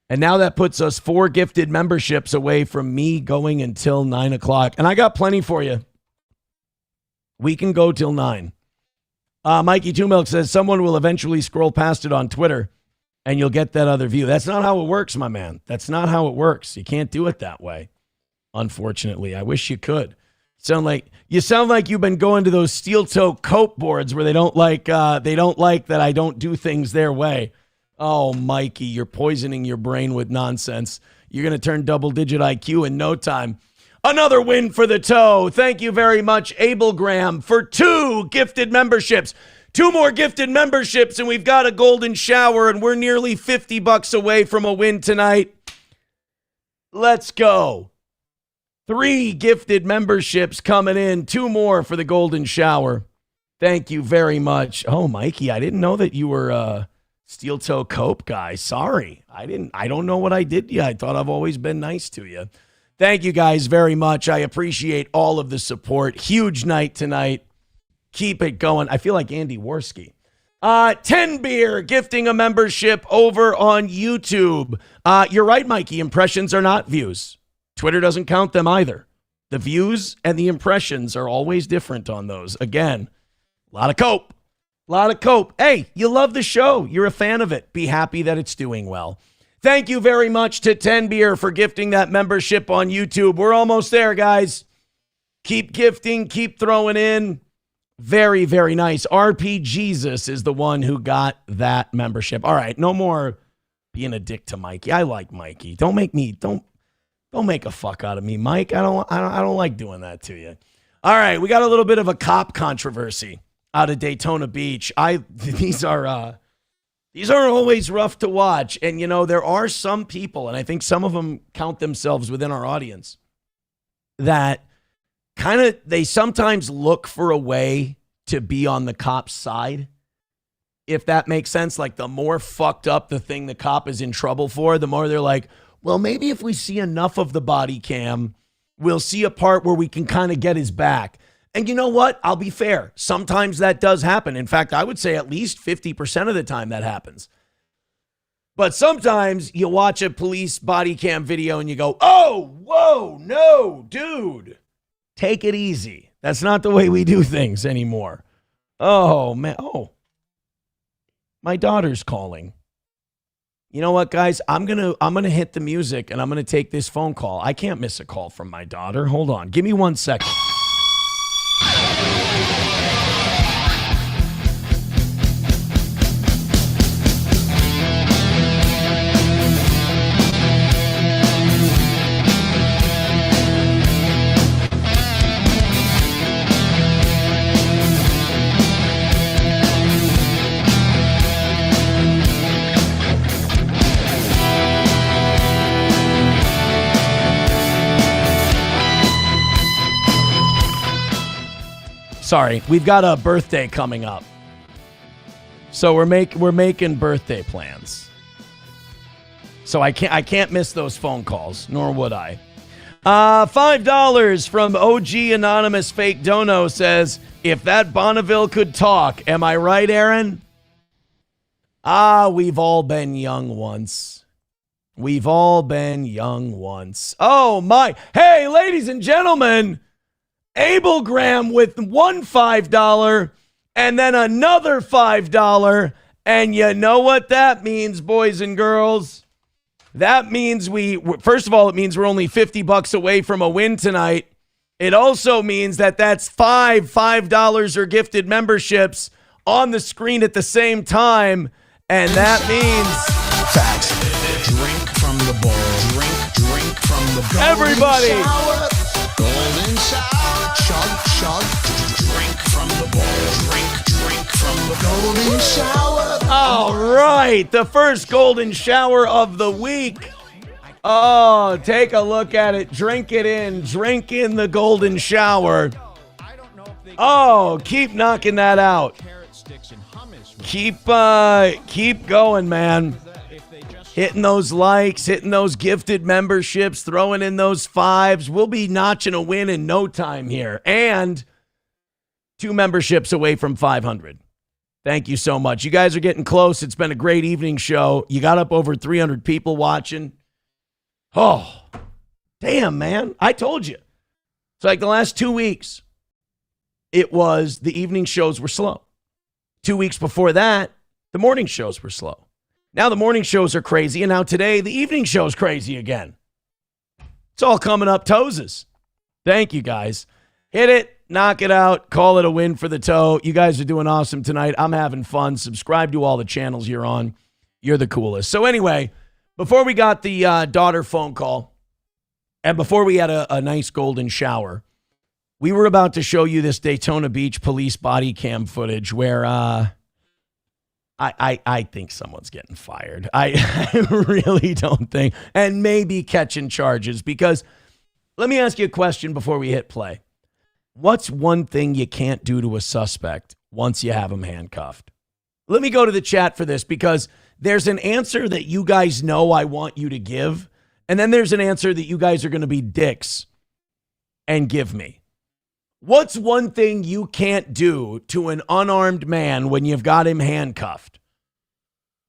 And now that puts us 4 gifted memberships away from me going until 9 o'clock. And I got plenty for you. We can go till 9. Mikey Two Milk says someone will eventually scroll past it on Twitter and you'll get that other view. That's not how it works, my man. That's not how it works. You can't do it that way. Unfortunately, I wish you could. You sound like you've been going to those steel toe cope boards where they don't like that I don't do things their way. Oh, Mikey, you're poisoning your brain with nonsense. You're going to turn double-digit IQ in no time. Another win for the toe. Thank you very much, Abel Graham, for 2 gifted memberships. 2 more gifted memberships, and we've got a golden shower, and we're nearly $50 away from a win tonight. Let's go. 3 gifted memberships coming in. 2 more for the golden shower. Thank you very much. Oh, Mikey, I didn't know that you were a steel toe cope guy. Sorry. I don't know what I did to you. I thought I've always been nice to you. Thank you guys very much. I appreciate all of the support. Huge night tonight. Keep it going. I feel like Andy Worski. 10 Beer gifting a membership over on YouTube. You're right, Mikey. Impressions are not views. Twitter doesn't count them either. The views and the impressions are always different on those. Again, a lot of cope. Hey, you love the show. You're a fan of it. Be happy that it's doing well. Thank you very much to 10 Beer for gifting that membership on YouTube. We're almost there, guys. Keep gifting, keep throwing in. Very, very nice. RP Jesus is the one who got that membership. All right, no more being a dick to Mikey. I like Mikey. Don't make a fuck out of me, Mike. I don't like doing that to you. All right, we got a little bit of a cop controversy out of Daytona Beach. These are always rough to watch. And, there are some people, and I think some of them count themselves within our audience, that they sometimes look for a way to be on the cop's side, if that makes sense. Like, the more fucked up the thing the cop is in trouble for, the more they're like, well, maybe if we see enough of the body cam, we'll see a part where we can kind of get his back. And you know what? I'll be fair. Sometimes that does happen. In fact, I would say at least 50% of the time that happens. But sometimes you watch a police body cam video and you go, oh, whoa, no, dude. Take it easy. That's not the way we do things anymore. Oh, man. Oh, my daughter's calling. You know what, guys? I'm gonna hit the music and I'm gonna take this phone call. I can't miss a call from my daughter. Hold on. Give me 1 second. Sorry, we've got a birthday coming up. So we're making birthday plans. So I can't miss those phone calls, nor would I. $5 from OG Anonymous Fake Dono says, if that Bonneville could talk, am I right, Aaron? We've all been young once. We've all been young once. Oh, my. Hey, ladies and gentlemen, Abel Graham with one $5 and then another $5. And you know what that means, boys and girls? That means first of all, it means we're only $50 away from a win tonight. It also means that that's $5 or gifted memberships on the screen at the same time. And that means facts. Drink from the bowl. Drink from the bowl. Everybody. Golden shower. Chug. Drink from the bowl. Drink from the golden shower. All right. The first golden shower of the week. Oh, take a look at it. Drink it in. Drink in the golden shower. Oh, keep knocking that out. Keep going, man. Hitting those likes, hitting those gifted memberships, throwing in those fives. We'll be notching a win in no time here. And 2 memberships away from 500. Thank you so much. You guys are getting close. It's been a great evening show. You got up over 300 people watching. Oh, damn, man. I told you. It's like the last 2 weeks, it was the evening shows were slow. 2 weeks before that, the morning shows were slow. Now the morning shows are crazy, and now today, the evening show's crazy again. It's all coming up toeses. Thank you, guys. Hit it, knock it out, call it a win for the toe. You guys are doing awesome tonight. I'm having fun. Subscribe to all the channels you're on. You're the coolest. So anyway, before we got the daughter phone call, and before we had a nice golden shower, we were about to show you this Daytona Beach police body cam footage where I think someone's getting fired. I really don't think. And maybe catching charges, because let me ask you a question before we hit play. What's one thing you can't do to a suspect once you have him handcuffed? Let me go to the chat for this, because there's an answer that you guys know I want you to give, and then there's an answer that you guys are going to be dicks and give me. What's one thing you can't do to an unarmed man when you've got him handcuffed?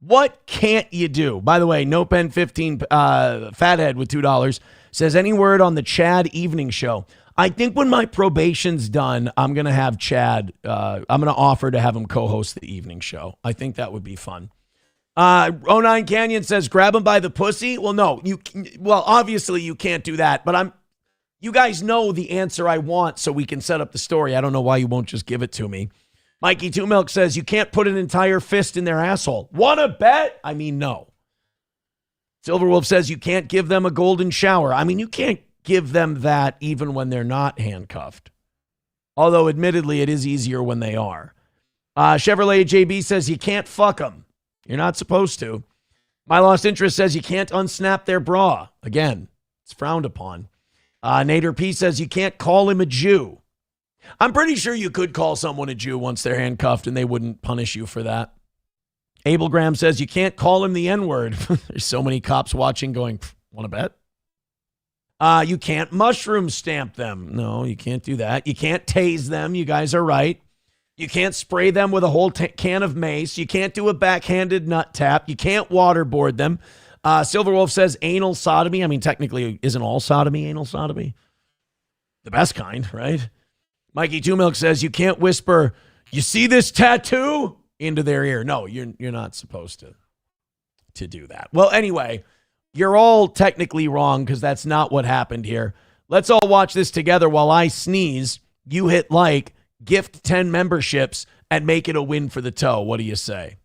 What can't you do? By the way, NoPen15 Fathead with $2 says, any word on the Chad evening show? I think when my probation's done, I'm going to have Chad, I'm going to offer to have him co-host the evening show. I think that would be fun. 09 Canyon says, grab him by the pussy. Well, no, obviously you can't do that, but you guys know the answer I want, so we can set up the story. I don't know why you won't just give it to me. Mikey Two Milk says, you can't put an entire fist in their asshole. Want to bet? I mean, no. Silverwolf says, you can't give them a golden shower. I mean, you can't give them that even when they're not handcuffed. Although, admittedly, it is easier when they are. Chevrolet JB says, you can't fuck them. You're not supposed to. My Lost Interest says, you can't unsnap their bra. Again, it's frowned upon. Nader P says, you can't call him a Jew. I'm pretty sure you could call someone a Jew once they're handcuffed and they wouldn't punish you for that. Abel Graham says, you can't call him the N-word. There's so many cops watching going, want to bet? You can't mushroom stamp them. No, you can't do that. You can't tase them. You guys are right. You can't spray them with a whole can of mace. You can't do a backhanded nut tap. You can't waterboard them. Silverwolf says anal sodomy. I mean, technically, isn't all sodomy anal sodomy? The best kind, right? Mikey Two Milk says you can't whisper, you see this tattoo? Into their ear. No, you're not supposed to do that. Well, anyway, you're all technically wrong, because that's not what happened here. Let's all watch this together while I sneeze. You hit like, gift 10 memberships, and make it a win for the toe. What do you say?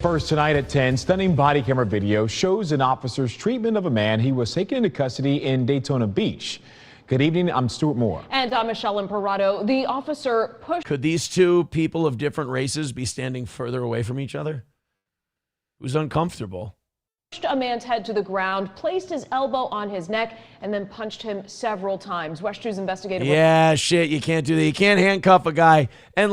First tonight at 10, stunning body camera video shows an officer's treatment of a man he was taken into custody in Daytona Beach. Good evening, I'm Stuart Moore. And I'm Michelle Imparato. The officer pushed. Could these two people of different races be standing further away from each other? Who's uncomfortable? A man's head to the ground, placed his elbow on his neck, and then punched him several times. West 2's investigative. Yeah, shit, you can't do that. You can't handcuff a guy. And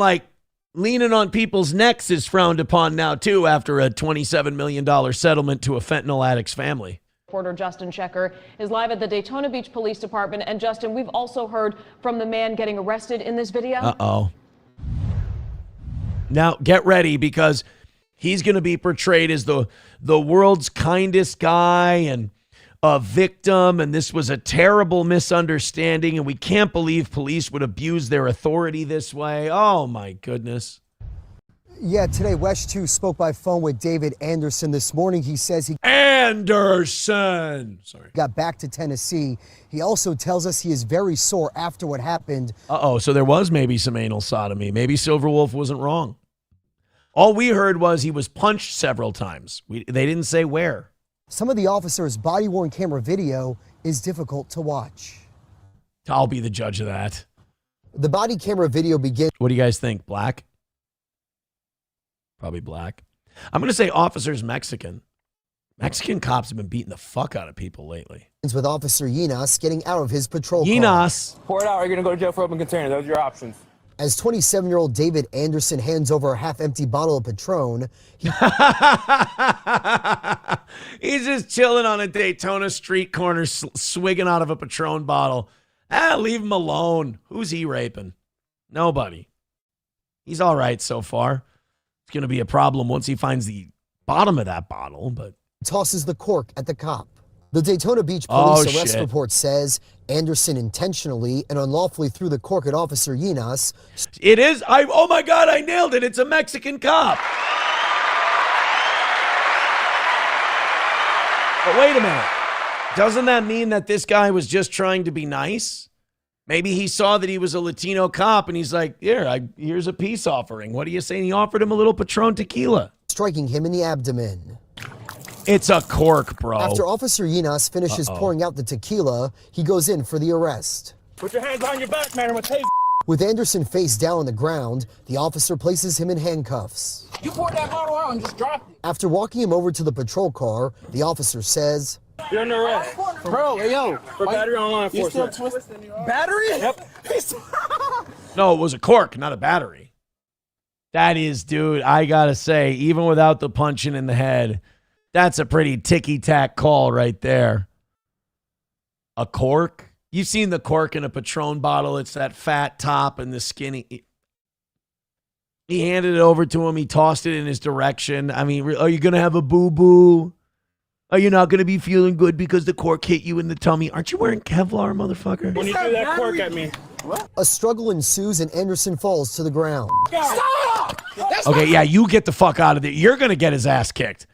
leaning on people's necks is frowned upon now, too, after a $27 million settlement to a fentanyl addict's family. Reporter Justin Checker is live at the Daytona Beach Police Department. And Justin, we've also heard from the man getting arrested in this video. Uh-oh. Now, get ready, because He's going to be portrayed as the world's kindest guy and a victim, and this was a terrible misunderstanding, and we can't believe police would abuse their authority this way. Oh, my goodness. Yeah, today Wesh 2 spoke by phone with David Anderson this morning. He says he got back to Tennessee. He also tells us he is very sore after what happened. So there was maybe some anal sodomy. Maybe Silverwolf wasn't wrong. All we heard was he was punched several times. They didn't say where. Some of the officers' body-worn camera video is difficult to watch. I'll be the judge of that. The body camera video begins. What do you guys think? Black? Probably black. I'm going to say officer's Mexican. Mexican cops have been beating the fuck out of people lately. With Officer Yinas getting out of his patrol car. Yinas. Pour it out or you're going to go to jail for open container. Those are your options. As 27-year-old David Anderson hands over a half-empty bottle of Patron, he's just chilling on a Daytona street corner, swigging out of a Patron bottle. Leave him alone. Who's he raping? Nobody. He's all right so far. It's going to be a problem once he finds the bottom of that bottle, but tosses the cork at the cop. The Daytona Beach police arrest report says Anderson intentionally and unlawfully threw the cork at Officer Yinas. It is. Oh my God, I nailed it. It's a Mexican cop. But wait a minute. Doesn't that mean that this guy was just trying to be nice? Maybe he saw that he was a Latino cop and he's like, here's a peace offering. What are you saying? He offered him a little Patron tequila. Striking him in the abdomen. It's a cork, bro. After Officer Yinas finishes pouring out the tequila, he goes in for the arrest. Put your hands on your back, man. I'm going to tase. With Anderson face down on the ground, the officer places him in handcuffs. You poured that bottle out and just dropped it. After walking him over to the patrol car, the officer says, "You're under arrest." Bro, hey, yo. For battery on law enforcement. Still twisting battery? Yep. No, it was a cork, not a battery. That is, dude, I got to say, even without the punching in the head, that's a pretty ticky-tack call right there. A cork? You've seen the cork in a Patron bottle. It's that fat top and the skinny. He handed it over to him. He tossed it in his direction. I mean, are you going to have a boo-boo? Are you not going to be feeling good because the cork hit you in the tummy? Aren't you wearing Kevlar, motherfucker? When you threw that cork at me. What? A struggle ensues and Anderson falls to the ground. Stop! Okay, yeah, you get the fuck out of there. You're going to get his ass kicked.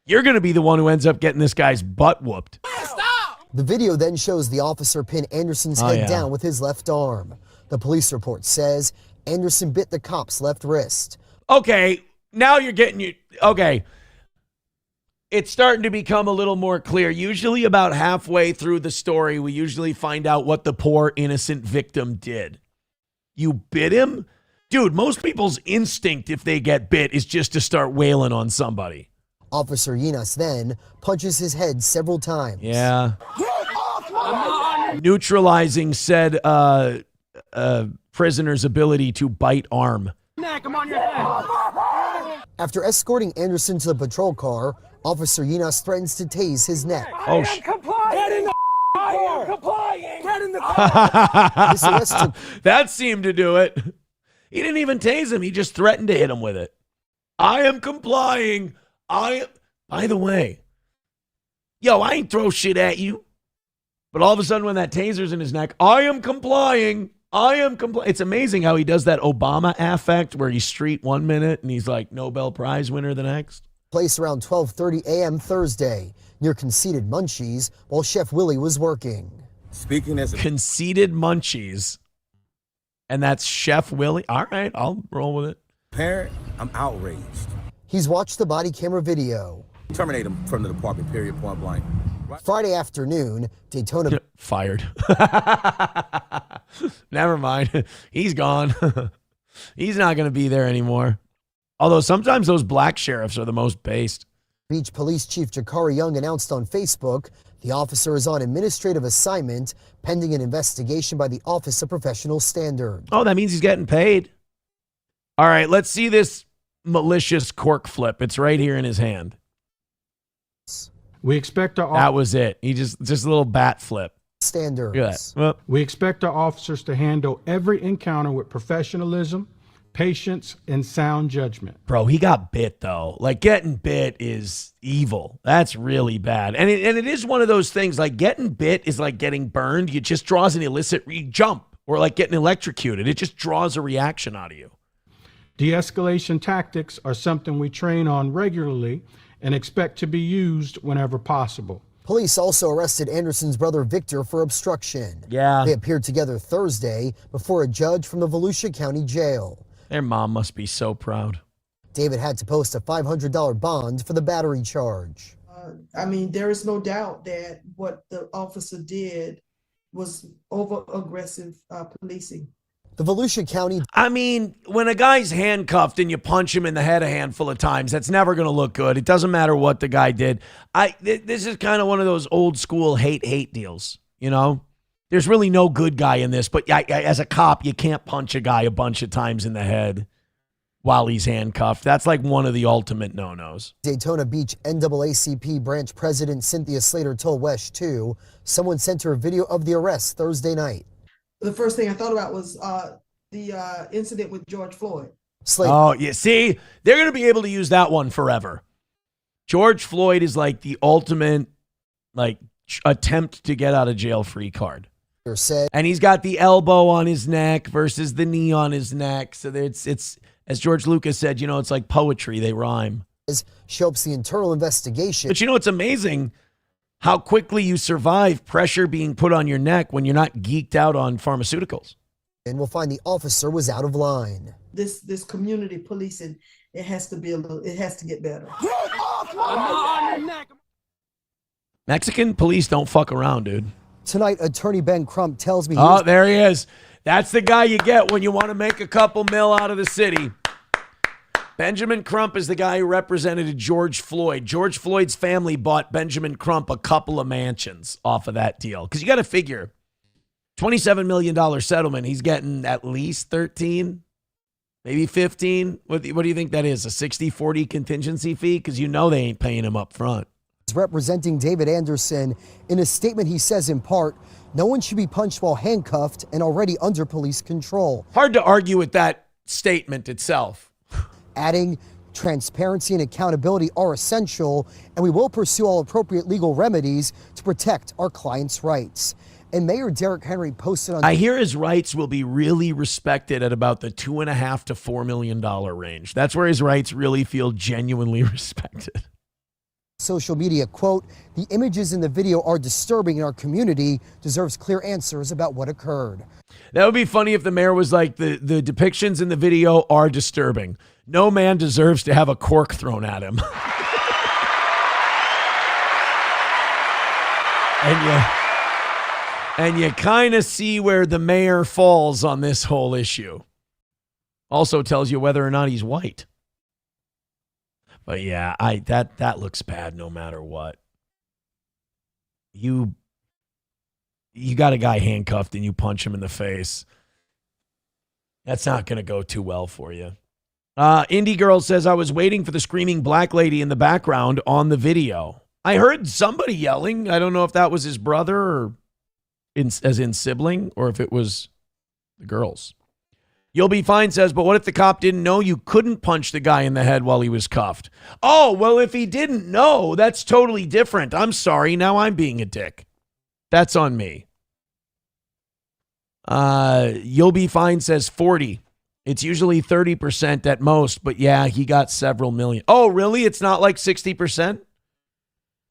You're going to be the one who ends up getting this guy's butt whooped. Stop! The video then shows the officer pin Anderson's head down with his left arm. The police report says Anderson bit the cop's left wrist. Okay, now you're getting you. Okay. It's starting to become a little more clear. Usually about halfway through the story, we usually find out what the poor innocent victim did. You bit him? Dude, most people's instinct if they get bit is just to start wailing on somebody. Officer Yinas then punches his head several times. Yeah. Neutralizing said prisoner's ability to bite arm. Come on your head. After escorting Anderson to the patrol car, Officer Yinas threatens to tase his neck. I am complying. Get in the car. Complying. Get in the car. This arrest took that seemed to do it. He didn't even tase him. He just threatened to hit him with it. I am complying. By the way, I ain't throw shit at you. But all of a sudden when that taser's in his neck, I am complying. It's amazing how he does that Obama affect where he's street 1 minute and he's like Nobel Prize winner the next. Place around 12:30 a.m. Thursday near Conceited Munchies while Chef Willie was working. Speaking as a Conceited Munchies. And that's Chef Willie. All right, I'll roll with it. Parent, I'm outraged. He's watched the body camera video. Terminate him from the department, period, point blank. Friday afternoon, Daytona. Fired. Never mind. He's gone. He's not going to be there anymore. Although sometimes those black sheriffs are the most based. Beach Police Chief Jakari Young announced on Facebook the officer is on administrative assignment pending an investigation by the Office of Professional Standards. Oh, that means he's getting paid. All right, let's see this malicious cork flip. It's right here in his hand. We expect our that was it. He just a little bat flip. Standards. Look at that. Well, we expect our officers to handle every encounter with professionalism, patience, and sound judgment. Bro, he got bit, though. Like, getting bit is evil. That's really bad. And it is one of those things, like, getting bit is like getting burned. It just draws an illicit jump, or like getting electrocuted. It just draws a reaction out of you. De-escalation tactics are something we train on regularly and expect to be used whenever possible. Police also arrested Anderson's brother Victor for obstruction. Yeah. They appeared together Thursday before a judge from the Volusia County Jail. Their mom must be so proud. David had to post a $500 bond for the battery charge. I mean, there is no doubt that what the officer did was over-aggressive policing. The Volusia County... I mean, when a guy's handcuffed and you punch him in the head a handful of times, that's never going to look good. It doesn't matter what the guy did. This is kind of one of those old school hate deals, you know? There's really no good guy in this, but as a cop, you can't punch a guy a bunch of times in the head while he's handcuffed. That's like one of the ultimate no-nos. Daytona Beach NAACP branch president Cynthia Slater told WESH 2 someone sent her a video of the arrest Thursday night. The first thing I thought about was the incident with George Floyd. Slater. Oh, yeah. See, they're going to be able to use that one forever. George Floyd is like the ultimate, like, attempt to get out of jail free card. And he's got the elbow on his neck versus the knee on his neck. So it's as George Lucas said, you know, it's like poetry. They rhyme. She hopes the internal investigation. But you know, it's amazing how quickly you survive pressure being put on your neck when you're not geeked out on pharmaceuticals. And we'll find the officer was out of line. This community policing, it has to get better. Mexican police don't fuck around, dude. Tonight, attorney Ben Crump tells me... Oh, there he is. That's the guy you get when you want to make a couple mil out of the city. Benjamin Crump is the guy who represented George Floyd. George Floyd's family bought Benjamin Crump a couple of mansions off of that deal. Because you got to figure, $27 million settlement, he's getting at least 13, maybe 15. What do you think that is, a 60-40 contingency fee? Because you know they ain't paying him up front. Representing David Anderson, in a statement he says in part, no one should be punched while handcuffed and already under police control. Hard to argue with that statement itself. Adding, transparency and accountability are essential, and we will pursue all appropriate legal remedies to protect our clients' rights. And Mayor Derrick Henry posted on... I hear his rights will be really respected at about the $2.5 to $4 million range. That's where his rights really feel genuinely respected. Social media, quote, the images in the video are disturbing in our community, deserves clear answers about what occurred. That would be funny if the mayor was like, the depictions in the video are disturbing. No man deserves to have a cork thrown at him. and you kind of see where the mayor falls on this whole issue. Also tells you whether or not he's white. But yeah, that looks bad no matter what. You got a guy handcuffed and you punch him in the face. That's not going to go too well for you. Indie Girl says, I was waiting for the screaming black lady in the background on the video. I heard somebody yelling. I don't know if that was his brother or as in sibling, or if it was the girls. You'll be fine says, but what if the cop didn't know you couldn't punch the guy in the head while he was cuffed? Oh, well, if he didn't know, that's totally different. I'm sorry. Now I'm being a dick. That's on me. You'll be fine says 40. It's usually 30% at most, but yeah, he got several million. Oh, really? It's not like 60%?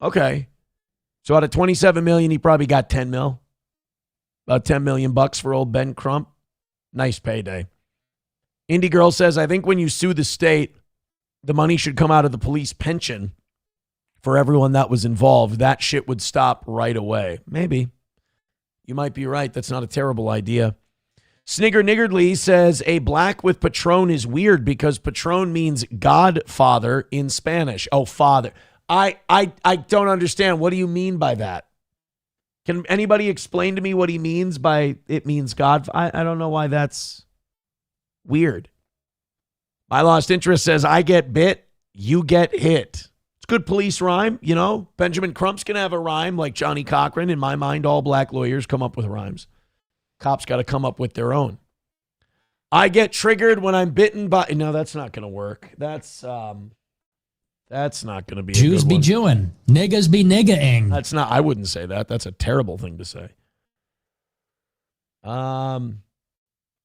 Okay. So out of 27 million, he probably got 10 mil. About 10 million bucks for old Ben Crump. Nice payday. Indie Girl says, I think when you sue the state, the money should come out of the police pension for everyone that was involved. That shit would stop right away. Maybe. You might be right. That's not a terrible idea. Snigger Niggardly says, a black with Patron is weird because Patron means Godfather in Spanish. Oh, father. I don't understand. What do you mean by that? Can anybody explain to me what he means by it means God? I don't know why that's weird. My Lost Interest says, I get bit, you get hit. It's good police rhyme, you know. Benjamin Crump's going to have a rhyme like Johnny Cochran. In my mind, all black lawyers come up with rhymes. Cops got to come up with their own. I get triggered when I'm bitten by. No, that's not going to work. That's not going to be. Jews a good be one. Jewing. Niggas be nigga-ing. That's not. I wouldn't say that. That's a terrible thing to say.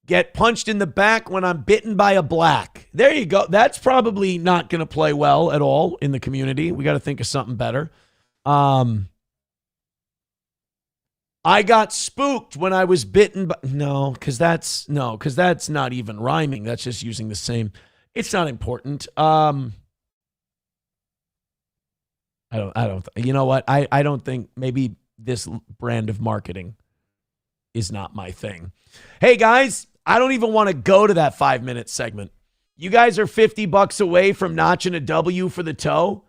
Get punched in the back when I'm bitten by a black. There you go. That's probably not going to play well at all in the community. We got to think of something better. I got spooked when I was bitten by. No, because that's not even rhyming. That's just using the same. It's not important. I don't. You know what? I don't think maybe this brand of marketing is not my thing. Hey guys, I don't even want to go to that 5-minute segment. You guys are $50 away from notching a W for the toe.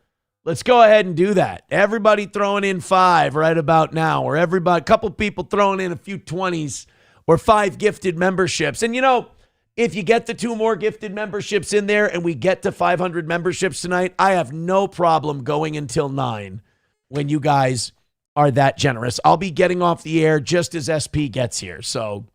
Let's go ahead and do that. Everybody throwing in 5 right about now, or a couple people throwing in a few 20s or 5 gifted memberships. And you know, if you get the 2 more gifted memberships in there and we get to 500 memberships tonight, I have no problem going until 9 when you guys are that generous. I'll be getting off the air just as SP gets here, so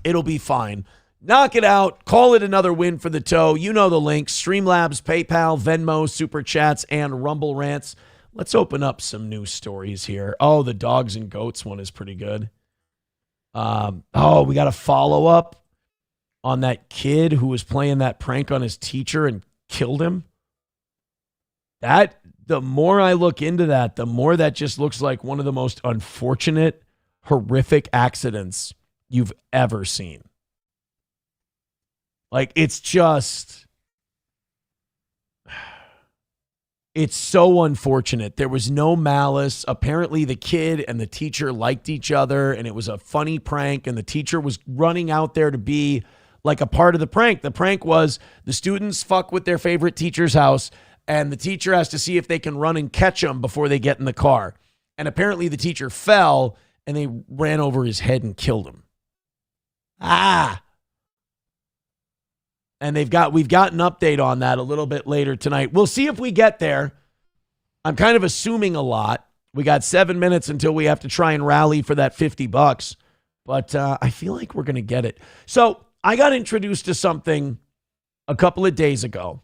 it'll be fine. Knock it out. Call it another win for the toe. You know the links: Streamlabs, PayPal, Venmo, Super Chats, and Rumble Rants. Let's open up some news stories here. Oh, the dogs and goats one is pretty good. We got a follow-up on that kid who was playing that prank on his teacher and killed him. The more I look into that, the more that just looks like one of the most unfortunate, horrific accidents you've ever seen. Like, it's so unfortunate. There was no malice. Apparently, the kid and the teacher liked each other, and it was a funny prank, and the teacher was running out there to be like a part of the prank. The prank was the students fuck with their favorite teacher's house, and the teacher has to see if they can run and catch them before they get in the car. And apparently the teacher fell, and they ran over his head and killed him. And we've got an update on that a little bit later tonight. We'll see if we get there. I'm kind of assuming a lot. We got 7 minutes until we have to try and rally for that $50, but I feel like we're going to get it. So I got introduced to something a couple of days ago,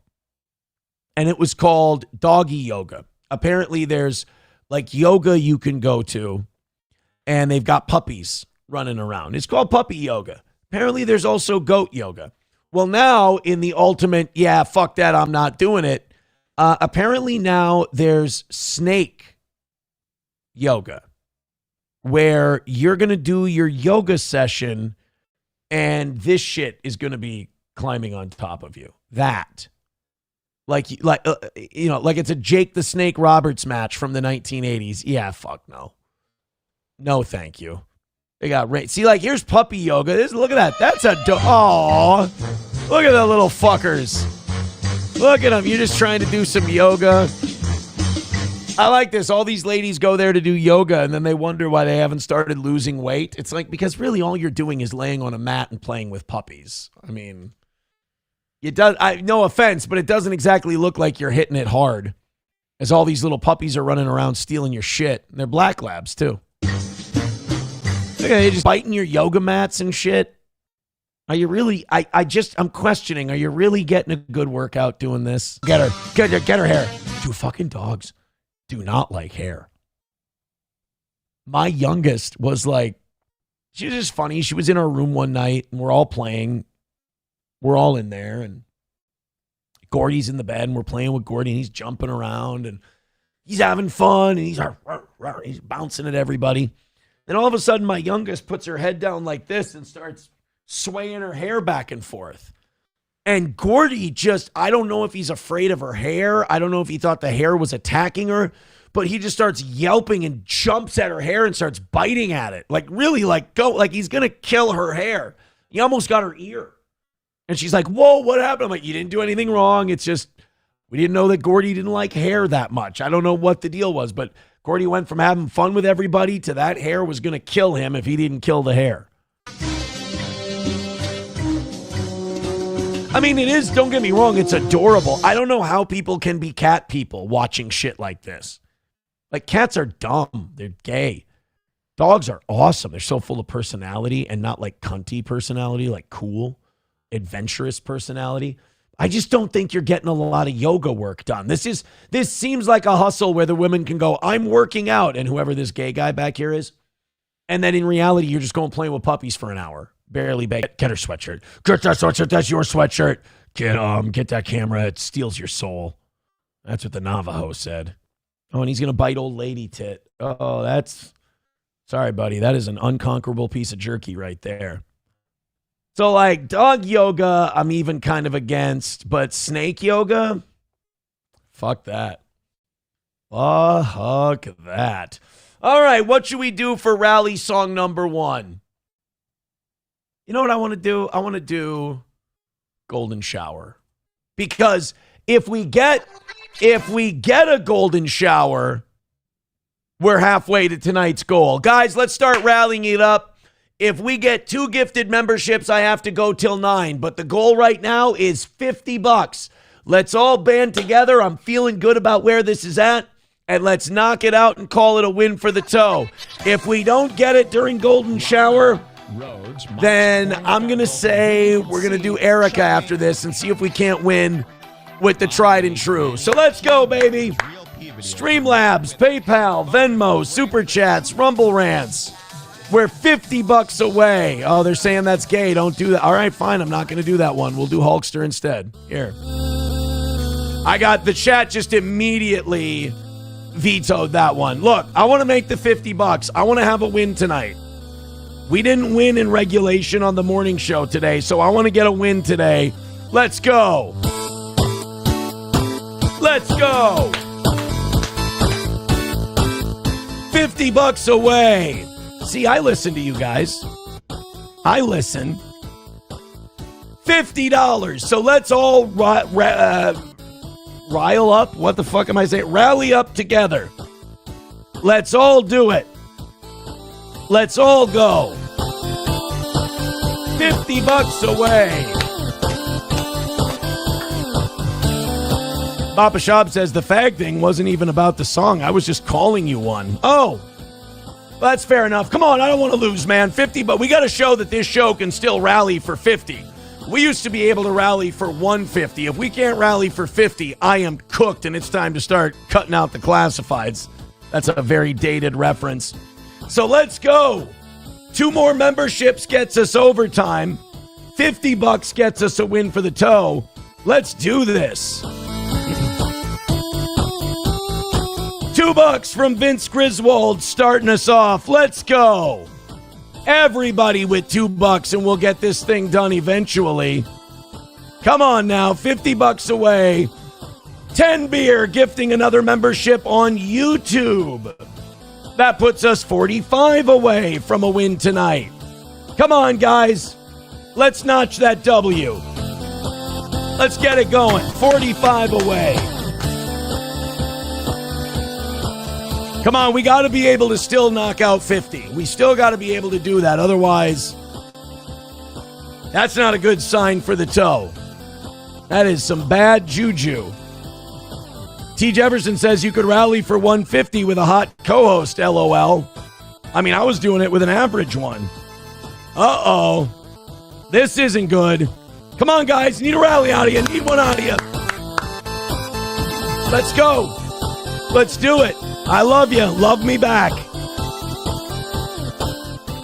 and it was called doggy yoga. Apparently there's like yoga you can go to, and they've got puppies running around. It's called puppy yoga. Apparently there's also goat yoga. Well, now in the ultimate, yeah, fuck that, I'm not doing it. Apparently now there's snake yoga, where you're going to do your yoga session and this shit is going to be climbing on top of you. Like it's a Jake the Snake Roberts match from the 1980s. Yeah, fuck no. No, thank you. They got see, like, here's puppy yoga. Look at that. That's a oh, look at the little fuckers. Look at them. You're just trying to do some yoga. I like this. All these ladies go there to do yoga, and then they wonder why they haven't started losing weight. It's like, because really all you're doing is laying on a mat and playing with puppies. I mean, it does. No offense, but it doesn't exactly look like you're hitting it hard, as all these little puppies are running around stealing your shit. And they're black labs too. Look at, they're just biting your yoga mats and shit. Are you really? I'm questioning. Are you really getting a good workout doing this? Get her hair. Dude, fucking dogs do not like hair. My youngest was like, she was just funny. She was in our room one night and we're all playing. We're all in there and Gordy's in the bed and we're playing with Gordy and he's jumping around and he's having fun and he's bouncing at everybody. Then all of a sudden my youngest puts her head down like this and starts swaying her hair back and forth. And Gordy just, I don't know if he's afraid of her hair. I don't know if he thought the hair was attacking her, but he just starts yelping and jumps at her hair and starts biting at it. Like really, like he's going to kill her hair. He almost got her ear. And she's like, whoa, what happened? I'm like, you didn't do anything wrong. It's just, we didn't know that Gordy didn't like hair that much. I don't know what the deal was, but Gordy went from having fun with everybody to that hair was going to kill him if he didn't kill the hair. I mean, it is, don't get me wrong, it's adorable. I don't know how people can be cat people watching shit like this. Like, cats are dumb. They're gay. Dogs are awesome. They're so full of personality and not like cunty personality, like cool. adventurous personality. I just don't think you're getting a lot of yoga work done. This seems like a hustle where the women can go, I'm working out, and whoever this gay guy back here is. And then in reality, you're just going playing with puppies for an hour. Barely get her sweatshirt. Get that sweatshirt. That's your sweatshirt. Get that camera. It steals your soul. That's what the Navajo said. Oh, and he's going to bite old lady tit. Oh, sorry, buddy. That is an unconquerable piece of jerky right there. So, like, dog yoga, I'm even kind of against, but snake yoga, fuck that. Fuck that. All right, what should we do for rally song number 1? You know what I want to do? I want to do Golden Shower. Because if we get a golden shower, we're halfway to tonight's goal. Guys, let's start rallying it up. If we get 2 gifted memberships, I have to go till 9. But the goal right now is $50. Let's all band together. I'm feeling good about where this is at. And let's knock it out and call it a win for the toe. If we don't get it during Golden Shower, then I'm going to say we're going to do Erica after this and see if we can't win with the tried and true. So let's go, baby. Streamlabs, PayPal, Venmo, Super Chats, Rumble Rants. We're $50 away. Oh, they're saying that's gay. Don't do that. All right, fine. I'm not going to do that one. We'll do Hulkster instead. Here. I got the chat just immediately vetoed that one. Look, I want to make the $50. I want to have a win tonight. We didn't win in regulation on the morning show today, so I want to get a win today. Let's go. Let's go. $50 away. See, I listen to you guys. I listen. $50. So let's all rile up. What the fuck am I saying? Rally up together. Let's all do it. Let's all go. $50 away. Papa Shab says the fag thing wasn't even about the song. I was just calling you one. Oh. That's fair enough. Come on, I don't want to lose, man. 50, but we got to show that this show can still rally for 50. We used to be able to rally for 150. If we can't rally for 50, I am cooked, and it's time to start cutting out the classifieds. That's a very dated reference. So let's go. 2 more memberships gets us overtime. $50 gets us a win for the toe. Let's do this. $2 from Vince Griswold starting us off. Let's go. Everybody with $2 and we'll get this thing done eventually. Come on now, $50 away. 10 Beer gifting another membership on YouTube. That puts us 45 away from a win tonight. Come on, guys. Let's notch that W. Let's get it going. 45 away. Come on, we got to be able to still knock out 50. We still got to be able to do that. Otherwise, that's not a good sign for the toe. That is some bad juju. T. Jefferson says you could rally for 150 with a hot co-host, LOL. I mean, I was doing it with an average one. Uh-oh. This isn't good. Come on, guys. Need a rally out of you. Need one out of you. Let's go. Let's do it. I love you. Love me back.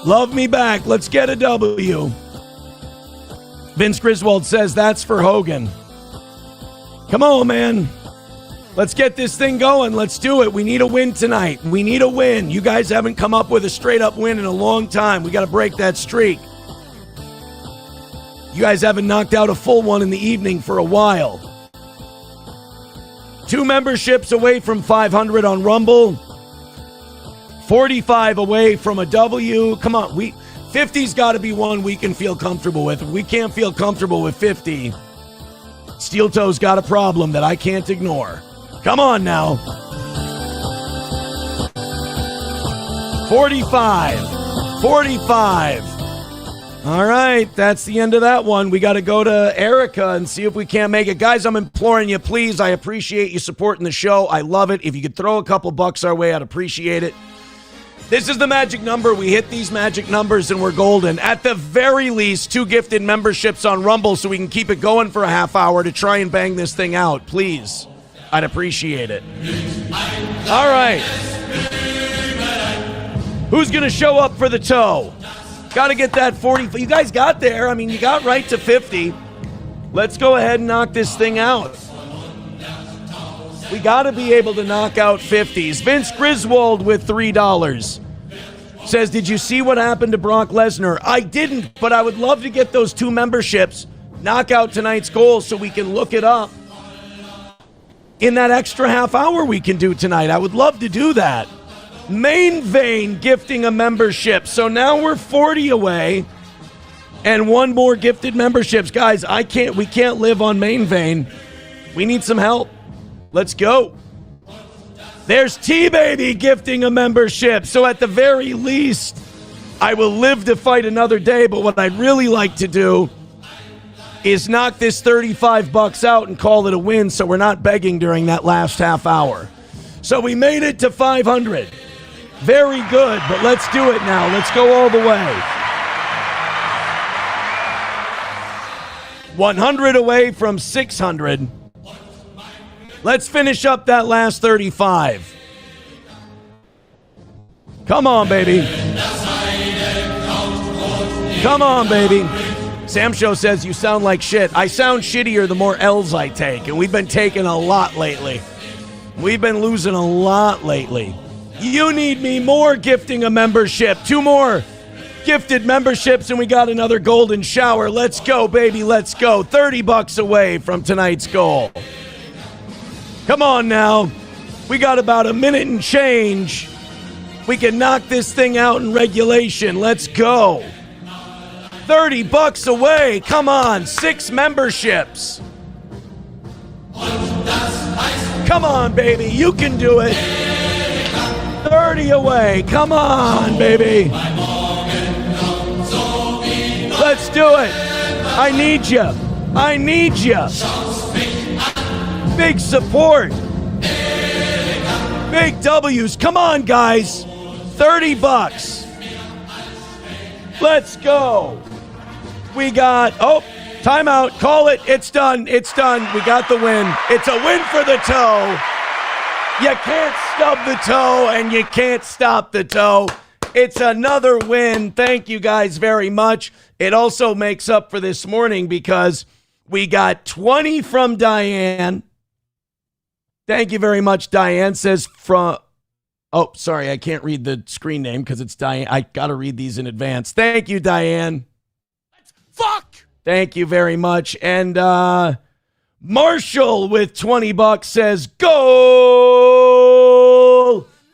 Love me back. Let's get a W. Vince Griswold says that's for Hogan. Come on, man. Let's get this thing going. Let's do it. We need a win tonight. We need a win. You guys haven't come up with a straight-up win in a long time. We got to break that streak. You guys haven't knocked out a full one in the evening for a while. 2 memberships away from 500 on Rumble. 45 away from a W. Come on, 50's got to be one we can feel comfortable with. If we can't feel comfortable with 50, Steel Toe's got a problem that I can't ignore. Come on now. 45. 45. All right, that's the end of that one. We got to go to Erica and see if we can't make it. Guys, I'm imploring you, please. I appreciate you supporting the show. I love it. If you could throw a couple bucks our way, I'd appreciate it. This is the magic number. We hit these magic numbers and we're golden. At the very least, 2 gifted memberships on Rumble so we can keep it going for a half hour to try and bang this thing out. Please. I'd appreciate it. All right. Who's going to show up for the toe? Got to get that 40. You guys got there. I mean, you got right to 50. Let's go ahead and knock this thing out. We got to be able to knock out 50s. Vince Griswold with $3 says, did you see what happened to Brock Lesnar? I didn't, but I would love to get those 2 memberships, knock out tonight's goal so we can look it up in that extra half hour we can do tonight. I would love to do that. Main Vein gifting a membership. So now we're 40 away and 1 more gifted memberships. Guys, we can't live on Main Vein. We need some help. Let's go. There's T-Baby gifting a membership. So at the very least, I will live to fight another day. But what I'd really like to do is knock this $35 out and call it a win so we're not begging during that last half hour. So we made it to 500. Very good, but let's do it now. Let's go all the way. 100 away from 600. Let's finish up that last 35. Come on, baby. Come on, baby. Sam Show says you sound like shit. I sound shittier the more L's I take, and we've been taking a lot lately. We've been losing a lot lately. You need me more gifting a membership. 2 more gifted memberships, and we got another golden shower. Let's go, baby. Let's go. $30 away from tonight's goal. Come on now. We got about a minute and change. We can knock this thing out in regulation. Let's go. $30 away. Come on. 6 memberships. Come on, baby. You can do it. 30 away. Come on, baby. Let's do it. I need you. I need you. Big support. Big W's. Come on, guys. $30. Let's go. We got, timeout. Call it. It's done. It's done. We got the win. It's a win for the toe. You can't stub the toe, and you can't stop the toe. It's another win. Thank you guys very much. It also makes up for this morning because we got 20 from Diane. Thank you very much, Diane. Says from... Oh, sorry, I can't read the screen name because it's Diane. I got to read these in advance. Thank you, Diane. Fuck! Thank you very much. And Marshall with $20 says, goal!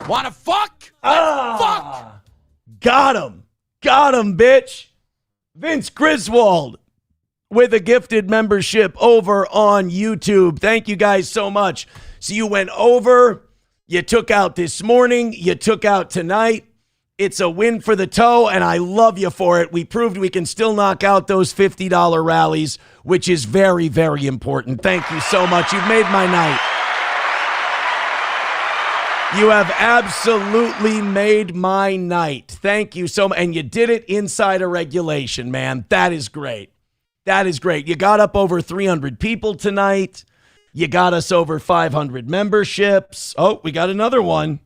Wanna fuck? Fuck! Got him. Got him, bitch. Vince Griswold with a gifted membership over on YouTube. Thank you guys so much. So you went over, you took out this morning, you took out tonight. It's a win for the toe, and I love you for it. We proved we can still knock out those $50 rallies, which is very, very important. Thank you so much. You've made my night. You have absolutely made my night. Thank you so much. And you did it inside a regulation, man. That is great. That is great. You got up over 300 people tonight. You got us over 500 memberships. Oh, we got another one.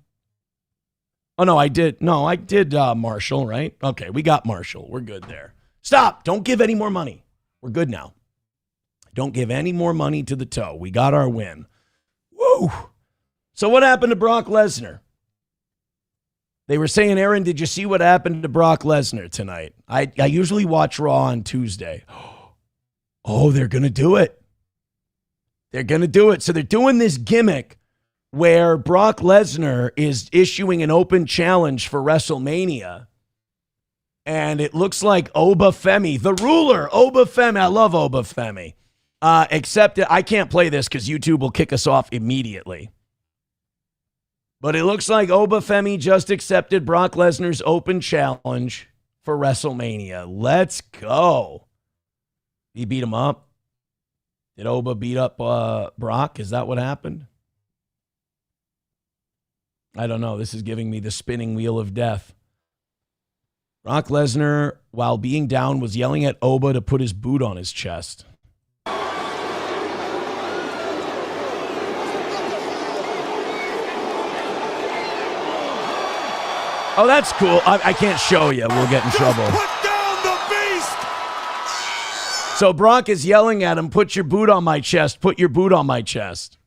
Oh, no, I did. No, I did Marshall, right? Okay, we got Marshall. We're good there. Stop. Don't give any more money. We're good now. Don't give any more money to the toe. We got our win. Woo! So what happened to Brock Lesnar? They were saying, Aaron, did you see what happened to Brock Lesnar tonight? I usually watch Raw on Tuesday. Oh, they're going to do it. They're going to do it. So they're doing this gimmick where Brock Lesnar is issuing an open challenge for WrestleMania. And it looks like Obafemi, the ruler, Obafemi. I love Obafemi. Except I can't play this because YouTube will kick us off immediately. But it looks like Obafemi just accepted Brock Lesnar's open challenge for WrestleMania. Let's go. He beat him up. Did Oba beat up Brock? Is that what happened? I don't know. This is giving me the spinning wheel of death. Brock Lesnar, while being down, was yelling at Oba to put his boot on his chest. Oh, that's cool. I can't show you. We'll get in trouble. Put down the beast! So Brock is yelling at him, put your boot on my chest. Put your boot on my chest.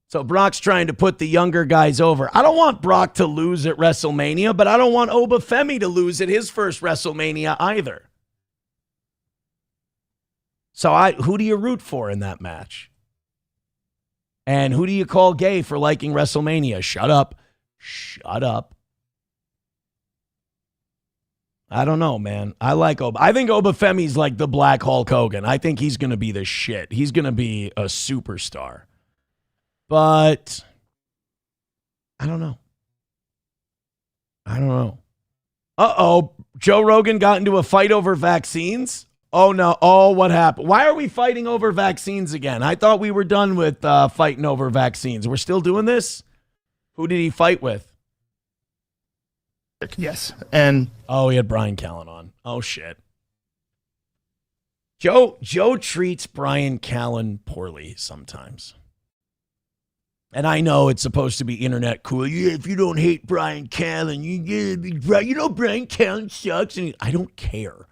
So Brock's trying to put the younger guys over. I don't want Brock to lose at WrestleMania, but I don't want Obafemi to lose at his first WrestleMania either. So who do you root for in that match? And who do you call gay for liking WrestleMania? Shut up. Shut up. I don't know, man. I like Oba. I think Obafemi's like the Black Hulk Hogan. I think he's going to be the shit. He's going to be a superstar. But I don't know. Uh-oh. Joe Rogan got into a fight over vaccines? Oh, no. Oh, what happened? Why are we fighting over vaccines again? I thought we were done with fighting over vaccines. We're still doing this? Who did he fight with? Yes. And he had Brian Callen on. Oh, shit. Joe treats Brian Callen poorly sometimes. And I know it's supposed to be internet cool. Yeah, if you don't hate Brian Callen, you know Brian Callen sucks. And I don't care.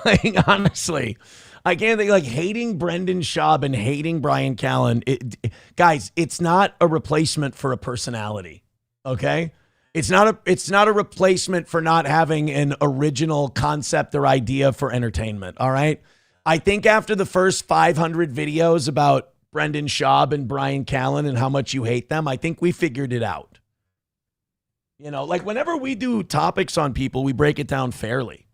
Like, honestly, I can't think, like, hating Brendan Schaub and hating Brian Callen. Guys, it's not a replacement for a personality, okay? It's not a replacement for not having an original concept or idea for entertainment, all right? I think after the first 500 videos about Brendan Schaub and Brian Callen and how much you hate them, I think we figured it out. You know, like whenever we do topics on people, we break it down fairly.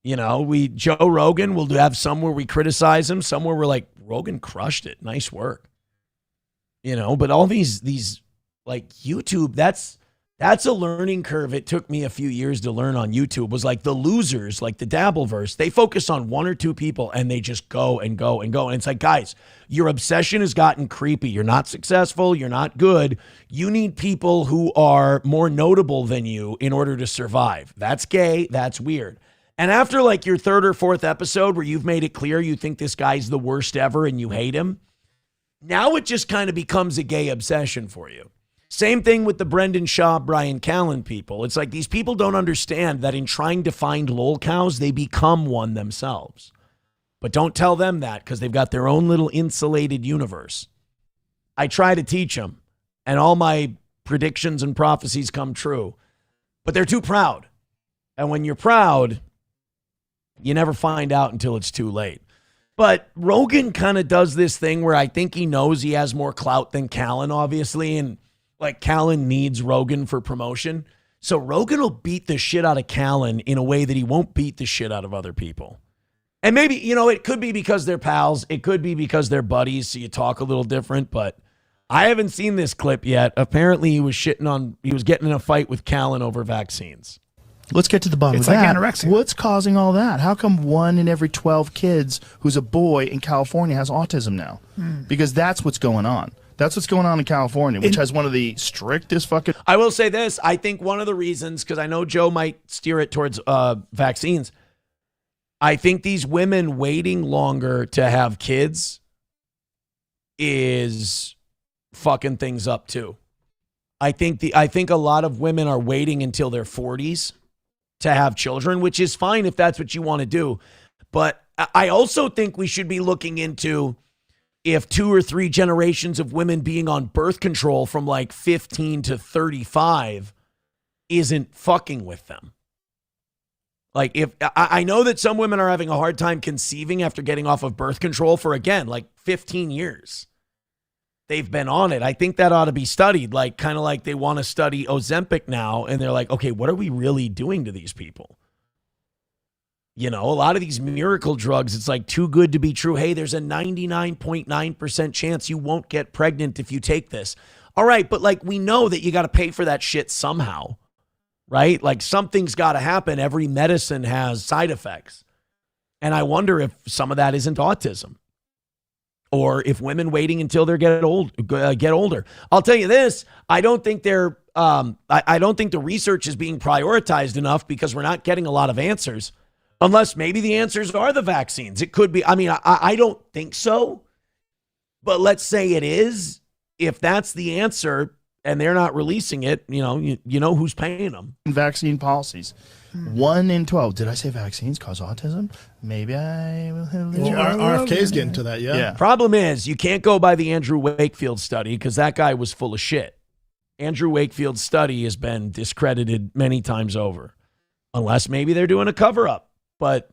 You know, Joe Rogan will have some where we criticize him, some where we're like, Rogan crushed it. Nice work. You know, but all these like YouTube, that's a learning curve. It took me a few years to learn on YouTube. Was like the losers, like the Dabbleverse, they focus on one or two people and they just go and go and go. And it's like, guys, your obsession has gotten creepy. You're not successful. You're not good. You need people who are more notable than you in order to survive. That's gay. That's weird. And after like your third or fourth episode where you've made it clear you think this guy's the worst ever and you hate him, now it just kind of becomes a gay obsession for you. Same thing with the Brendan Schaub, Brian Callen people. It's like these people don't understand that in trying to find lol cows, they become one themselves. But don't tell them that because they've got their own little insulated universe. I try to teach them, and all my predictions and prophecies come true. But they're too proud. And when you're proud, you never find out until it's too late. But Rogan kind of does this thing where I think he knows he has more clout than Callen, obviously, and like Callen needs Rogan for promotion. So Rogan will beat the shit out of Callen in a way that he won't beat the shit out of other people. And maybe, you know, it could be because they're pals. It could be because they're buddies, so you talk a little different. But I haven't seen this clip yet. Apparently he was getting in a fight with Callen over vaccines. Let's get to the bottom of that. It's like anorexia. What's causing all that? How come 1 in every 12 kids who's a boy in California has autism now? Because that's what's going on. That's what's going on in California, which has one of the strictest fucking... I will say this. I think one of the reasons, because I know Joe might steer it towards vaccines, I think these women waiting longer to have kids is fucking things up too. I think a lot of women are waiting until their 40s to have children, which is fine if that's what you want to do. But I also think we should be looking into if 2 or 3 generations of women being on birth control from like 15 to 35 isn't fucking with them. Like if I know that some women are having a hard time conceiving after getting off of birth control for, again, like 15 years. They've been on it. I think that ought to be studied, like kind of like they want to study Ozempic now. And they're like, okay, what are we really doing to these people? You know, a lot of these miracle drugs, it's like too good to be true. Hey, there's a 99.9% chance you won't get pregnant if you take this. All right, but like we know that you got to pay for that shit somehow, right? Like something's got to happen. Every medicine has side effects. And I wonder if some of that isn't autism. or if women waiting until they get older. I'll tell you this, I don't think I don't think the research is being prioritized enough because we're not getting a lot of answers, unless maybe the answers are the vaccines. It could be. I mean, I don't think so, but let's say it is. If that's the answer and they're not releasing it, you know who's paying them. Vaccine policies. 1 in 12. Did I say vaccines cause autism? Maybe I will have RFK's getting to that, yeah. Problem is, you can't go by the Andrew Wakefield study because that guy was full of shit. Andrew Wakefield's study has been discredited many times over, unless maybe they're doing a cover-up. But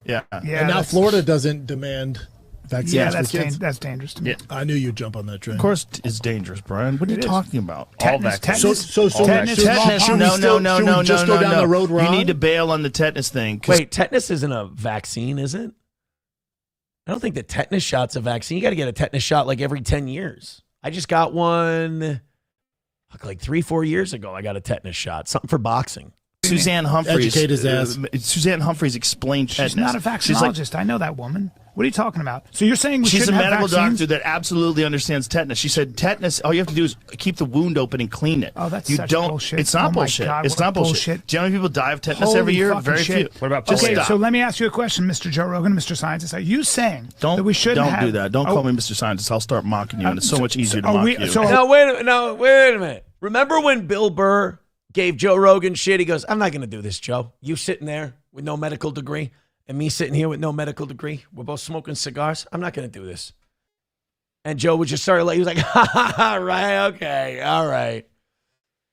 yeah. And now Florida doesn't demand vaccines. Yeah, for kids. that's dangerous to me. Yeah. I knew you'd jump on that train. Of course, it's dangerous, Brian. What are you talking about? All vaccines. Tetanus. No. Just go down the road wrong? You need to bail on the tetanus thing. Wait, tetanus isn't a vaccine, is it? I don't think the tetanus shot's a vaccine. You got to get a tetanus shot like every 10 years. I just got one like 3-4 years ago. I got a tetanus shot, something for boxing. Suzanne Humphreys. Educate his ass. Suzanne Humphreys explained tetanus. She's not a vaccinologist. I know that woman. What are you talking about? So you're saying she's a medical vaccines? doctor that absolutely understands tetanus. She said tetanus, all you have to do is keep the wound open and clean it. Oh, that's you such don't, bullshit. It's not Oh my bullshit. God, It's what not bullshit. Do you know how many people die of tetanus Holy every year? fucking Very shit. few. What about okay, so let me ask you a question, Mr. Joe Rogan, Mr. Scientist. Are you saying that we shouldn't Don't do that. Don't call me Mr. Scientist. I'll start mocking you, and it's so much easier to mock you. No, wait a minute. Remember when Bill Burr gave Joe Rogan shit? He goes, I'm not going to do this, Joe. You sitting there with no medical degree and me sitting here with no medical degree. We're both smoking cigars. I'm not going to do this. And Joe would just start, he was like, ha, ha, ha, right, okay, all right.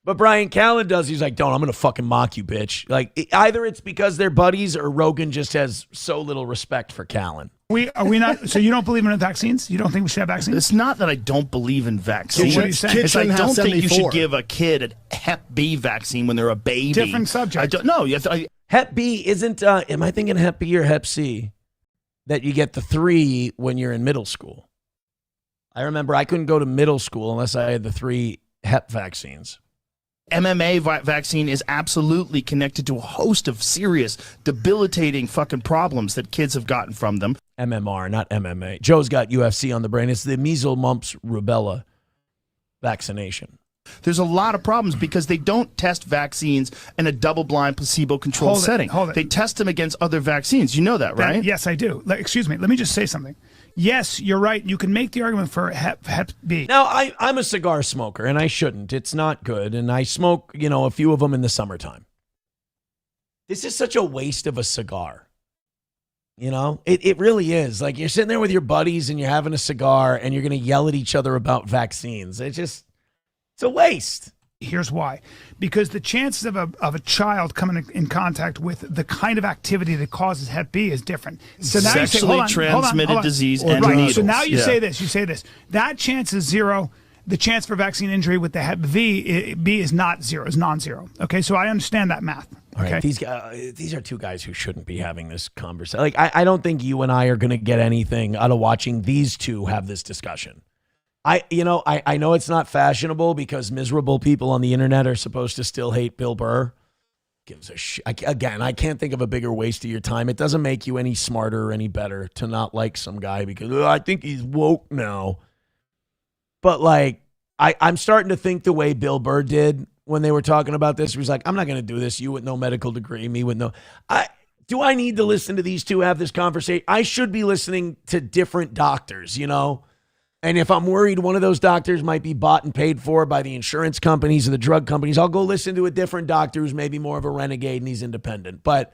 But Brian Callen does, he's like, don't, I'm going to fucking mock you, bitch. Like, either it's because they're buddies or Rogan just has so little respect for Callen. Are we not? So you don't believe in vaccines? You don't think we should have vaccines? It's not that I don't believe in vaccines. So what are you saying? It's I don't think you should give a kid a Hep B vaccine when they're a baby. Different subject. I don't know. You have to, Hep B isn't, am I thinking Hep B or Hep C? That you get the 3 when you're in middle school. I remember I couldn't go to middle school unless I had the 3 Hep vaccines. MMA vaccine is absolutely connected to a host of serious, debilitating fucking problems that kids have gotten from them. MMR, not MMA. Joe's got UFC on the brain. It's the measles, mumps, rubella vaccination. There's a lot of problems because they don't test vaccines in a double-blind, placebo-controlled setting. They test them against other vaccines. You know that, right? Yes, I do. Excuse me. Let me just say something. Yes, you're right. You can make the argument for Hep B. Now, I'm a cigar smoker, and I shouldn't. It's not good, and I smoke, a few of them in the summertime. This is such a waste of a cigar. It really is. Like, you're sitting there with your buddies, and you're having a cigar, and you're going to yell at each other about vaccines. It's a waste. Here's why. Because the chances of a child coming in contact with the kind of activity that causes Hep B is different. So now Sexually transmitted disease and needles. So now you say this. That chance is 0. The chance for vaccine injury with the Hep B is not 0. It's non-zero. Okay, so I understand that math. All right, these are two guys who shouldn't be having this conversation. Like, I don't think you and I are going to get anything out of watching these two have this discussion. I know it's not fashionable because miserable people on the internet are supposed to still hate Bill Burr. Gives a shit. Again, I can't think of a bigger waste of your time. It doesn't make you any smarter or any better to not like some guy because I think he's woke now. But I'm starting to think the way Bill Burr did when they were talking about this. He was like, I'm not going to do this. You with no medical degree, me with no. Do I need to listen to these two have this conversation? I should be listening to different doctors, And if I'm worried one of those doctors might be bought and paid for by the insurance companies or the drug companies, I'll go listen to a different doctor who's maybe more of a renegade and he's independent. But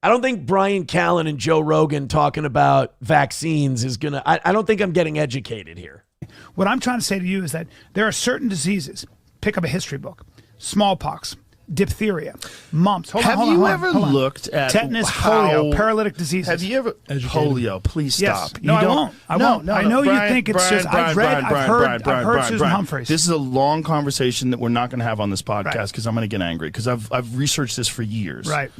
I don't think Brian Callen and Joe Rogan talking about vaccines is going to, I don't think I'm getting educated here. What I'm trying to say to you is that there are certain diseases, pick up a history book, smallpox, diphtheria, mumps. Have you ever looked at tetanus, polio, paralytic diseases? Have you ever polio? Please stop. Yes. No, I won't. I won't. I know you think it's just. I've heard Susan Humphreys. This is a long conversation that we're not going to have on this podcast because I'm going to get angry because I've researched this for years. Right.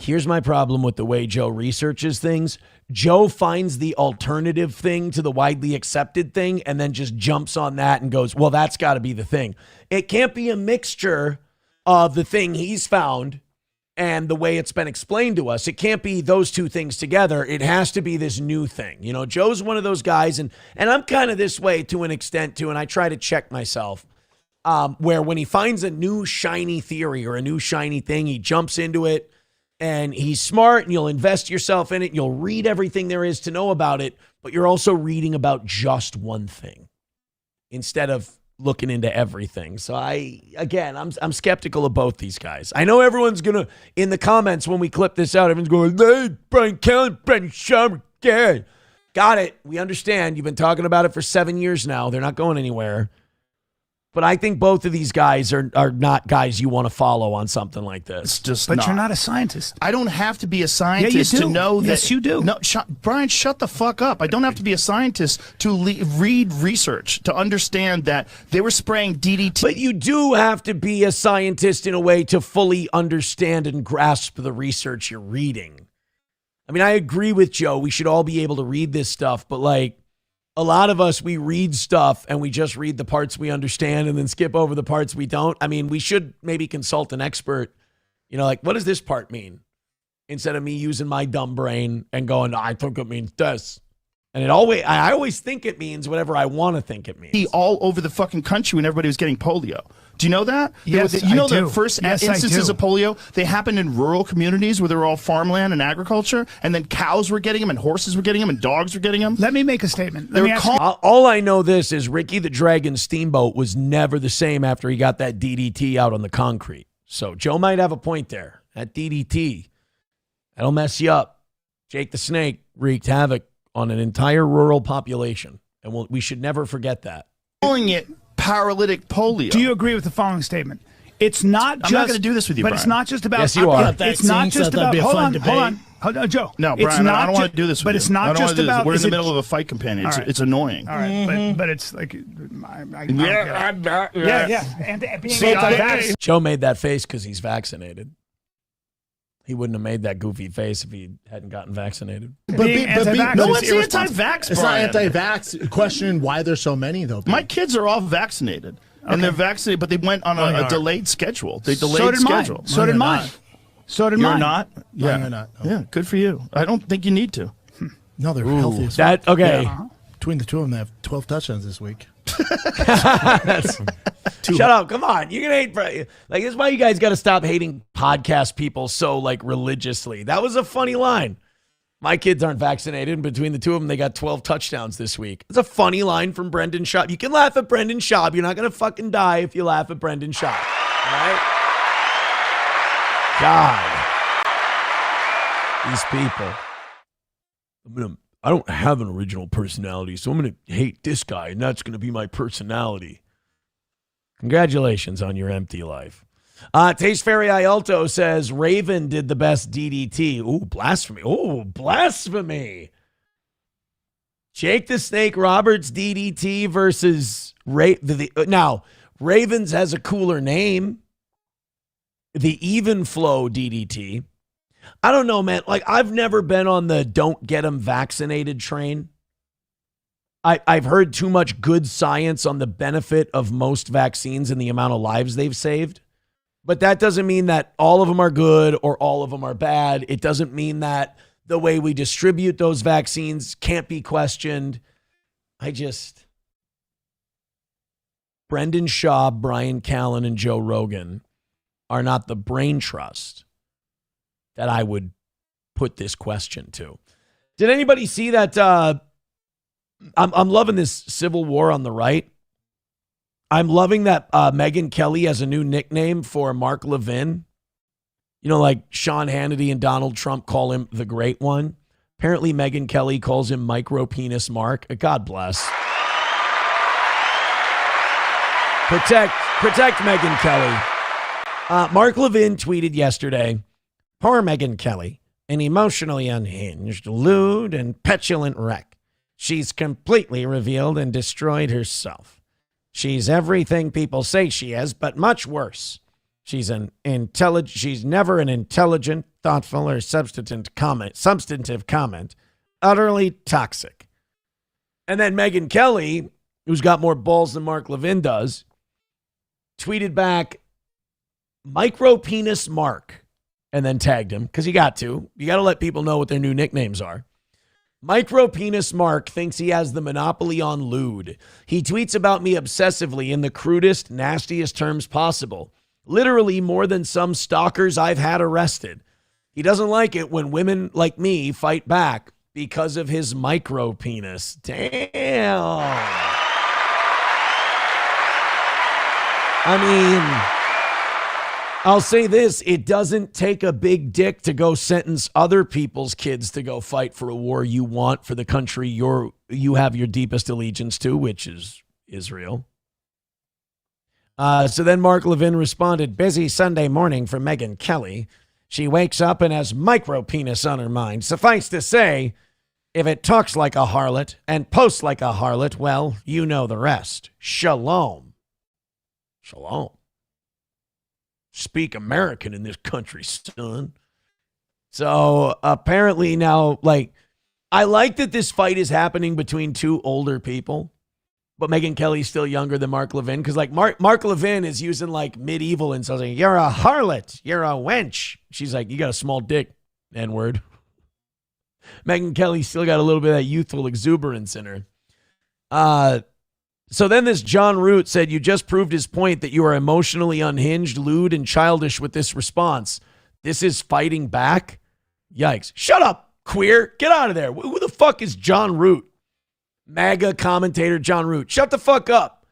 Here's my problem with the way Joe researches things. Joe finds the alternative thing to the widely accepted thing and then just jumps on that and goes, well, that's got to be the thing. It can't be a mixture of the thing he's found and the way it's been explained to us. It can't be those two things together. It has to be this new thing. You know, Joe's one of those guys, and I'm kind of this way to an extent too, and I try to check myself, where when he finds a new shiny theory or a new shiny thing, he jumps into it, and he's smart, and you'll invest yourself in it, and you'll read everything there is to know about it, but you're also reading about just one thing instead of looking into everything. So I'm skeptical of both these guys. I know everyone's gonna, in the comments when we clip this out, everyone's going, hey, Brian Kelly, Brendan Schaub, gay. Got it. We understand. You've been talking about it for 7 years now. They're not going anywhere. But I think both of these guys are not guys you want to follow on something like this. It's just But you're not a scientist. I don't have to be a scientist Yeah, you to do. know that. Yes, you do. No, Brian, shut the fuck up. I don't have to be a scientist to read research to understand that they were spraying DDT. But you do have to be a scientist in a way to fully understand and grasp the research you're reading. I mean, I agree with Joe. We should all be able to read this stuff, but like, a lot of us, we read stuff and we just read the parts we understand and then skip over the parts we don't. I mean, we should maybe consult an expert, you know, like, what does this part mean? Instead of me using my dumb brain and going, I think it means this. And I always think it means whatever I want to think it means. All over the fucking country when everybody was getting polio. Do you know that? Yes, you know I do. the first Yes, I instances do. of polio, they happened in rural communities where they were all farmland and agriculture, and then cows were getting them, and horses were getting them, and dogs were getting them. Let me make a statement. All I know this is Ricky the Dragon Steamboat was never the same after he got that DDT out on the concrete. So Joe might have a point there. That DDT, that'll mess you up. Jake the Snake wreaked havoc on an entire rural population, and we should never forget that. Calling it paralytic polio. Do you agree with the following statement? It's not just. I'm not going to do this with you, but Brian. it's not just about. Yes, you are. It's not just about. Hold on, Joe. No, It's Brian, not I don't ju- want to do this with But you. it's not just about. We're in is the it- middle of a fight companion. All right. It's annoying. All right, but it's like. Yeah. And being anti-vax. Joe made that face because he's vaccinated. He wouldn't have made that goofy face if he hadn't gotten vaccinated. But No one's anti-vax, It's not Brian. anti-vax. Questioning why there's so many, though. My kids are all vaccinated. And they're vaccinated, but they went on a delayed schedule. They delayed So did schedule. mine. So did mine. So did You're mine. not? Yeah. You're not. No. Yeah, good for you. I don't think you need to. No, they're healthy as fuck. That okay. Yeah. Between the two of them, they have 12 touchdowns this week. Shut up! Come on, you can hate. Like, this is why you guys got to stop hating podcast people so like religiously. That was a funny line. My kids aren't vaccinated, and between the two of them, they got 12 touchdowns this week. It's a funny line from Brendan Schaub. You can laugh at Brendan Schaub. You're not gonna fucking die if you laugh at Brendan Schaub. All right? God, these people. I don't have an original personality, so I'm going to hate this guy, and that's going to be my personality. Congratulations on your empty life. Taste Fairy Ialto says Raven did the best DDT. Ooh, blasphemy. Ooh, blasphemy. Jake the Snake Roberts DDT versus now, Ravens has a cooler name. The Even Flow DDT. I don't know, man. Like, I've never been on the don't get them vaccinated train. I've heard too much good science on the benefit of most vaccines and the amount of lives they've saved. But that doesn't mean that all of them are good or all of them are bad. It doesn't mean that the way we distribute those vaccines can't be questioned. Brendan Schaub, Brian Callen, and Joe Rogan are not the brain trust that I would put this question to. Did anybody see that? I'm loving this civil war on the right. I'm loving that Megyn Kelly has a new nickname for Mark Levin. You know, like Sean Hannity and Donald Trump call him the Great One. Apparently, Megyn Kelly calls him Micro Penis Mark. God bless. Protect Megyn Kelly. Mark Levin tweeted yesterday, "Poor Megyn Kelly, an emotionally unhinged, lewd, and petulant wreck. She's completely revealed and destroyed herself. She's everything people say she is, but much worse. She's never an intelligent, thoughtful, or substantive comment. Utterly toxic." And then Megyn Kelly, who's got more balls than Mark Levin does, tweeted back, "Micro Penis Mark. and then tagged him because you got to. You got to let people know what their new nicknames are. Micro Penis Mark thinks he has the monopoly on lewd. He tweets about me obsessively in the crudest, nastiest terms possible. Literally more than some stalkers I've had arrested. He doesn't like it when women like me fight back because of his micro penis. Damn. I mean, I'll say this. It doesn't take a big dick to go sentence other people's kids to go fight for a war you want for the country you have your deepest allegiance to, which is Israel. So then Mark Levin responded, busy Sunday morning for Megyn Kelly. She wakes up and has micro penis on her mind. Suffice to say, if it talks like a harlot and posts like a harlot, well, you know the rest. Shalom. Shalom. Speak American in this country, son. So apparently now, like, I like that this fight is happening between two older people, but Megyn Kelly's still younger than Mark Levin because, like, Mark Levin is using, like, medieval and so like, you're a harlot, you're a wench. She's like, you got a small dick, N-word. Megyn Kelly still got a little bit of that youthful exuberance in her. So then this John Root said, you just proved his point that you are emotionally unhinged, lewd, and childish with this response. This is fighting back? Yikes. Shut up, queer. Get out of there. Who the fuck is John Root? MAGA commentator John Root. Shut the fuck up.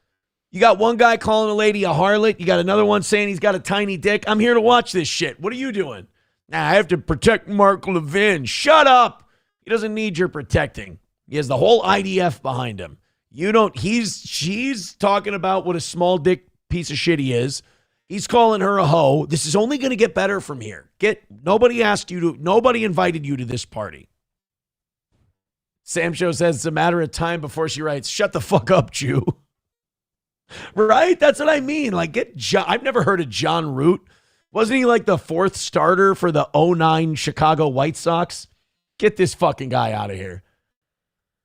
You got one guy calling a lady a harlot. You got another one saying he's got a tiny dick. I'm here to watch this shit. What are you doing? Nah, I have to protect Mark Levin. Shut up. He doesn't need your protecting. He has the whole IDF behind him. You don't, she's talking about what a small dick piece of shit he is. He's calling her a hoe. This is only going to get better from here. Nobody invited you to this party. Sam Show says it's a matter of time before she writes, shut the fuck up, Jew. Right? That's what I mean. Like, I've never heard of John Root. Wasn't he like the fourth starter for the 09 Chicago White Sox? Get this fucking guy out of here.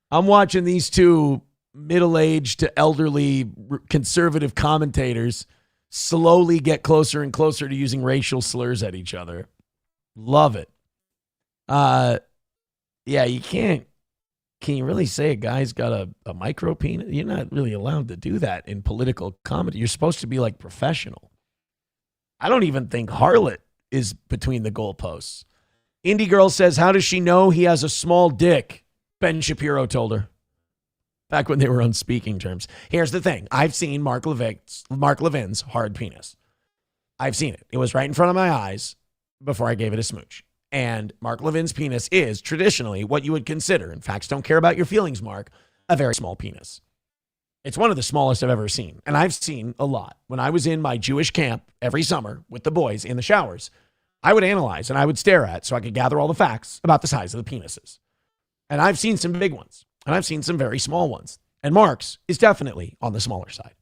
I'm watching these two middle-aged to elderly conservative commentators slowly get closer and closer to using racial slurs at each other. Love it. Yeah, you can't. Can you really say a guy's got a micro penis? You're not really allowed to do that in political comedy. You're supposed to be like professional. I don't even think harlot is between the goalposts. Indie Girl says, how does she know he has a small dick? Ben Shapiro told her. Back when they were on speaking terms. Here's the thing. I've seen Mark Levin's hard penis. I've seen it. It was right in front of my eyes before I gave it a smooch. And Mark Levin's penis is traditionally what you would consider, in facts don't care about your feelings, Mark, a very small penis. It's one of the smallest I've ever seen. And I've seen a lot. When I was in my Jewish camp every summer with the boys in the showers, I would analyze and I would stare at so I could gather all the facts about the size of the penises. And I've seen some big ones. And I've seen some very small ones. And Mark's is definitely on the smaller side.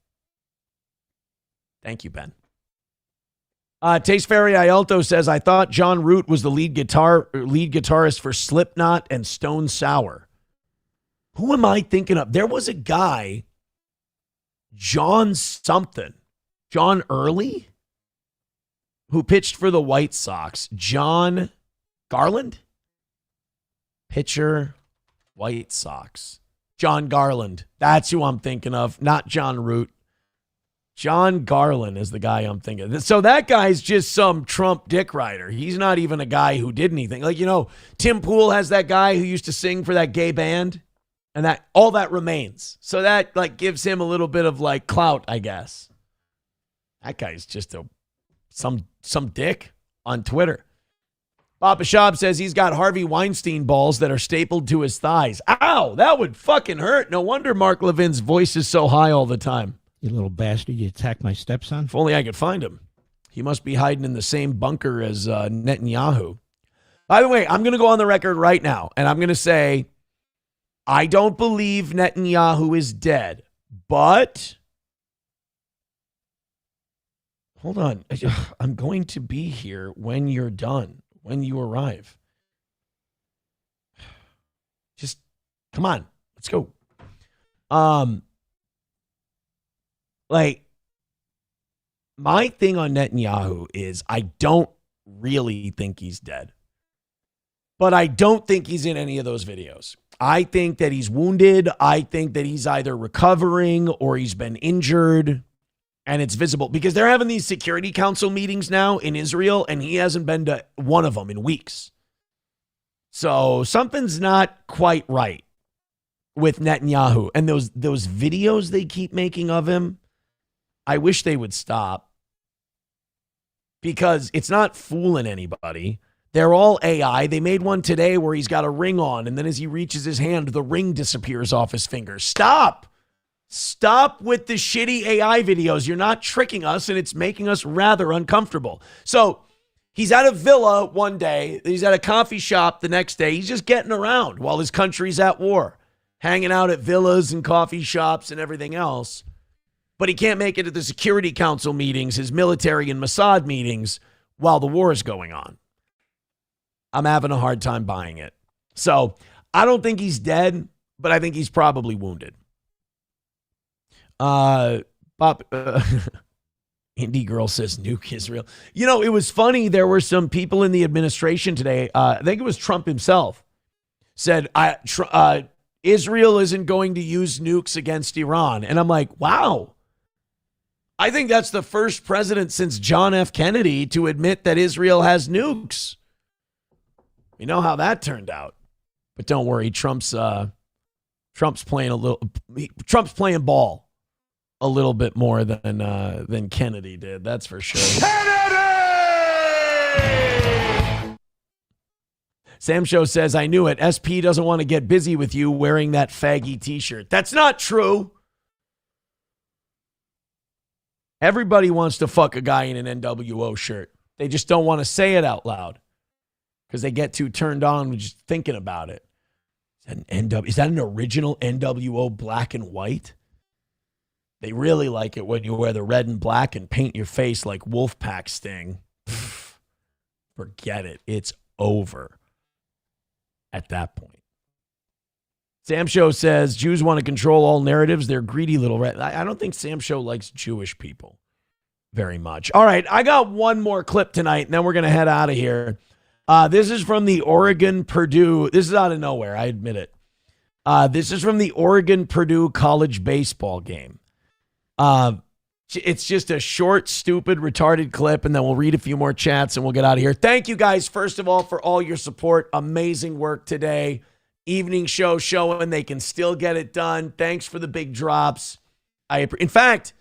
Thank you, Ben. Taste Fairy Ialto says, I thought John Root was the lead guitarist for Slipknot and Stone Sour. Who am I thinking of? There was a guy, John Early, who pitched for the White Sox. John Garland? Pitcher, White Sox. John Garland. That's who I'm thinking of, not John Root. John Garland is the guy I'm thinking of. So that guy's just some Trump dick rider. He's not even a guy who did anything. Like, you know, Tim Pool has that guy who used to sing for that gay band, and that all that remains. So that like gives him a little bit of like clout, I guess. That guy's just some dick on Twitter. Papa Shab says he's got Harvey Weinstein balls that are stapled to his thighs. Ow, that would fucking hurt. No wonder Mark Levin's voice is so high all the time. You little bastard, you attacked my stepson? If only I could find him. He must be hiding in the same bunker as Netanyahu. By the way, I'm going to go on the record right now, and I'm going to say I don't believe Netanyahu is dead, but hold on. I'm going to be here when you're done, when you arrive. Just come on. Let's go. Like, my thing on Netanyahu is I don't really think he's dead. But I don't think he's in any of those videos. I think that he's wounded. I think that he's either recovering or he's been injured. And it's visible because they're having these Security Council meetings now in Israel, and he hasn't been to one of them in weeks. So something's not quite right with Netanyahu. And those videos they keep making of him, I wish they would stop because it's not fooling anybody. They're all AI. They made one today where he's got a ring on, and then as he reaches his hand, the ring disappears off his finger. Stop. Stop with the shitty AI videos. You're not tricking us, and it's making us rather uncomfortable. So he's at a villa one day. He's at a coffee shop the next day. He's just getting around while his country's at war, hanging out at villas and coffee shops and everything else. But he can't make it to the Security Council meetings, his military and Mossad meetings, while the war is going on. I'm having a hard time buying it. So I don't think he's dead, but I think he's probably wounded. Indie Girl says nuke Israel. You know, it was funny. There were some people in the administration today. I think it was Trump himself said, Israel isn't going to use nukes against Iran. And I'm like, wow. I think that's the first president since John F. Kennedy to admit that Israel has nukes. You know how that turned out. But don't worry, Trump's playing ball a little bit more than Kennedy did. That's for sure. Kennedy! Sam Show says, I knew it. SP doesn't want to get busy with you wearing that faggy t-shirt. That's not true. Everybody wants to fuck a guy in an NWO shirt. They just don't want to say it out loud because they get too turned on just thinking about it. Is that an original NWO black and white? They really like it when you wear the red and black and paint your face like Wolfpack Sting. Forget it. It's over at that point. Sam Show says, Jews want to control all narratives. They're greedy little I don't think Sam Show likes Jewish people very much. All right, I got one more clip tonight, and then we're going to head out of here. This is from the Oregon-Purdue. This is out of nowhere, I admit it. This is from the Oregon-Purdue college baseball game. It's just a short, stupid, retarded clip, and then we'll read a few more chats, and we'll get out of here. Thank you guys, first of all, for all your support. Amazing work today. Evening show showing they can still get it done. Thanks for the big drops. In fact,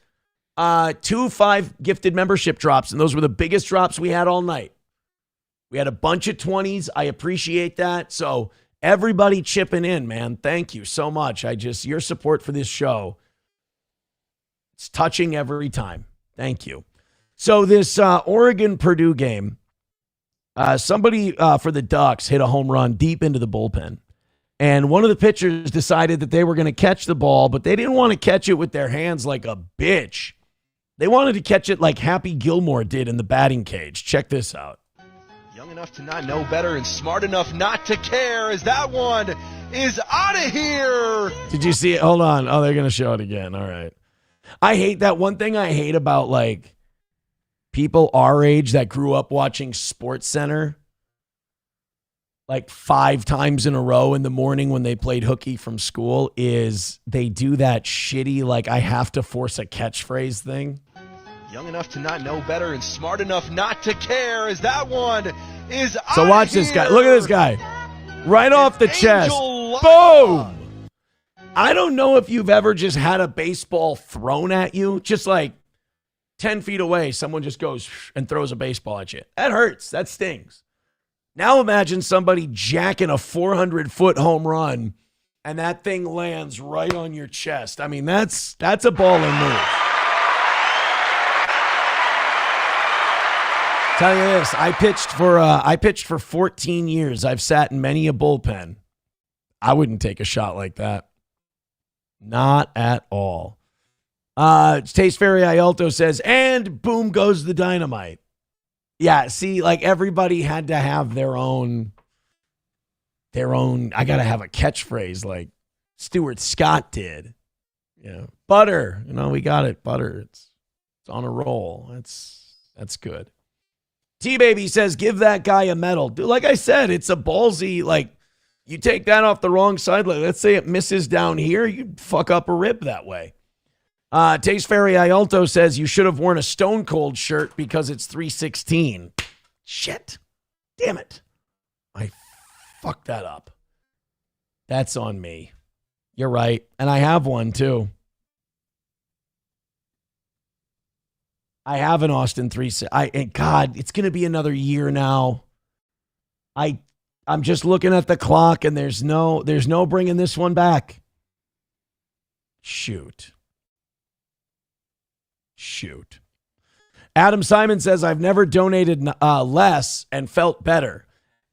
2 5 gifted membership drops, and those were the biggest drops we had all night. We had a bunch of 20s. I appreciate that. So everybody chipping in, man. Thank you so much. Your support for this show, it's touching every time. Thank you. So this Oregon-Purdue game, somebody for the Ducks hit a home run deep into the bullpen. And one of the pitchers decided that they were going to catch the ball, but they didn't want to catch it with their hands like a bitch. They wanted to catch it like Happy Gilmore did in the batting cage. Check this out. Young enough to not know better and smart enough not to care as that one is out of here. Did you see it? Hold on. Oh, they're going to show it again. All right. I hate that. One thing I hate about like people our age that grew up watching SportsCenter like 5 times in a row in the morning when they played hooky from school is they do that shitty, like I have to force a catchphrase thing. Young enough to not know better and smart enough not to care as that one is So watch this guy. Look at this guy. Right off the chest. Boom! I don't know if you've ever just had a baseball thrown at you, just like 10 feet away, someone just goes and throws a baseball at you. That hurts. That stings. Now imagine somebody jacking a 400-foot home run and that thing lands right on your chest. I mean, that's a balling move. Tell you this, I pitched for 14 years. I've sat in many a bullpen. I wouldn't take a shot like that. Not at all. Taste Fairy Ialto says, and boom goes the dynamite. Yeah, see, like everybody had to have their own, I got to have a catchphrase like Stuart Scott did. Yeah, butter. We got it. Butter. It's on a roll. That's good. T-Baby says, give that guy a medal. Dude, like I said, it's a ballsy, like, you take that off the wrong side. Like, let's say it misses down here. You fuck up a rib that way. Taste Fairy Ialto says, you should have worn a Stone Cold shirt because it's 316. Shit. Damn it. I fucked that up. That's on me. You're right. And I have one, too. I have an Austin 316. And God, it's going to be another year now. I'm just looking at the clock, and there's no bringing this one back. Shoot. Adam Simon says, I've never donated less and felt better.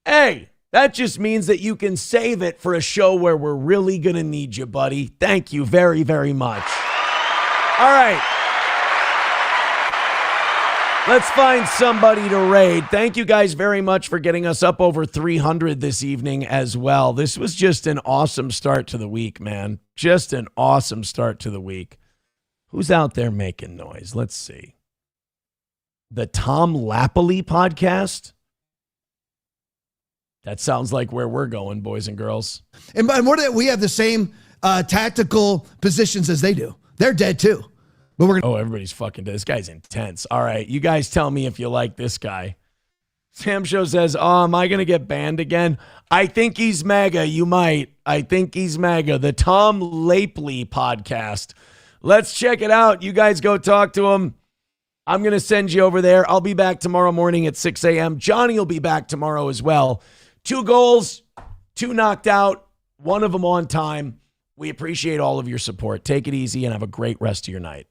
Hey, that just means that you can save it for a show where we're really going to need you, buddy. Thank you very, very much. All right. Let's find somebody to raid. Thank you guys very much for getting us up over 300 this evening as well. This was just an awesome start to the week, man. Just an awesome start to the week. Who's out there making noise? Let's see. The Tom Lappley podcast? That sounds like where we're going, boys and girls. And we have the same tactical positions as they do. They're dead too. But we're gonna everybody's fucking dead. This guy's intense. All right, you guys tell me if you like this guy. Sam Show says, am I going to get banned again? I think he's mega. You might. I think he's mega. The Tom Lappley podcast. Let's check it out. You guys go talk to him. I'm going to send you over there. I'll be back tomorrow morning at 6 a.m. Johnny will be back tomorrow as well. 2 goals, 2 knocked out, 1 of them on time. We appreciate all of your support. Take it easy and have a great rest of your night.